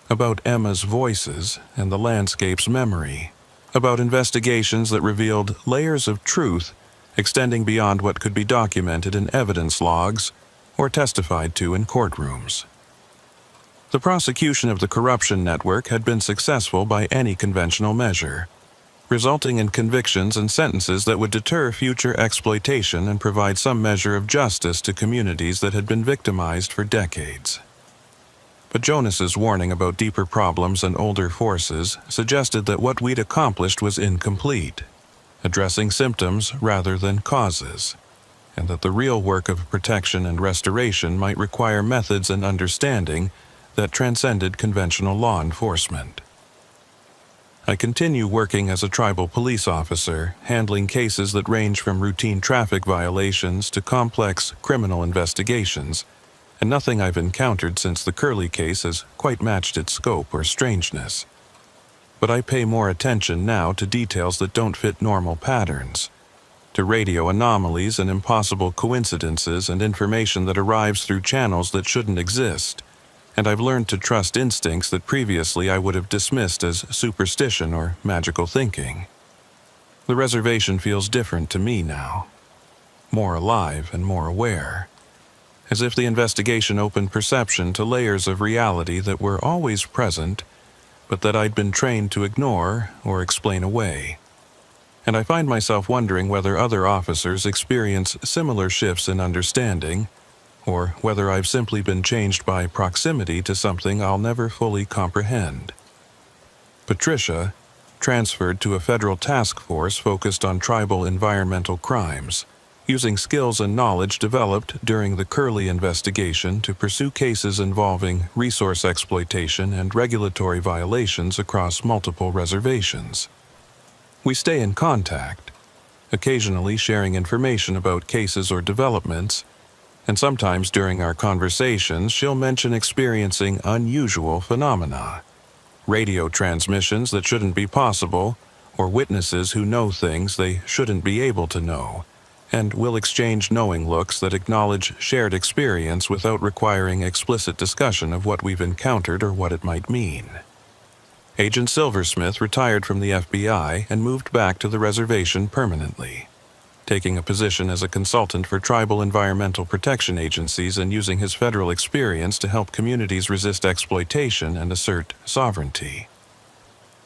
about Emma's voices and the landscape's memory, about investigations that revealed layers of truth extending beyond what could be documented in evidence logs or testified to in courtrooms. The prosecution of the corruption network had been successful by any conventional measure, resulting in convictions and sentences that would deter future exploitation and provide some measure of justice to communities that had been victimized for decades. But Jonas's warning about deeper problems and older forces suggested that what we'd accomplished was incomplete, addressing symptoms rather than causes, and that the real work of protection and restoration might require methods and understanding that transcended conventional law enforcement. I continue working as a tribal police officer, handling cases that range from routine traffic violations to complex criminal investigations, and nothing I've encountered since the Curley case has quite matched its scope or strangeness. But I pay more attention now to details that don't fit normal patterns, to radio anomalies and impossible coincidences and information that arrives through channels that shouldn't exist, and I've learned to trust instincts that previously I would have dismissed as superstition or magical thinking. The reservation feels different to me now, more alive and more aware, as if the investigation opened perception to layers of reality that were always present, but that I'd been trained to ignore or explain away. And I find myself wondering whether other officers experience similar shifts in understanding, or whether I've simply been changed by proximity to something I'll never fully comprehend. Patricia, transferred to a federal task force focused on tribal environmental crimes, using skills and knowledge developed during the Curley investigation to pursue cases involving resource exploitation and regulatory violations across multiple reservations. We stay in contact, occasionally sharing information about cases or developments, and sometimes during our conversations she'll mention experiencing unusual phenomena, radio transmissions that shouldn't be possible, or witnesses who know things they shouldn't be able to know, and we'll exchange knowing looks that acknowledge shared experience without requiring explicit discussion of what we've encountered or what it might mean. Agent Silversmith retired from the FBI and moved back to the reservation permanently, taking a position as a consultant for tribal environmental protection agencies and using his federal experience to help communities resist exploitation and assert sovereignty.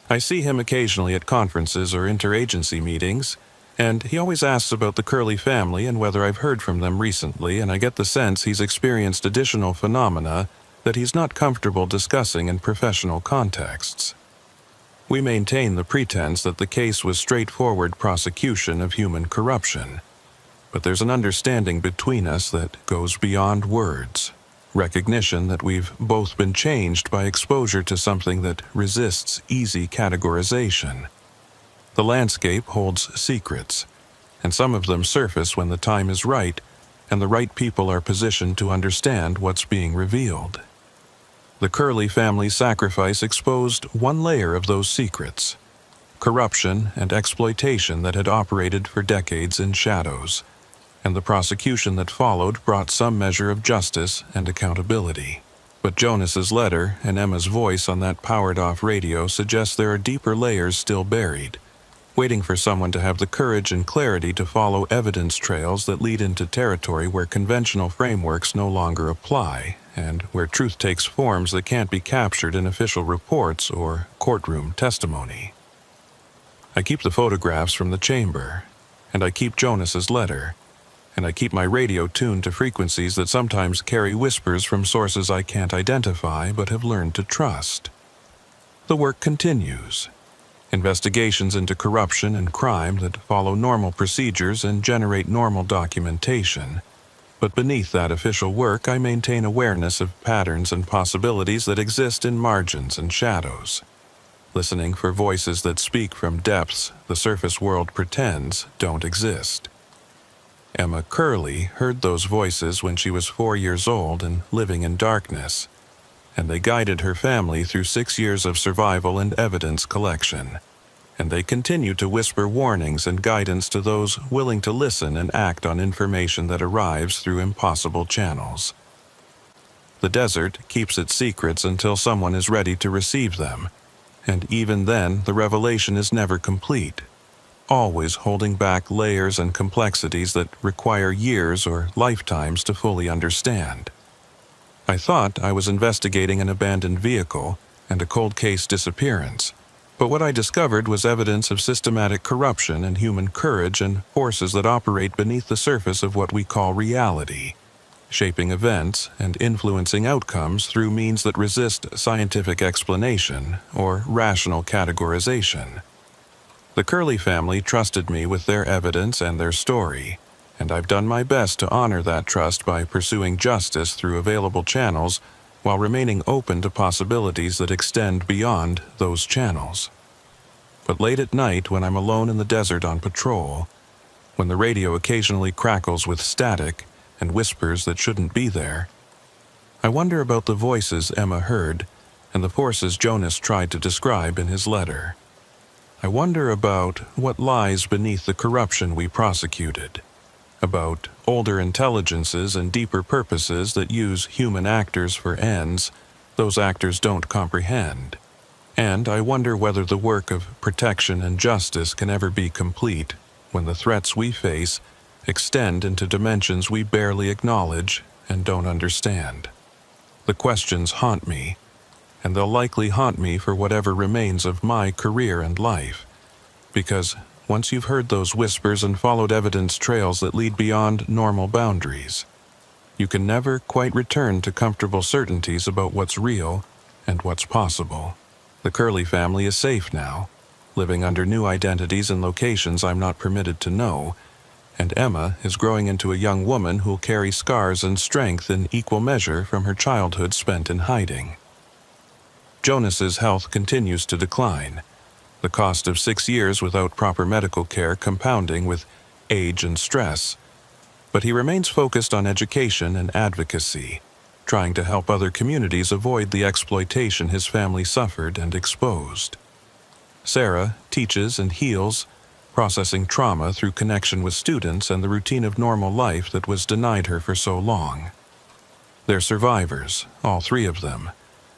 I see him occasionally at conferences or interagency meetings, and he always asks about the Curley family and whether I've heard from them recently, and I get the sense he's experienced additional phenomena that he's not comfortable discussing in professional contexts. We maintain the pretense that the case was straightforward prosecution of human corruption, but there's an understanding between us that goes beyond words, recognition that we've both been changed by exposure to something that resists easy categorization. The landscape holds secrets, and some of them surface when the time is right and the right people are positioned to understand what's being revealed. The Curley family sacrifice exposed one layer of those secrets: corruption and exploitation that had operated for decades in shadows, and the prosecution that followed brought some measure of justice and accountability. But Jonas's letter and Emma's voice on that powered-off radio suggest there are deeper layers still buried, waiting for someone to have the courage and clarity to follow evidence trails that lead into territory where conventional frameworks no longer apply, and where truth takes forms that can't be captured in official reports or courtroom testimony. I keep the photographs from the chamber, and I keep Jonas's letter, and I keep my radio tuned to frequencies that sometimes carry whispers from sources I can't identify but have learned to trust. The work continues. Investigations into corruption and crime that follow normal procedures and generate normal documentation. But beneath that official work, I maintain awareness of patterns and possibilities that exist in margins and shadows, listening for voices that speak from depths the surface world pretends don't exist. Emma Curley heard those voices when she was 4 years old and living in darkness, and they guided her family through 6 years of survival and evidence collection. And they continue to whisper warnings and guidance to those willing to listen and act on information that arrives through impossible channels. The desert keeps its secrets until someone is ready to receive them, and even then the revelation is never complete, always holding back layers and complexities that require years or lifetimes to fully understand. I thought I was investigating an abandoned vehicle and a cold case disappearance, but what I discovered was evidence of systematic corruption and human courage and forces that operate beneath the surface of what we call reality, shaping events and influencing outcomes through means that resist scientific explanation or rational categorization. The Curley family trusted me with their evidence and their story, and I've done my best to honor that trust by pursuing justice through available channels while remaining open to possibilities that extend beyond those channels. But late at night, when I'm alone in the desert on patrol, when the radio occasionally crackles with static and whispers that shouldn't be there, I wonder about the voices Emma heard and the forces Jonas tried to describe in his letter. I wonder about what lies beneath the corruption we prosecuted, about older intelligences and deeper purposes that use human actors for ends, those actors don't comprehend. And I wonder whether the work of protection and justice can ever be complete when the threats we face extend into dimensions we barely acknowledge and don't understand. The questions haunt me, and they'll likely haunt me for whatever remains of my career and life, because once you've heard those whispers and followed evidence trails that lead beyond normal boundaries, you can never quite return to comfortable certainties about what's real and what's possible. The Curley family is safe now, living under new identities in locations I'm not permitted to know, and Emma is growing into a young woman who'll carry scars and strength in equal measure from her childhood spent in hiding. Jonas's health continues to decline, the cost of 6 years without proper medical care compounding with age and stress, but he remains focused on education and advocacy, trying to help other communities avoid the exploitation his family suffered and exposed. Sarah teaches and heals, processing trauma through connection with students and the routine of normal life that was denied her for so long. They're survivors, all 3 of them,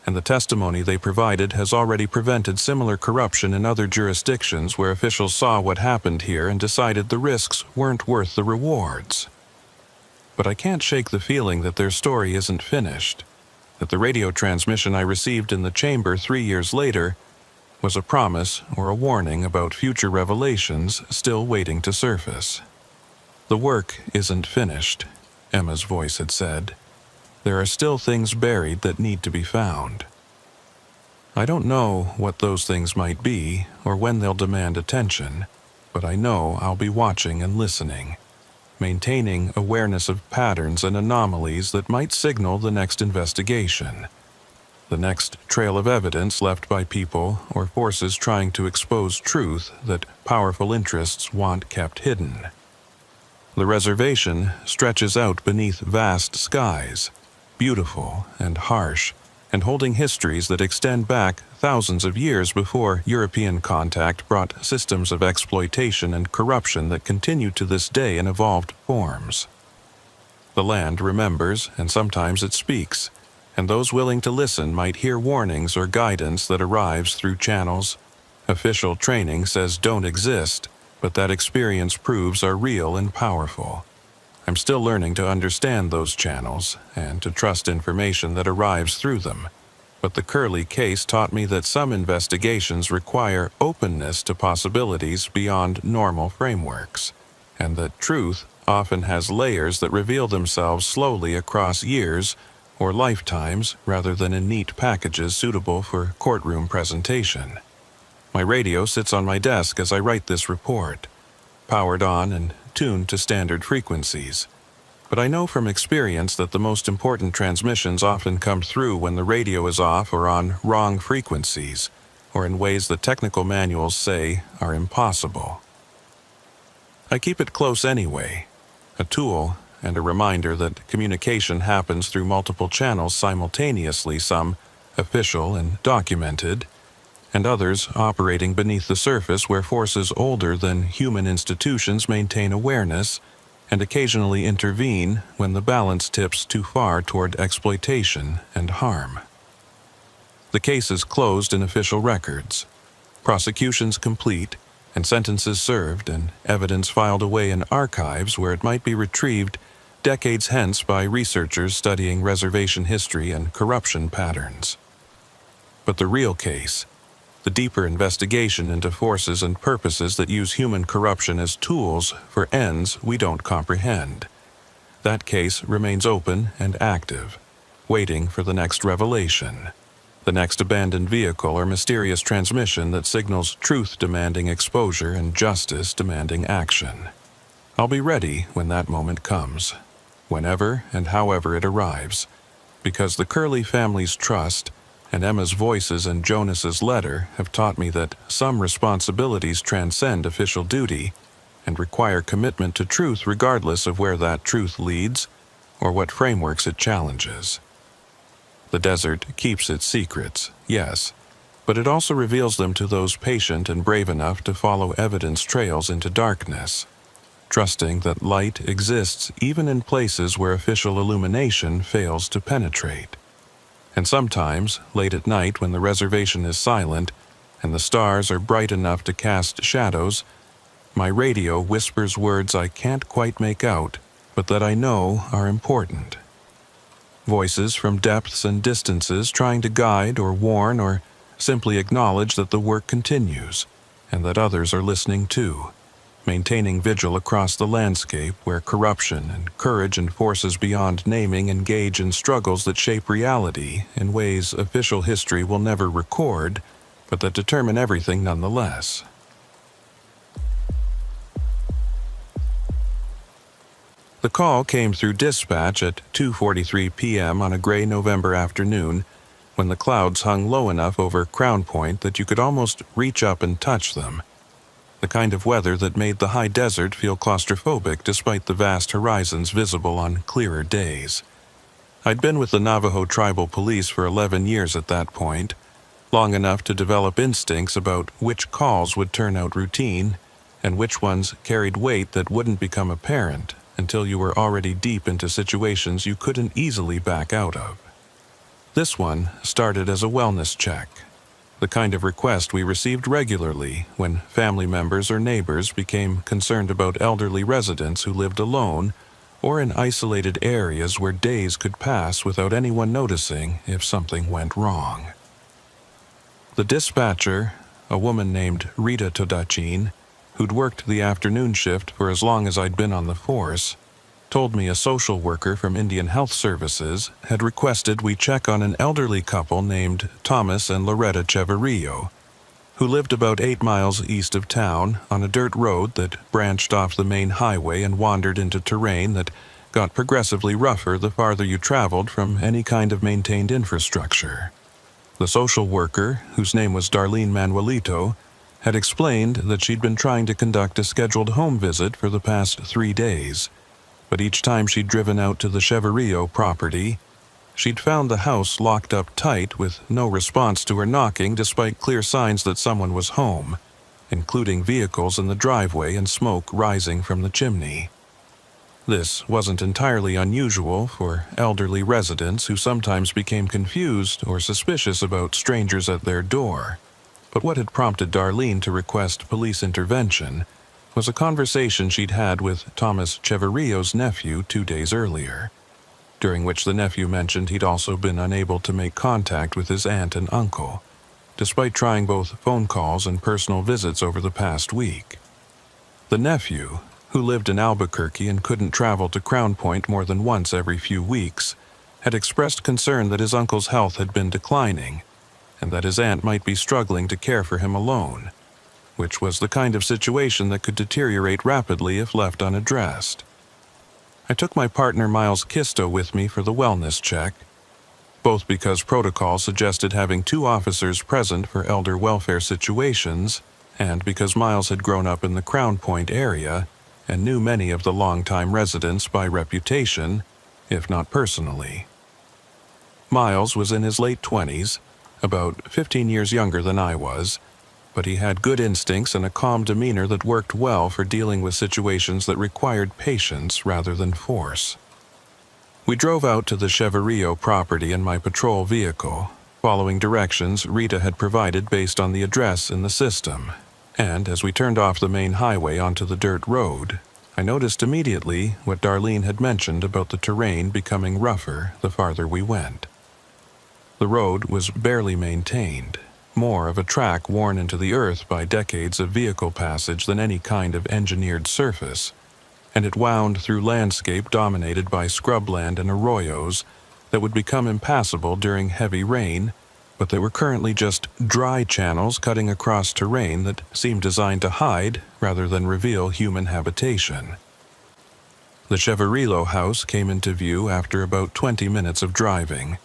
and the testimony they provided has already prevented similar corruption in other jurisdictions where officials saw what happened here and decided the risks weren't worth the rewards. But I can't shake the feeling that their story isn't finished, that the radio transmission I received in the chamber 3 years later was a promise or a warning about future revelations still waiting to surface. The work isn't finished, Emma's voice had said. There are still things buried that need to be found. I don't know what those things might be or when they'll demand attention, but I know I'll be watching and listening, maintaining awareness of patterns and anomalies that might signal the next investigation, the next trail of evidence left by people or forces trying to expose truth that powerful interests want kept hidden. The reservation stretches out beneath vast skies, beautiful and harsh, and holding histories that extend back thousands of years before European contact brought systems of exploitation and corruption that continue to this day in evolved forms. The land remembers, and sometimes it speaks, and those willing to listen might hear warnings or guidance that arrives through channels official training says don't exist, but that experience proves are real and powerful. I'm still learning to understand those channels and to trust information that arrives through them. But the Curley case taught me that some investigations require openness to possibilities beyond normal frameworks, and that truth often has layers that reveal themselves slowly across years or lifetimes rather than in neat packages suitable for courtroom presentation. My radio sits on my desk as I write this report, powered on and tuned to standard frequencies. But I know from experience that the most important transmissions often come through when the radio is off or on wrong frequencies, or in ways that technical manuals say are impossible. I keep it close anyway, a tool and a reminder that communication happens through multiple channels simultaneously, some official and documented, and others operating beneath the surface where forces older than human institutions maintain awareness and occasionally intervene when the balance tips too far toward exploitation and harm. The case is closed in official records, prosecutions complete, and sentences served, and evidence filed away in archives where it might be retrieved decades hence by researchers studying reservation history and corruption patterns. But the real case, the deeper investigation into forces and purposes that use human corruption as tools for ends we don't comprehend, that case remains open and active, waiting for the next revelation, the next abandoned vehicle or mysterious transmission that signals truth demanding exposure and justice demanding action. I'll be ready when that moment comes, whenever and however it arrives, because the Curley family's trust and Emma's voices and Jonas's letter have taught me that some responsibilities transcend official duty and require commitment to truth regardless of where that truth leads or what frameworks it challenges. The desert keeps its secrets, yes, but it also reveals them to those patient and brave enough to follow evidence trails into darkness, trusting that light exists even in places where official illumination fails to penetrate. And sometimes, late at night when the reservation is silent and the stars are bright enough to cast shadows, my radio whispers words I can't quite make out, but that I know are important. Voices from depths and distances trying to guide or warn or simply acknowledge that the work continues and that others are listening too, maintaining vigil across the landscape where corruption and courage and forces beyond naming engage in struggles that shape reality in ways official history will never record, but that determine everything nonetheless. The call came through dispatch at 2:43 p.m. on a gray November afternoon when the clouds hung low enough over Crown Point that you could almost reach up and touch them. The kind of weather that made the high desert feel claustrophobic despite the vast horizons visible on clearer days. I'd been with the Navajo tribal police for 11 years at that point, long enough to develop instincts about which calls would turn out routine and which ones carried weight that wouldn't become apparent until you were already deep into situations you couldn't easily back out of. This one started as a wellness check, the kind of request we received regularly when family members or neighbors became concerned about elderly residents who lived alone or in isolated areas where days could pass without anyone noticing if something went wrong. The dispatcher, a woman named Rita Todachin, who'd worked the afternoon shift for as long as I'd been on the force, told me a social worker from Indian Health Services had requested we check on an elderly couple named Thomas and Loretta Cheverillo, who lived about 8 miles east of town on a dirt road that branched off the main highway and wandered into terrain that got progressively rougher the farther you traveled from any kind of maintained infrastructure. The social worker, whose name was Darlene Manuelito, had explained that she'd been trying to conduct a scheduled home visit for the past 3 days, but each time she'd driven out to the Cheverillo property, she'd found the house locked up tight with no response to her knocking despite clear signs that someone was home, including vehicles in the driveway and smoke rising from the chimney. This wasn't entirely unusual for elderly residents who sometimes became confused or suspicious about strangers at their door. But what had prompted Darlene to request police intervention was a conversation she'd had with Thomas Cheverillo's nephew 2 days earlier, during which the nephew mentioned he'd also been unable to make contact with his aunt and uncle, despite trying both phone calls and personal visits over the past week. The nephew, who lived in Albuquerque and couldn't travel to Crown Point more than once every few weeks, had expressed concern that his uncle's health had been declining, and that his aunt might be struggling to care for him alone, which was the kind of situation that could deteriorate rapidly if left unaddressed. I took my partner Miles Kisto with me for the wellness check, both because protocol suggested having 2 officers present for elder welfare situations, and because Miles had grown up in the Crown Point area and knew many of the longtime residents by reputation, if not personally. Miles was in his late 20s, about 15 years younger than I was, but he had good instincts and a calm demeanor that worked well for dealing with situations that required patience rather than force. We drove out to the Cheverillo property in my patrol vehicle, following directions Rita had provided based on the address in the system, and as we turned off the main highway onto the dirt road, I noticed immediately what Darlene had mentioned about the terrain becoming rougher the farther we went. The road was barely maintained, more of a track worn into the earth by decades of vehicle passage than any kind of engineered surface, and it wound through landscape dominated by scrubland and arroyos that would become impassable during heavy rain, but they were currently just dry channels cutting across terrain that seemed designed to hide rather than reveal human habitation. The Cheverillo house came into view after about 20 minutes of driving,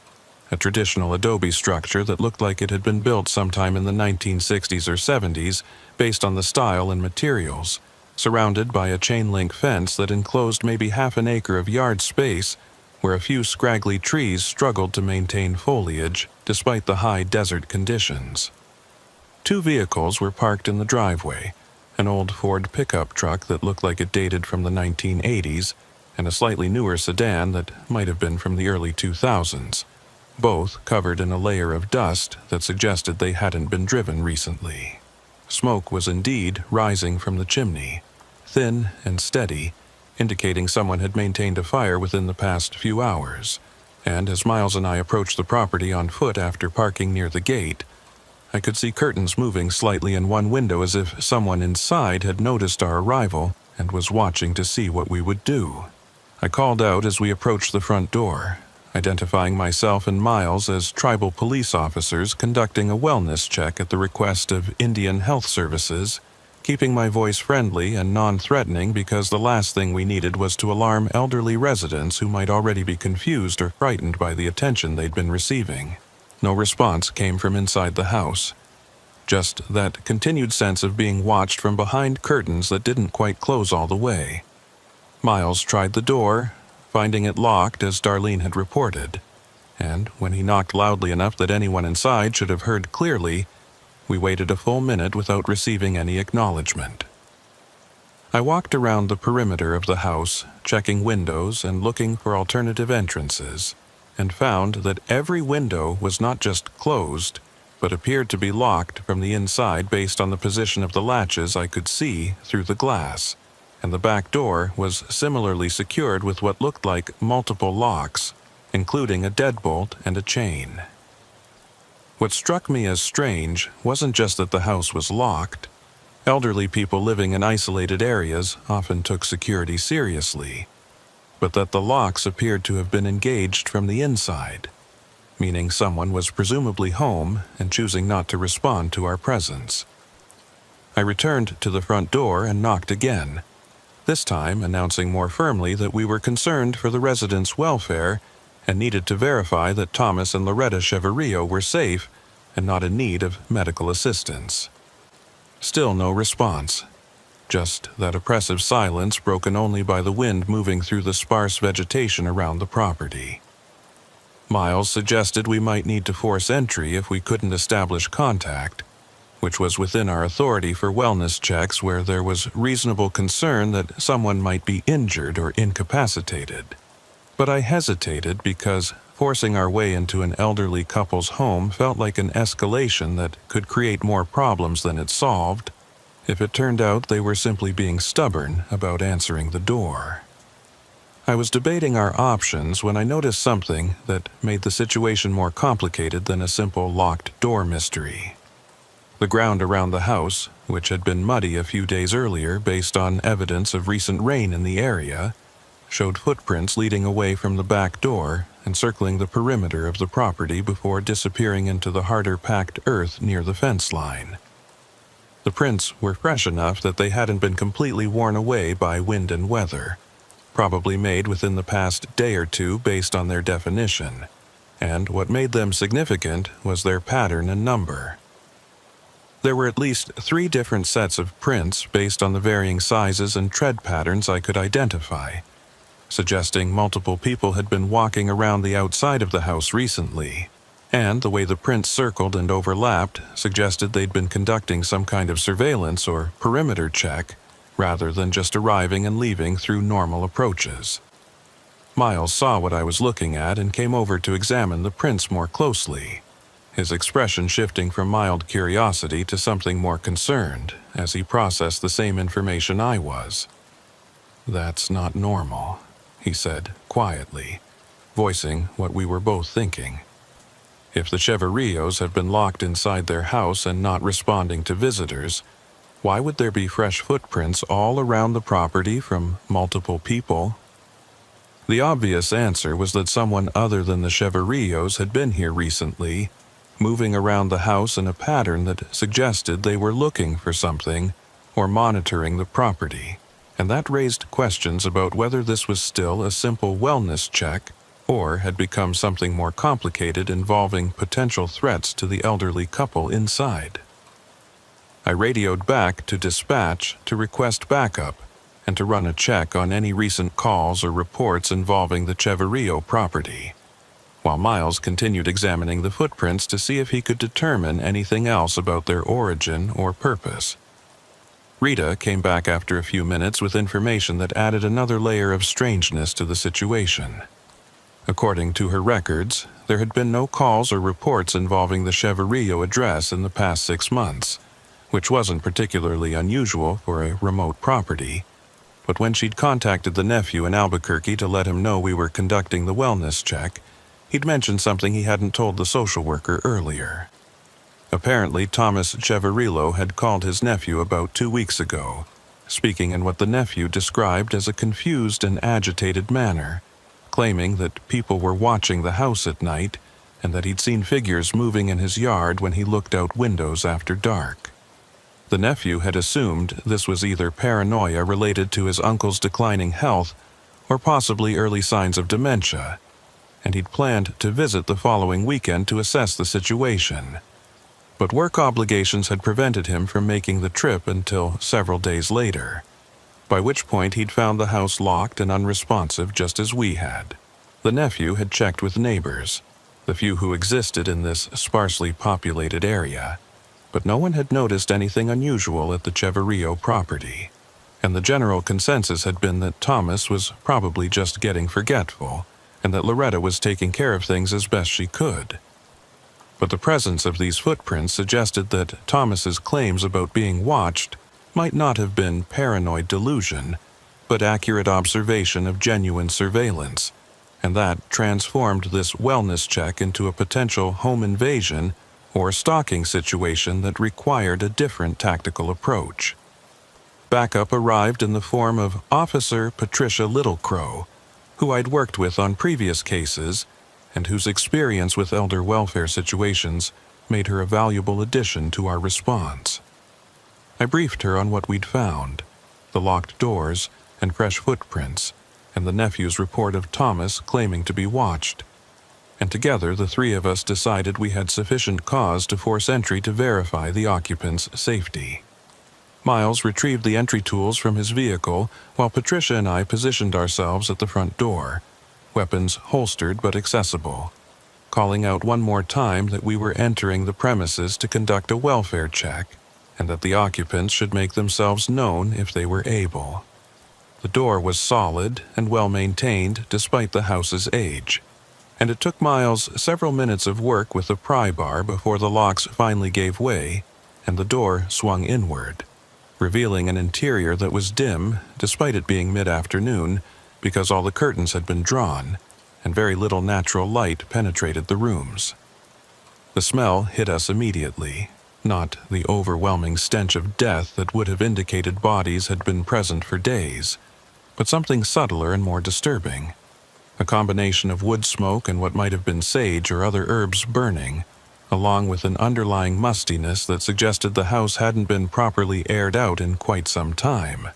a traditional adobe structure that looked like it had been built sometime in the 1960s or 70s based on the style and materials, surrounded by a chain-link fence that enclosed maybe half an acre of yard space where a few scraggly trees struggled to maintain foliage despite the high desert conditions. 2 vehicles were parked in the driveway, an old Ford pickup truck that looked like it dated from the 1980s and a slightly newer sedan that might have been from the early 2000s. both covered in a layer of dust that suggested they hadn't been driven recently. Smoke was indeed rising from the chimney, thin and steady, indicating someone had maintained a fire within the past few hours. And as Miles and I approached the property on foot after parking near the gate, I could see curtains moving slightly in one window as if someone inside had noticed our arrival and was watching to see what we would do. I called out as we approached the front door, identifying myself and Miles as tribal police officers conducting a wellness check at the request of Indian Health Services, keeping my voice friendly and non-threatening because the last thing we needed was to alarm elderly residents who might already be confused or frightened by the attention they'd been receiving. No response came from inside the house. Just that continued sense of being watched from behind curtains that didn't quite close all the way. Miles tried the door, finding it locked as Darlene had reported, and when he knocked loudly enough that anyone inside should have heard clearly, we waited a full minute without receiving any acknowledgement. I walked around the perimeter of the house, checking windows and looking for alternative entrances, and found that every window was not just closed, but appeared to be locked from the inside based on the position of the latches I could see through the glass, and the back door was similarly secured with what looked like multiple locks, including a deadbolt and a chain. What struck me as strange wasn't just that the house was locked. Elderly people living in isolated areas often took security seriously, but that the locks appeared to have been engaged from the inside, meaning someone was presumably home and choosing not to respond to our presence. I returned to the front door and knocked again, this time announcing more firmly that we were concerned for the residents' welfare and needed to verify that Thomas and Loretta Cheverio were safe and not in need of medical assistance. Still no response, just that oppressive silence broken only by the wind moving through the sparse vegetation around the property. Miles suggested we might need to force entry if we couldn't establish contact, which was within our authority for wellness checks where there was reasonable concern that someone might be injured or incapacitated. But I hesitated because forcing our way into an elderly couple's home felt like an escalation that could create more problems than it solved if it turned out they were simply being stubborn about answering the door. I was debating our options when I noticed something that made the situation more complicated than a simple locked door mystery. The ground around the house, which had been muddy a few days earlier based on evidence of recent rain in the area, showed footprints leading away from the back door and circling the perimeter of the property before disappearing into the harder packed earth near the fence line. The prints were fresh enough that they hadn't been completely worn away by wind and weather, probably made within the past day or two based on their definition, and what made them significant was their pattern and number. There were at least 3 different sets of prints based on the varying sizes and tread patterns I could identify, suggesting multiple people had been walking around the outside of the house recently, and the way the prints circled and overlapped suggested they'd been conducting some kind of surveillance or perimeter check rather than just arriving and leaving through normal approaches. Miles saw what I was looking at and came over to examine the prints more closely, his expression shifting from mild curiosity to something more concerned as he processed the same information I was. "That's not normal," he said quietly, voicing what we were both thinking. If the Cheverios have been locked inside their house and not responding to visitors, why would there be fresh footprints all around the property from multiple people? The obvious answer was that someone other than the Cheverios had been here recently, moving around the house in a pattern that suggested they were looking for something or monitoring the property, and that raised questions about whether this was still a simple wellness check or had become something more complicated involving potential threats to the elderly couple inside. I radioed back to dispatch to request backup and to run a check on any recent calls or reports involving the Cheverio property, while Miles continued examining the footprints to see if he could determine anything else about their origin or purpose. Rita came back after a few minutes with information that added another layer of strangeness to the situation. According to her records, there had been no calls or reports involving the Cheverillo address in the past 6 months, which wasn't particularly unusual for a remote property. But when she'd contacted the nephew in Albuquerque to let him know we were conducting the wellness check, he'd mentioned something he hadn't told the social worker earlier. Apparently, Thomas Cheverillo had called his nephew about 2 weeks ago, speaking in what the nephew described as a confused and agitated manner, claiming that people were watching the house at night and that he'd seen figures moving in his yard when he looked out windows after dark. The nephew had assumed this was either paranoia related to his uncle's declining health or possibly early signs of dementia, and he'd planned to visit the following weekend to assess the situation. But work obligations had prevented him from making the trip until several days later, by which point he'd found the house locked and unresponsive just as we had. The nephew had checked with neighbors, the few who existed in this sparsely populated area, but no one had noticed anything unusual at the Cheverillo property, and the general consensus had been that Thomas was probably just getting forgetful, and that Loretta was taking care of things as best she could. But the presence of these footprints suggested that Thomas's claims about being watched might not have been paranoid delusion, but accurate observation of genuine surveillance, and that transformed this wellness check into a potential home invasion or stalking situation that required a different tactical approach. Backup arrived in the form of Officer Patricia Littlecrow, who I'd worked with on previous cases and whose experience with elder welfare situations made her a valuable addition to our response. I briefed her on what we'd found, the locked doors and fresh footprints, and the nephew's report of Thomas claiming to be watched, and together the three of us decided we had sufficient cause to force entry to verify the occupant's safety. Miles retrieved the entry tools from his vehicle while Patricia and I positioned ourselves at the front door, weapons holstered but accessible, calling out one more time that we were entering the premises to conduct a welfare check and that the occupants should make themselves known if they were able. The door was solid and well maintained despite the house's age, and it took Miles several minutes of work with the pry bar before the locks finally gave way and the door swung inward, revealing an interior that was dim despite it being mid-afternoon because all the curtains had been drawn and very little natural light penetrated the rooms. The smell hit us immediately, not the overwhelming stench of death that would have indicated bodies had been present for days, but something subtler and more disturbing. A combination of wood smoke and what might have been sage or other herbs burning, along with an underlying mustiness that suggested the house hadn't been properly aired out in quite some time.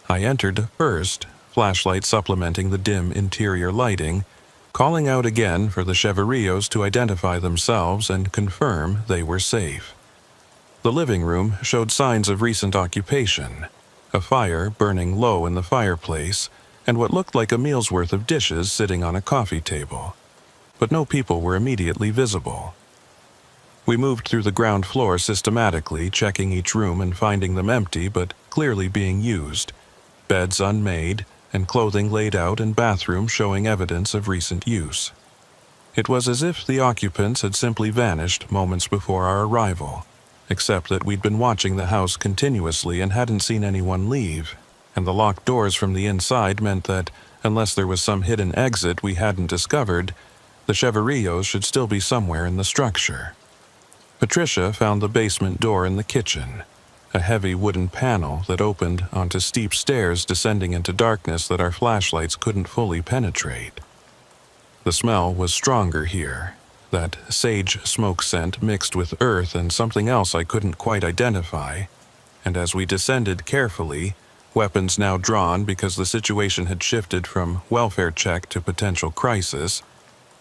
I entered first, flashlight supplementing the dim interior lighting, calling out again for the Cheverillos to identify themselves and confirm they were safe. The living room showed signs of recent occupation, a fire burning low in the fireplace, and what looked like a meal's worth of dishes sitting on a coffee table. But no people were immediately visible. We moved through the ground floor systematically, checking each room and finding them empty but clearly being used, beds unmade, and clothing laid out and bathrooms showing evidence of recent use. It was as if the occupants had simply vanished moments before our arrival, except that we'd been watching the house continuously and hadn't seen anyone leave, and the locked doors from the inside meant that, unless there was some hidden exit we hadn't discovered, the Cheverillos should still be somewhere in the structure. Patricia found the basement door in the kitchen, a heavy wooden panel that opened onto steep stairs descending into darkness that our flashlights couldn't fully penetrate. The smell was stronger here, that sage smoke scent mixed with earth and something else I couldn't quite identify, and as we descended carefully, weapons now drawn because the situation had shifted from welfare check to potential crisis,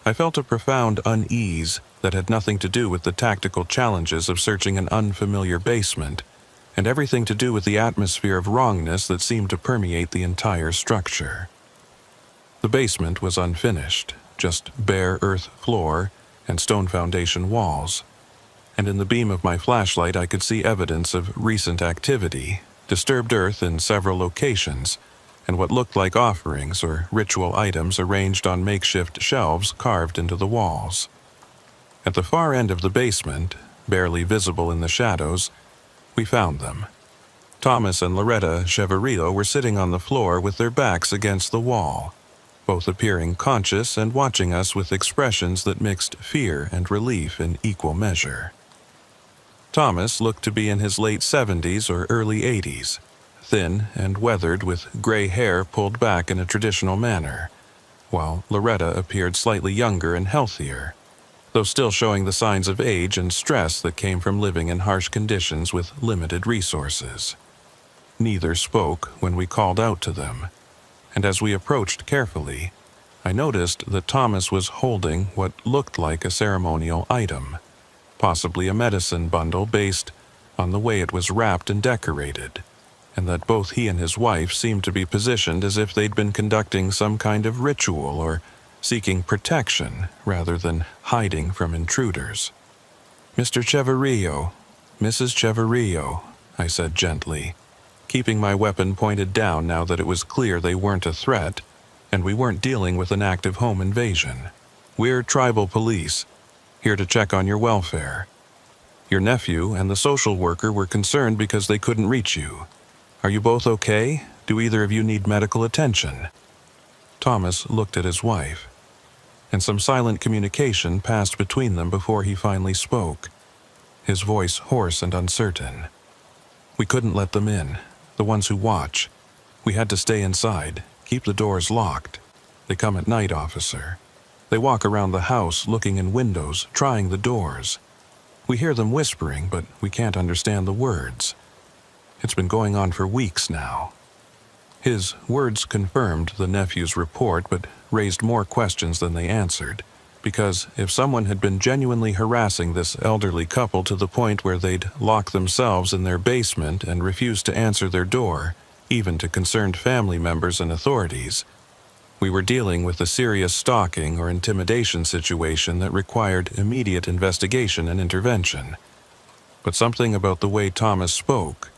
I felt a profound unease that had nothing to do with the tactical challenges of searching an unfamiliar basement, and everything to do with the atmosphere of wrongness that seemed to permeate the entire structure. The basement was unfinished, just bare earth floor and stone foundation walls, and in the beam of my flashlight I could see evidence of recent activity, disturbed earth in several locations, and what looked like offerings or ritual items arranged on makeshift shelves carved into the walls. At the far end of the basement, barely visible in the shadows, we found them. Thomas and Loretta Cheverillo were sitting on the floor with their backs against the wall, both appearing conscious and watching us with expressions that mixed fear and relief in equal measure. Thomas looked to be in his late 70s or early 80s, thin and weathered with gray hair pulled back in a traditional manner, while Loretta appeared slightly younger and healthier, though still showing the signs of age and stress that came from living in harsh conditions with limited resources. Neither spoke when we called out to them, and as we approached carefully, I noticed that Thomas was holding what looked like a ceremonial item, possibly a medicine bundle based on the way it was wrapped and decorated, and that both he and his wife seemed to be positioned as if they'd been conducting some kind of ritual or seeking protection rather than hiding from intruders. "Mr. Cheverillo, Mrs. Cheverillo," I said gently, keeping my weapon pointed down now that it was clear they weren't a threat and we weren't dealing with an active home invasion. "We're tribal police, here to check on your welfare. Your nephew and the social worker were concerned because they couldn't reach you. Are you both okay? Do either of you need medical attention?" Thomas looked at his wife, and some silent communication passed between them before he finally spoke, his voice hoarse and uncertain. "We couldn't let them in, the ones who watch. We had to stay inside, keep the doors locked. They come at night, officer. They walk around the house looking in windows, trying the doors. We hear them whispering, but we can't understand the words. It's been going on for weeks now." His words confirmed the nephew's report, but raised more questions than they answered, because if someone had been genuinely harassing this elderly couple to the point where they'd lock themselves in their basement and refuse to answer their door, even to concerned family members and authorities, we were dealing with a serious stalking or intimidation situation that required immediate investigation and intervention. But something about the way Thomas spoke,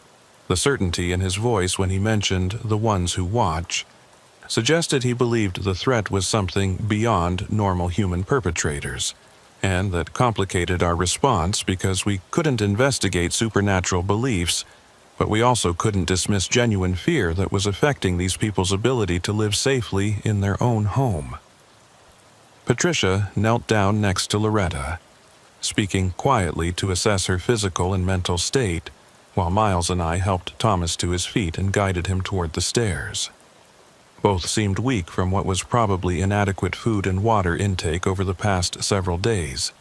the certainty in his voice when he mentioned the ones who watch, suggested he believed the threat was something beyond normal human perpetrators, and that complicated our response because we couldn't investigate supernatural beliefs, but we also couldn't dismiss genuine fear that was affecting these people's ability to live safely in their own home. Patricia knelt down next to Loretta, speaking quietly to assess her physical and mental state, while Miles and I helped Thomas to his feet and guided him toward the stairs. Both seemed weak from what was probably inadequate food and water intake over the past several days,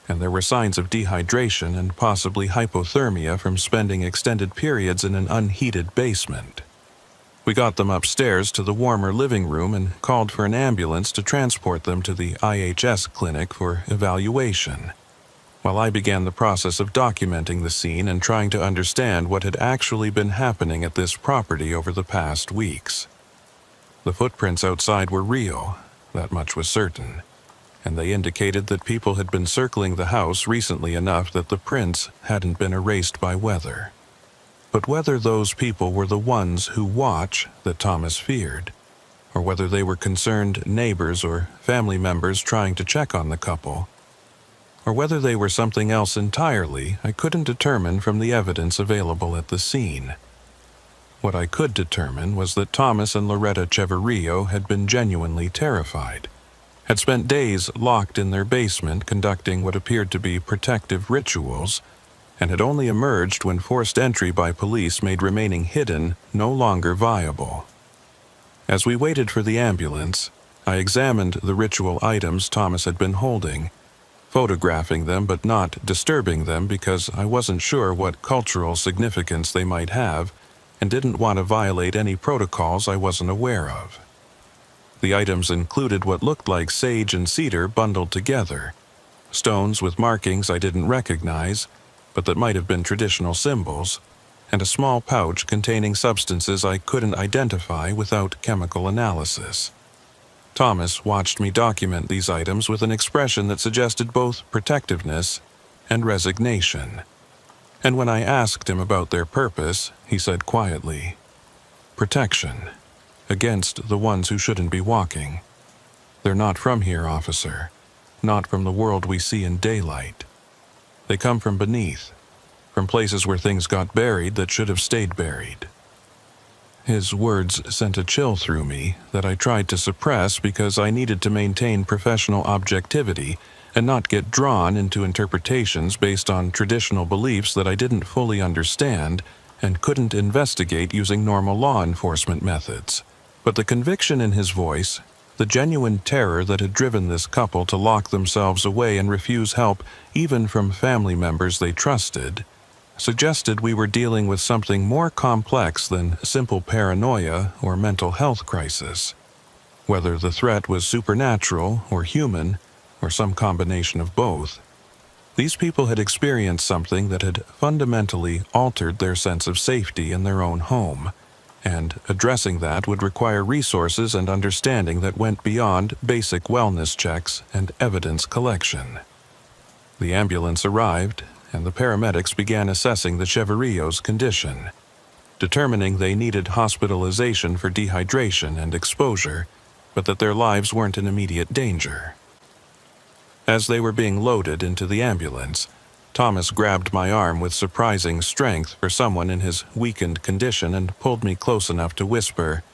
and there were signs of dehydration and possibly hypothermia from spending extended periods in an unheated basement. We got them upstairs to the warmer living room and called for an ambulance to transport them to the IHS clinic for evaluation, while I began the process of documenting the scene and trying to understand what had actually been happening at this property over the past weeks. The footprints outside were real, that much was certain, and they indicated that people had been circling the house recently enough that the prints hadn't been erased by weather. But whether those people were the ones who watch that Thomas feared, or whether they were concerned neighbors or family members trying to check on the couple, or whether they were something else entirely, I couldn't determine from the evidence available at the scene. What I could determine was that Thomas and Loretta Cheverillo had been genuinely terrified, had spent days locked in their basement conducting what appeared to be protective rituals, and had only emerged when forced entry by police made remaining hidden no longer viable. As we waited for the ambulance, I examined the ritual items Thomas had been holding, photographing them but not disturbing them because I wasn't sure what cultural significance they might have and didn't want to violate any protocols I wasn't aware of. The items included what looked like sage and cedar bundled together, stones with markings I didn't recognize, but that might have been traditional symbols, and a small pouch containing substances I couldn't identify without chemical analysis. Thomas watched me document these items with an expression that suggested both protectiveness and resignation. And when I asked him about their purpose, he said quietly, "Protection. against the ones who shouldn't be walking. They're not from here, officer. Not from the world we see in daylight. They come from beneath, from places where things got buried that should have stayed buried. His words sent a chill through me that I tried to suppress because I needed to maintain professional objectivity and not get drawn into interpretations based on traditional beliefs that I didn't fully understand and couldn't investigate using normal law enforcement methods. But the conviction in his voice, the genuine terror that had driven this couple to lock themselves away and refuse help even from family members they trusted, suggested we were dealing with something more complex than simple paranoia or mental health crisis. Whether the threat was supernatural or human, or some combination of both, these people had experienced something that had fundamentally altered their sense of safety in their own home, and addressing that would require resources and understanding that went beyond basic wellness checks and evidence collection. The ambulance arrived, and the paramedics began assessing the Cheverrillos' condition, determining they needed hospitalization for dehydration and exposure, but that their lives weren't in immediate danger. As they were being loaded into the ambulance, Thomas grabbed my arm with surprising strength for someone in his weakened condition and pulled me close enough to whisper,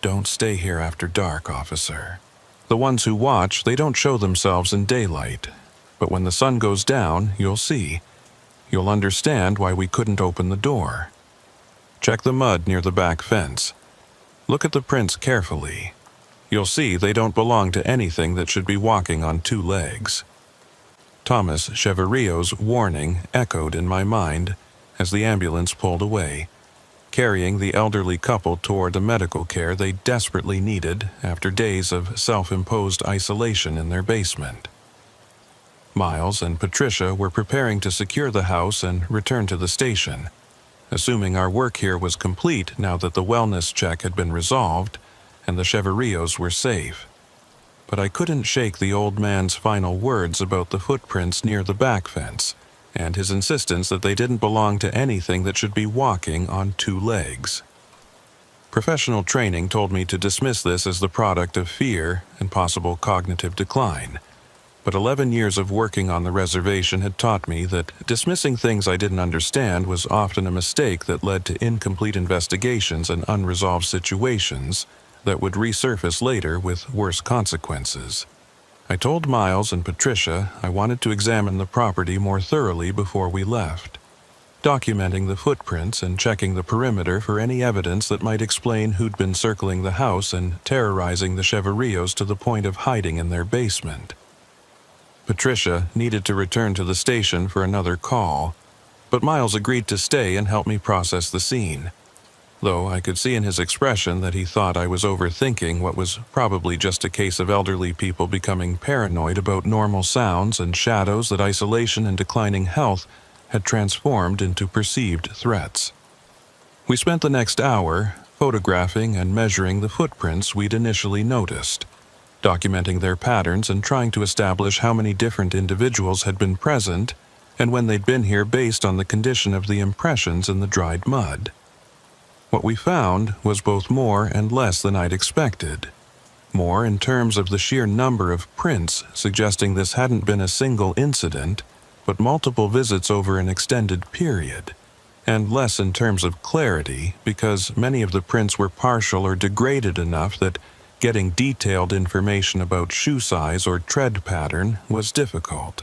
"Don't stay here after dark, officer. The ones who watch, they don't show themselves in daylight. But when the sun goes down, you'll see. You'll understand why we couldn't open the door. Check the mud near the back fence. Look at the prints carefully. You'll see they don't belong to anything that should be walking on two legs." Thomas Cheverrillo's warning echoed in my mind as the ambulance pulled away, carrying the elderly couple toward the medical care they desperately needed after days of self-imposed isolation in their basement. Miles and Patricia were preparing to secure the house and return to the station, assuming our work here was complete now that the wellness check had been resolved and the Cheverrillos were safe. But I couldn't shake the old man's final words about the footprints near the back fence, and his insistence that they didn't belong to anything that should be walking on two legs. Professional training told me to dismiss this as the product of fear and possible cognitive decline, but 11 years of working on the reservation had taught me that dismissing things I didn't understand was often a mistake that led to incomplete investigations and unresolved situations that would resurface later with worse consequences. I told Miles and Patricia I wanted to examine the property more thoroughly before we left, documenting the footprints and checking the perimeter for any evidence that might explain who'd been circling the house and terrorizing the Cheverrillos to the point of hiding in their basement. Patricia needed to return to the station for another call, but Miles agreed to stay and help me process the scene, though I could see in his expression that he thought I was overthinking what was probably just a case of elderly people becoming paranoid about normal sounds and shadows that isolation and declining health had transformed into perceived threats. We spent the next hour photographing and measuring the footprints we'd initially noticed, documenting their patterns and trying to establish how many different individuals had been present and when they'd been here based on the condition of the impressions in the dried mud. What we found was both more and less than I'd expected. More in terms of the sheer number of prints suggesting this hadn't been a single incident, but multiple visits over an extended period, and less in terms of clarity because many of the prints were partial or degraded enough that getting detailed information about shoe size or tread pattern was difficult.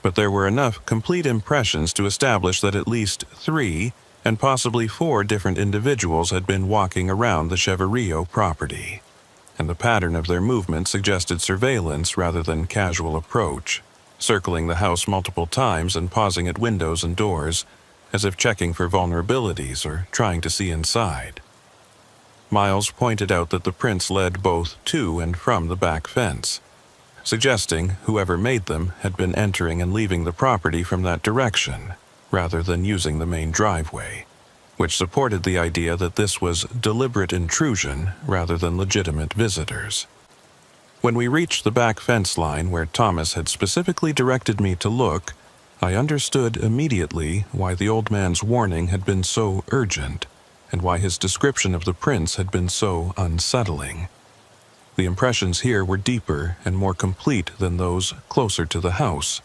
But there were enough complete impressions to establish that at least 3 and possibly 4 different individuals had been walking around the Cheverrillo property, and the pattern of their movement suggested surveillance rather than casual approach, circling the house multiple times and pausing at windows and doors, as if checking for vulnerabilities or trying to see inside. Miles pointed out that the prints led both to and from the back fence, suggesting whoever made them had been entering and leaving the property from that direction, rather than using the main driveway, which supported the idea that this was deliberate intrusion rather than legitimate visitors. When we reached the back fence line where Thomas had specifically directed me to look, I understood immediately why the old man's warning had been so urgent. and why his description of the prints had been so unsettling. The impressions here were deeper and more complete than those closer to the house,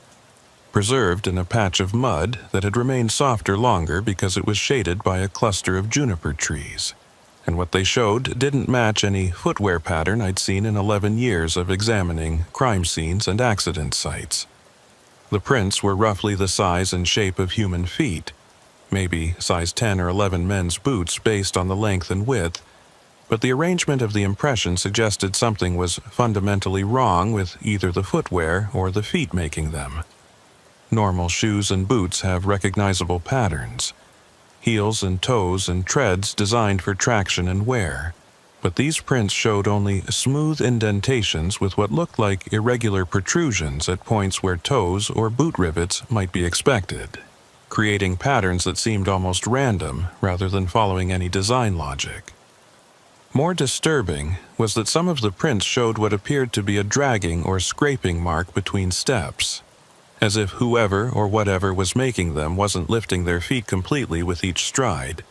preserved in a patch of mud that had remained softer longer because it was shaded by a cluster of juniper trees, and what they showed didn't match any footwear pattern I'd seen in 11 years of examining crime scenes and accident sites. The prints were roughly the size and shape of human feet, maybe size 10 or 11 men's boots based on the length and width, but the arrangement of the impression suggested something was fundamentally wrong with either the footwear or the feet making them. Normal shoes and boots have recognizable patterns, heels and toes and treads designed for traction and wear, but these prints showed only smooth indentations with what looked like irregular protrusions at points where toes or boot rivets might be expected, creating patterns that seemed almost random rather than following any design logic. More disturbing was that some of the prints showed what appeared to be a dragging or scraping mark between steps, as if whoever or whatever was making them wasn't lifting their feet completely with each stride,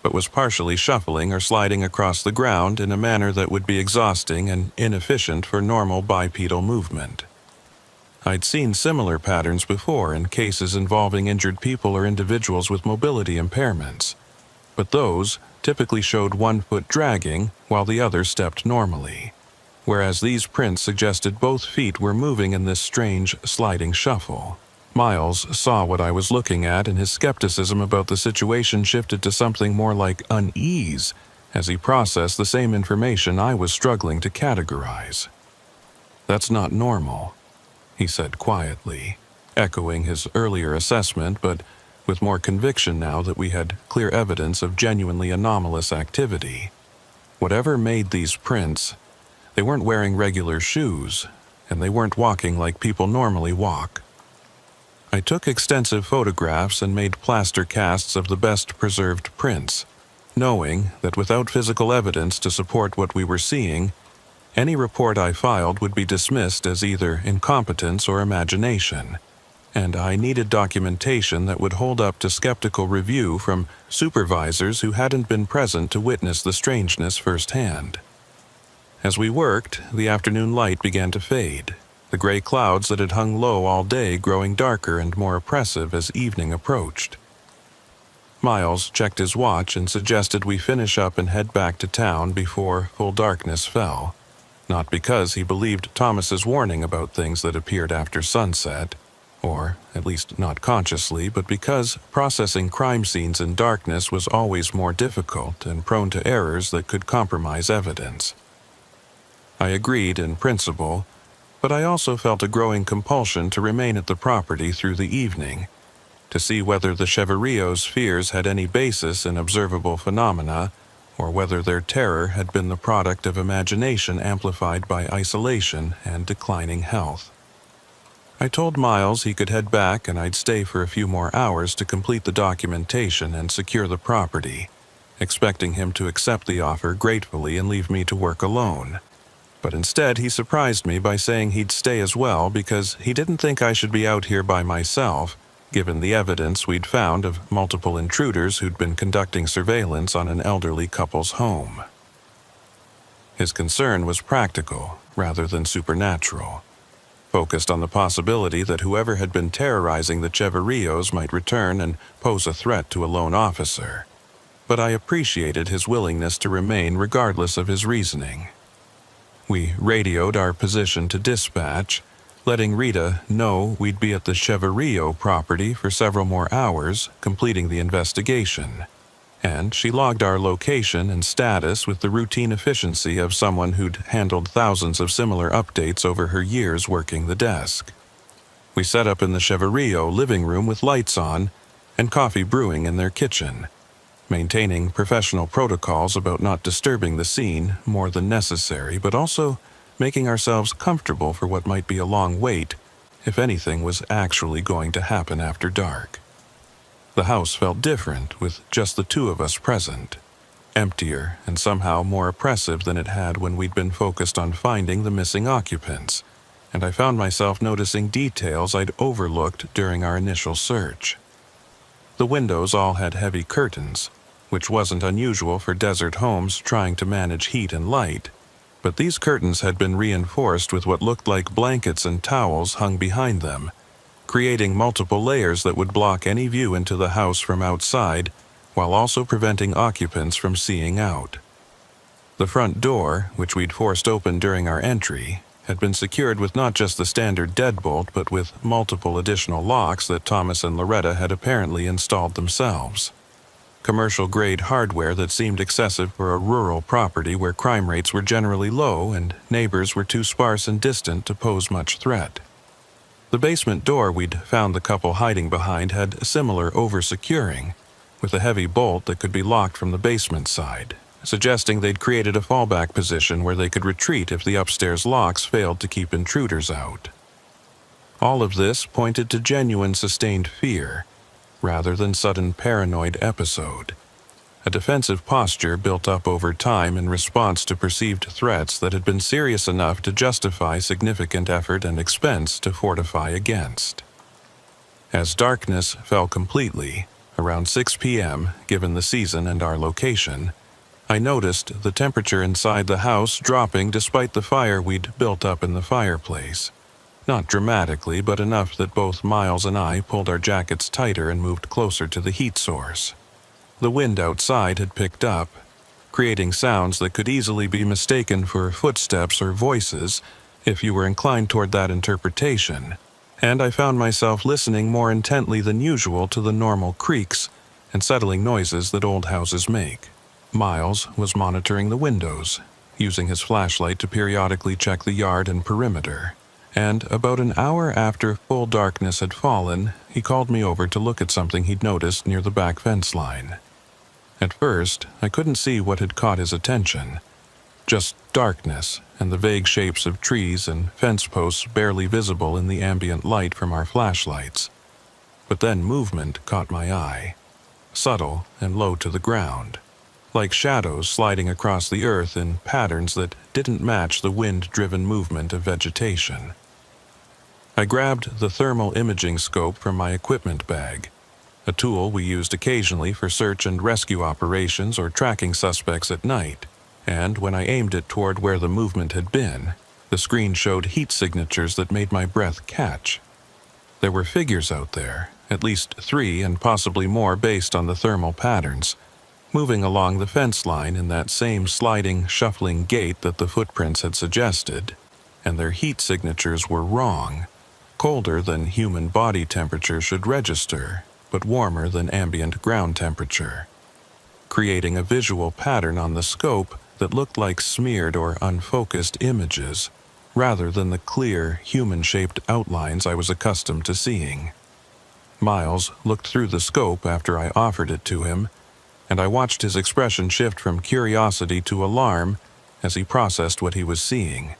but was partially shuffling or sliding across the ground in a manner that would be exhausting and inefficient for normal bipedal movement. I'd seen similar patterns before in cases involving injured people or individuals with mobility impairments, but those typically showed one foot dragging while the other stepped normally, whereas these prints suggested both feet were moving in this strange sliding shuffle. Miles saw what I was looking at, and his skepticism about the situation shifted to something more like unease as he processed the same information I was struggling to categorize. "That's not normal," he said quietly, echoing his earlier assessment, but with more conviction now that we had clear evidence of genuinely anomalous activity. Whatever made these prints, they weren't wearing regular shoes, and they weren't walking like people normally walk. I took extensive photographs and made plaster casts of the best preserved prints, knowing that without physical evidence to support what we were seeing, any report I filed would be dismissed as either incompetence or imagination, and I needed documentation that would hold up to skeptical review from supervisors who hadn't been present to witness the strangeness firsthand. As we worked, the afternoon light began to fade, the gray clouds that had hung low all day growing darker and more oppressive as evening approached. Miles checked his watch and suggested we finish up and head back to town before full darkness fell, not because he believed Thomas's warning about things that appeared after sunset, or at least not consciously, but because processing crime scenes in darkness was always more difficult and prone to errors that could compromise evidence. I agreed in principle, but I also felt a growing compulsion to remain at the property through the evening, to see whether the Cheverio's fears had any basis in observable phenomena, or whether their terror had been the product of imagination amplified by isolation and declining health. I told Miles he could head back and I'd stay for a few more hours to complete the documentation and secure the property, expecting him to accept the offer gratefully and leave me to work alone. But instead he surprised me by saying he'd stay as well because he didn't think I should be out here by myself, given the evidence we'd found of multiple intruders who'd been conducting surveillance on an elderly couple's home. His concern was practical rather than supernatural, focused on the possibility that whoever had been terrorizing the Cheverios might return and pose a threat to a lone officer. But I appreciated his willingness to remain regardless of his reasoning. We radioed our position to dispatch, letting Rita know we'd be at the Cheverio property for several more hours, completing the investigation, and she logged our location and status with the routine efficiency of someone who'd handled thousands of similar updates over her years working the desk. We set up in the Cheverio living room with lights on and coffee brewing in their kitchen, maintaining professional protocols about not disturbing the scene more than necessary, but also making ourselves comfortable for what might be a long wait if anything was actually going to happen after dark. The house felt different with just the two of us present, emptier and somehow more oppressive than it had when we'd been focused on finding the missing occupants, and I found myself noticing details I'd overlooked during our initial search. The windows all had heavy curtains, which wasn't unusual for desert homes trying to manage heat and light. But these curtains had been reinforced with what looked like blankets and towels hung behind them, creating multiple layers that would block any view into the house from outside, while also preventing occupants from seeing out. The front door, which we'd forced open during our entry, had been secured with not just the standard deadbolt but with multiple additional locks that Thomas and Loretta had apparently installed themselves. Commercial-grade hardware that seemed excessive for a rural property where crime rates were generally low and neighbors were too sparse and distant to pose much threat. The basement door we'd found the couple hiding behind had similar over-securing, with a heavy bolt that could be locked from the basement side, suggesting they'd created a fallback position where they could retreat if the upstairs locks failed to keep intruders out. All of this pointed to genuine sustained fear, rather than sudden paranoid episode. A defensive posture built up over time in response to perceived threats that had been serious enough to justify significant effort and expense to fortify against. As darkness fell completely, around 6 p.m., given the season and our location, I noticed the temperature inside the house dropping despite the fire we'd built up in the fireplace. Not dramatically, but enough that both Miles and I pulled our jackets tighter and moved closer to the heat source. The wind outside had picked up, creating sounds that could easily be mistaken for footsteps or voices if you were inclined toward that interpretation, and I found myself listening more intently than usual to the normal creaks and settling noises that old houses make. Miles was monitoring the windows, using his flashlight to periodically check the yard and perimeter, and about an hour after full darkness had fallen, he called me over to look at something he'd noticed near the back fence line. At first, I couldn't see what had caught his attention, just darkness and the vague shapes of trees and fence posts barely visible in the ambient light from our flashlights. But then movement caught my eye, subtle and low to the ground, like shadows sliding across the earth in patterns that didn't match the wind-driven movement of vegetation. I grabbed the thermal imaging scope from my equipment bag, a tool we used occasionally for search and rescue operations or tracking suspects at night, and when I aimed it toward where the movement had been, the screen showed heat signatures that made my breath catch. There were figures out there, at least 3 and possibly more based on the thermal patterns, moving along the fence line in that same sliding, shuffling gait that the footprints had suggested, and their heat signatures were wrong, colder than human body temperature should register, but warmer than ambient ground temperature, creating a visual pattern on the scope that looked like smeared or unfocused images, rather than the clear, human-shaped outlines I was accustomed to seeing. Miles looked through the scope after I offered it to him, and I watched his expression shift from curiosity to alarm as he processed what he was seeing.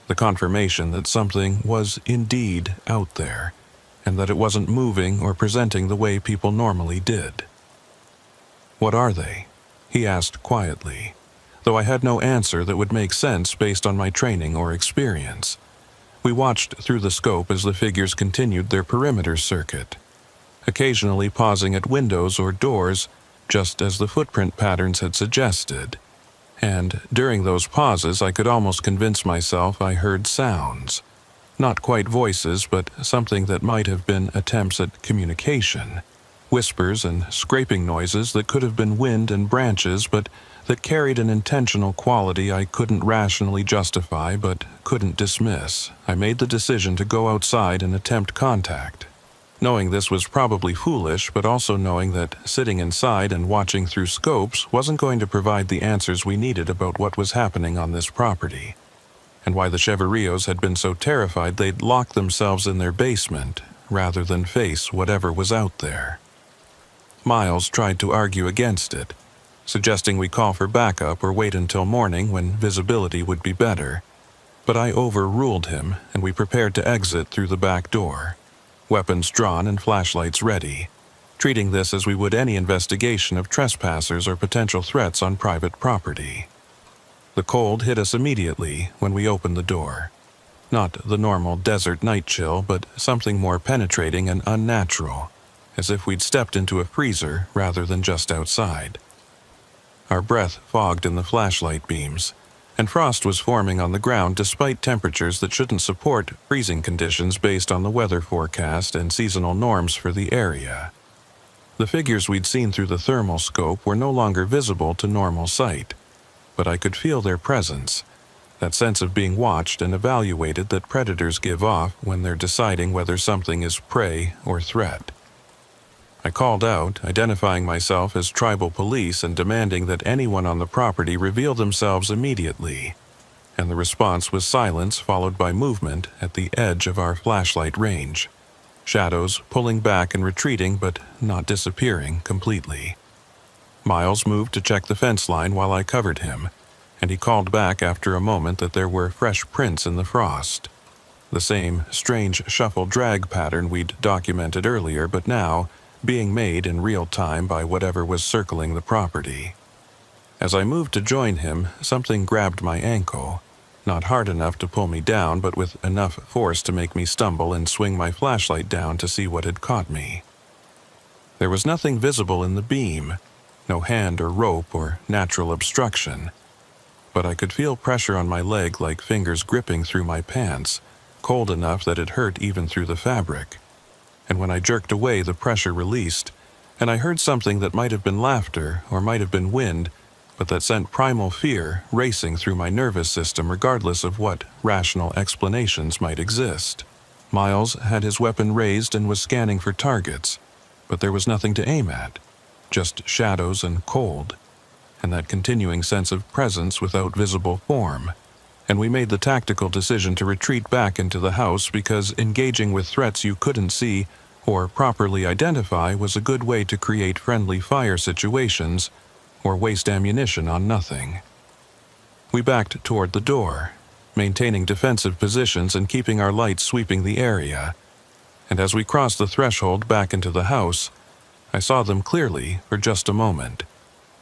The confirmation that something was indeed out there, and that it wasn't moving or presenting the way people normally did. "What are they?" he asked quietly, though I had no answer that would make sense based on my training or experience. We watched through the scope as the figures continued their perimeter circuit, occasionally pausing at windows or doors just as the footprint patterns had suggested, and during those pauses I could almost convince myself I heard sounds. Not quite voices, but something that might have been attempts at communication. Whispers and scraping noises that could have been wind and branches, but that carried an intentional quality I couldn't rationally justify but couldn't dismiss. I made the decision to go outside and attempt contact, knowing this was probably foolish, but also knowing that sitting inside and watching through scopes wasn't going to provide the answers we needed about what was happening on this property, and why the Cheverios had been so terrified they'd lock themselves in their basement rather than face whatever was out there. Miles tried to argue against it, suggesting we call for backup or wait until morning when visibility would be better, but I overruled him and we prepared to exit through the back door, weapons drawn and flashlights ready, treating this as we would any investigation of trespassers or potential threats on private property. The cold hit us immediately when we opened the door. Not the normal desert night chill, but something more penetrating and unnatural, as if we'd stepped into a freezer rather than just outside. our breath fogged in the flashlight beams, and frost was forming on the ground despite temperatures that shouldn't support freezing conditions based on the weather forecast and seasonal norms for the area. The figures we'd seen through the thermal scope were no longer visible to normal sight, but I could feel their presence, that sense of being watched and evaluated that predators give off when they're deciding whether something is prey or threat. I called out, identifying myself as tribal police and demanding that anyone on the property reveal themselves immediately, and the response was silence followed by movement at the edge of our flashlight range, shadows pulling back and retreating but not disappearing completely. Miles moved to check the fence line while I covered him, and he called back after a moment that there were fresh prints in the frost. The same strange shuffle drag pattern we'd documented earlier, but now being made in real time by whatever was circling the property. As I moved to join him, something grabbed my ankle, not hard enough to pull me down, but with enough force to make me stumble and swing my flashlight down to see what had caught me. There was nothing visible in the beam, no hand or rope or natural obstruction, but I could feel pressure on my leg like fingers gripping through my pants, cold enough that it hurt even through the fabric. And when I jerked away, the pressure released, and I heard something that might have been laughter or might have been wind, but that sent primal fear racing through my nervous system regardless of what rational explanations might exist. Miles had his weapon raised and was scanning for targets, but there was nothing to aim at, just shadows and cold, and that continuing sense of presence without visible form. And we made the tactical decision to retreat back into the house because engaging with threats you couldn't see or properly identify was a good way to create friendly fire situations or waste ammunition on nothing. We backed toward the door, maintaining defensive positions and keeping our lights sweeping the area. And as we crossed the threshold back into the house, I saw them clearly for just a moment.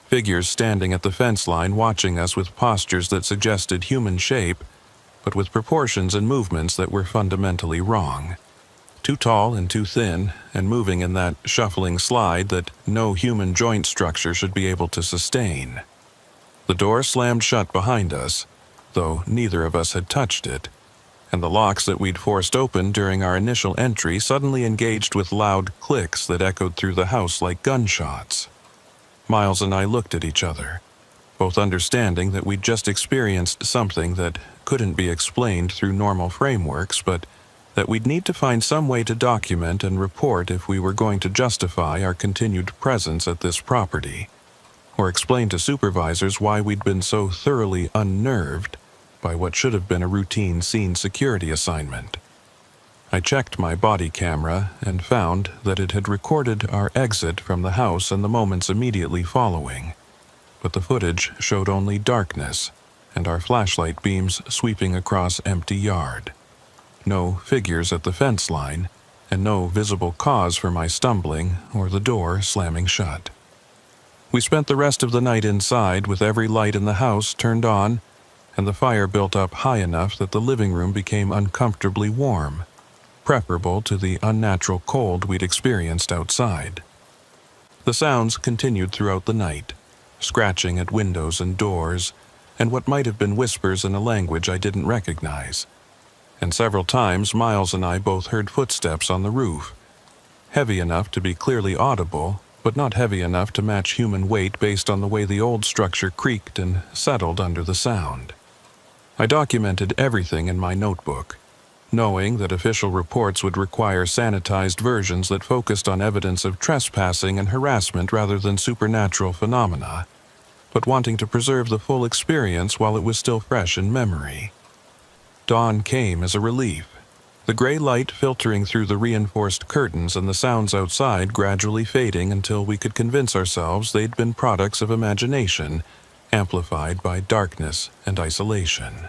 Figures standing at the fence line watching us with postures that suggested human shape, but with proportions and movements that were fundamentally wrong. Too tall and too thin, and moving in that shuffling slide that no human joint structure should be able to sustain. The door slammed shut behind us, though neither of us had touched it, and the locks that we'd forced open during our initial entry suddenly engaged with loud clicks that echoed through the house like gunshots. Miles and I looked at each other, both understanding that we'd just experienced something that couldn't be explained through normal frameworks, but that we'd need to find some way to document and report if we were going to justify our continued presence at this property, or explain to supervisors why we'd been so thoroughly unnerved by what should have been a routine scene security assignment. I checked my body camera and found that it had recorded our exit from the house and the moments immediately following, but the footage showed only darkness and our flashlight beams sweeping across empty yard. No figures at the fence line, and no visible cause for my stumbling or the door slamming shut. We spent the rest of the night inside with every light in the house turned on, and the fire built up high enough that the living room became uncomfortably warm, preferable to the unnatural cold we'd experienced outside. The sounds continued throughout the night, scratching at windows and doors, and what might have been whispers in a language I didn't recognize. And several times Miles and I both heard footsteps on the roof, heavy enough to be clearly audible, but not heavy enough to match human weight based on the way the old structure creaked and settled under the sound. I documented everything in my notebook, knowing that official reports would require sanitized versions that focused on evidence of trespassing and harassment rather than supernatural phenomena, but wanting to preserve the full experience while it was still fresh in memory. Dawn came as a relief, the gray light filtering through the reinforced curtains and the sounds outside gradually fading until we could convince ourselves they'd been products of imagination, amplified by darkness and isolation.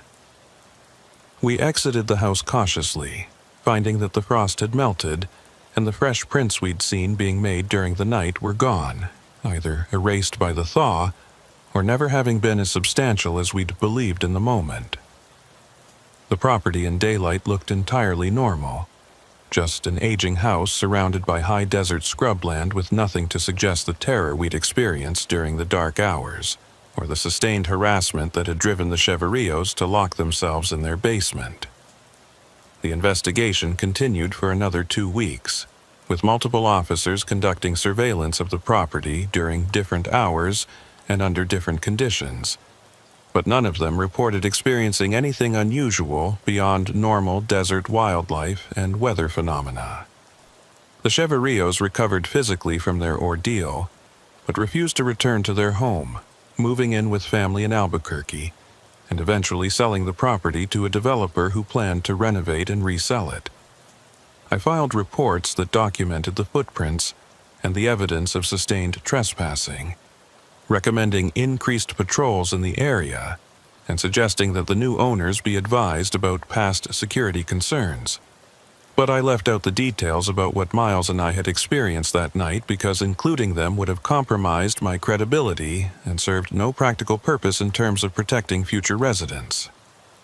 We exited the house cautiously, finding that the frost had melted and the fresh prints we'd seen being made during the night were gone, either erased by the thaw or never having been as substantial as we'd believed in the moment. The property in daylight looked entirely normal, just an aging house surrounded by high desert scrubland with nothing to suggest the terror we'd experienced during the dark hours, or the sustained harassment that had driven the Cheverrillos to lock themselves in their basement. The investigation continued for another 2 weeks, with multiple officers conducting surveillance of the property during different hours and under different conditions, but none of them reported experiencing anything unusual beyond normal desert wildlife and weather phenomena. The Cheverrillos recovered physically from their ordeal, but refused to return to their home, moving in with family in Albuquerque, and eventually selling the property to a developer who planned to renovate and resell it. I filed reports that documented the footprints and the evidence of sustained trespassing, recommending increased patrols in the area and suggesting that the new owners be advised about past security concerns. But I left out the details about what Miles and I had experienced that night because including them would have compromised my credibility and served no practical purpose in terms of protecting future residents.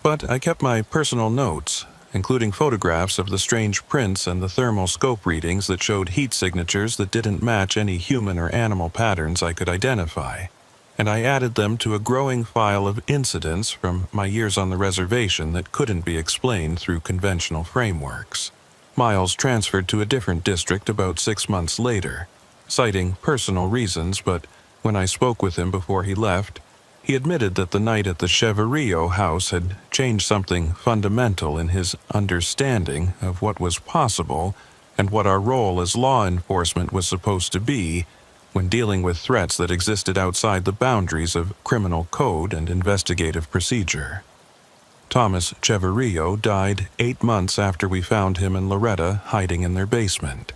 But I kept my personal notes, including photographs of the strange prints and the thermal scope readings that showed heat signatures that didn't match any human or animal patterns I could identify, and I added them to a growing file of incidents from my years on the reservation that couldn't be explained through conventional frameworks. Miles transferred to a different district about 6 months later, citing personal reasons, but when I spoke with him before he left, he admitted that the night at the Cheverrillo house had changed something fundamental in his understanding of what was possible and what our role as law enforcement was supposed to be when dealing with threats that existed outside the boundaries of criminal code and investigative procedure. Thomas Cheverrillo died 8 months after we found him and Loretta hiding in their basement,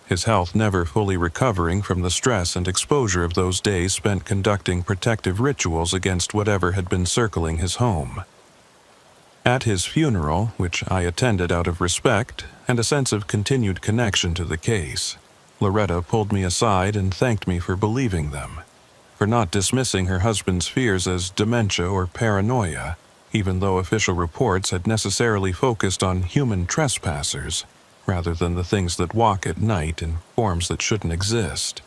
his health never fully recovering from the stress and exposure of those days spent conducting protective rituals against whatever had been circling his home. At his funeral, which I attended out of respect and a sense of continued connection to the case, Loretta pulled me aside and thanked me for believing them, for not dismissing her husband's fears as dementia or paranoia, even though official reports had necessarily focused on human trespassers rather than the things that walk at night in forms that shouldn't exist.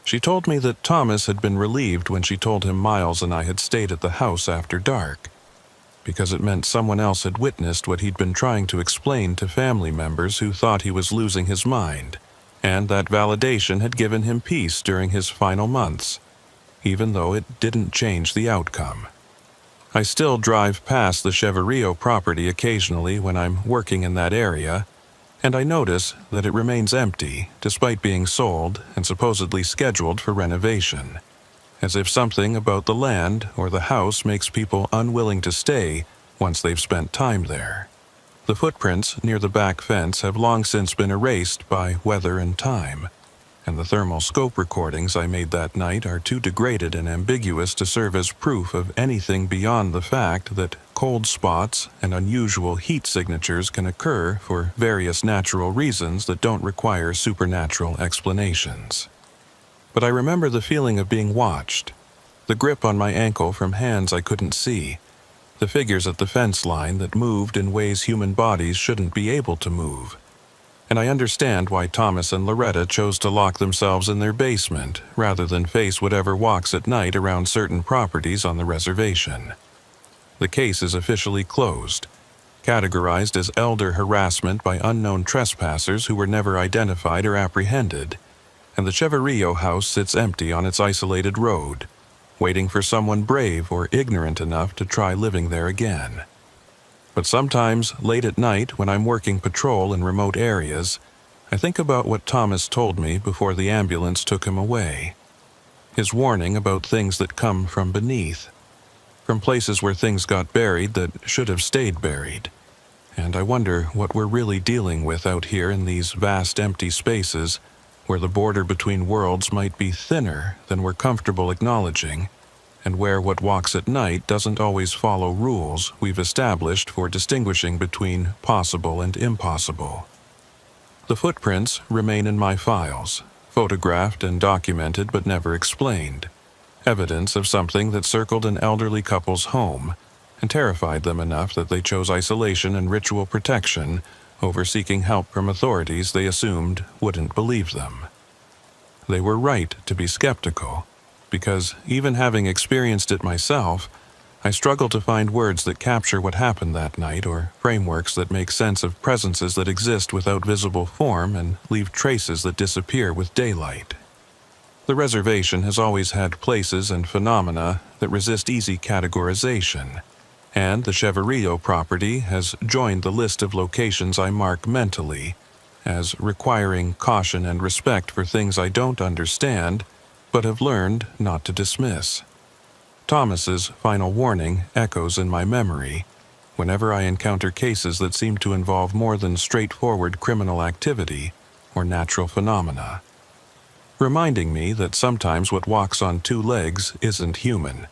She told me that Thomas had been relieved when she told him Miles and I had stayed at the house after dark, because it meant someone else had witnessed what he'd been trying to explain to family members who thought he was losing his mind, and that validation had given him peace during his final months, even though it didn't change the outcome. I still drive past the Cheverrillo property occasionally when I'm working in that area, and I notice that it remains empty despite being sold and supposedly scheduled for renovation, as if something about the land or the house makes people unwilling to stay once they've spent time there. The footprints near the back fence have long since been erased by weather and time, and the thermal scope recordings I made that night are too degraded and ambiguous to serve as proof of anything beyond the fact that cold spots and unusual heat signatures can occur for various natural reasons that don't require supernatural explanations. But I remember the feeling of being watched, the grip on my ankle from hands I couldn't see, the figures at the fence line that moved in ways human bodies shouldn't be able to move. And I understand why Thomas and Loretta chose to lock themselves in their basement rather than face whatever walks at night around certain properties on the reservation. The case is officially closed, categorized as elder harassment by unknown trespassers who were never identified or apprehended, and the Cheverrillo house sits empty on its isolated road, waiting for someone brave or ignorant enough to try living there again. But sometimes, late at night, when I'm working patrol in remote areas, I think about what Thomas told me before the ambulance took him away. His warning about things that come from beneath, from places where things got buried that should have stayed buried. And I wonder what we're really dealing with out here in these vast empty spaces where the border between worlds might be thinner than we're comfortable acknowledging, and where what walks at night doesn't always follow rules we've established for distinguishing between possible and impossible. The footprints remain in my files, photographed and documented but never explained, evidence of something that circled an elderly couple's home and terrified them enough that they chose isolation and ritual protection over seeking help from authorities they assumed wouldn't believe them. They were right to be skeptical, because even having experienced it myself, I struggle to find words that capture what happened that night or frameworks that make sense of presences that exist without visible form and leave traces that disappear with daylight. The reservation has always had places and phenomena that resist easy categorization, and the Cheverillo property has joined the list of locations I mark mentally as requiring caution and respect for things I don't understand, but have learned not to dismiss. Thomas's final warning echoes in my memory whenever I encounter cases that seem to involve more than straightforward criminal activity or natural phenomena, reminding me that sometimes what walks on two legs isn't human,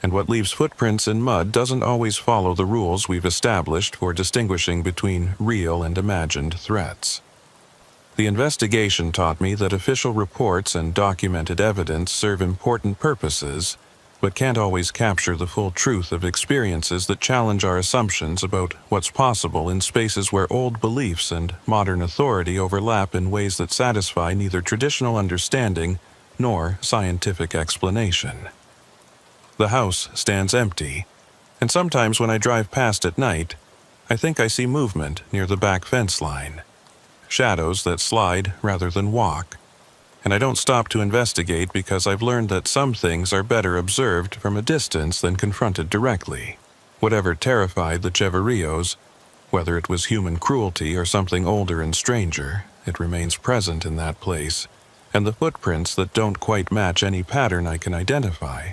and what leaves footprints in mud doesn't always follow the rules we've established for distinguishing between real and imagined threats. The investigation taught me that official reports and documented evidence serve important purposes, but can't always capture the full truth of experiences that challenge our assumptions about what's possible in spaces where old beliefs and modern authority overlap in ways that satisfy neither traditional understanding nor scientific explanation. The house stands empty, and sometimes when I drive past at night, I think I see movement near the back fence line. Shadows that slide rather than walk, and I don't stop to investigate because I've learned that some things are better observed from a distance than confronted directly. Whatever terrified the Cheverillos, whether it was human cruelty or something older and stranger, it remains present in that place, and the footprints that don't quite match any pattern I can identify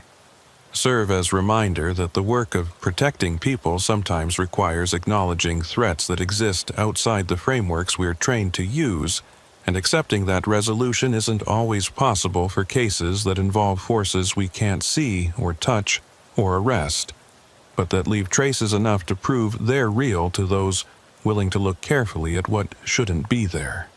serve as reminder that the work of protecting people sometimes requires acknowledging threats that exist outside the frameworks we're trained to use, and accepting that resolution isn't always possible for cases that involve forces we can't see or touch or arrest, but that leave traces enough to prove they're real to those willing to look carefully at what shouldn't be there.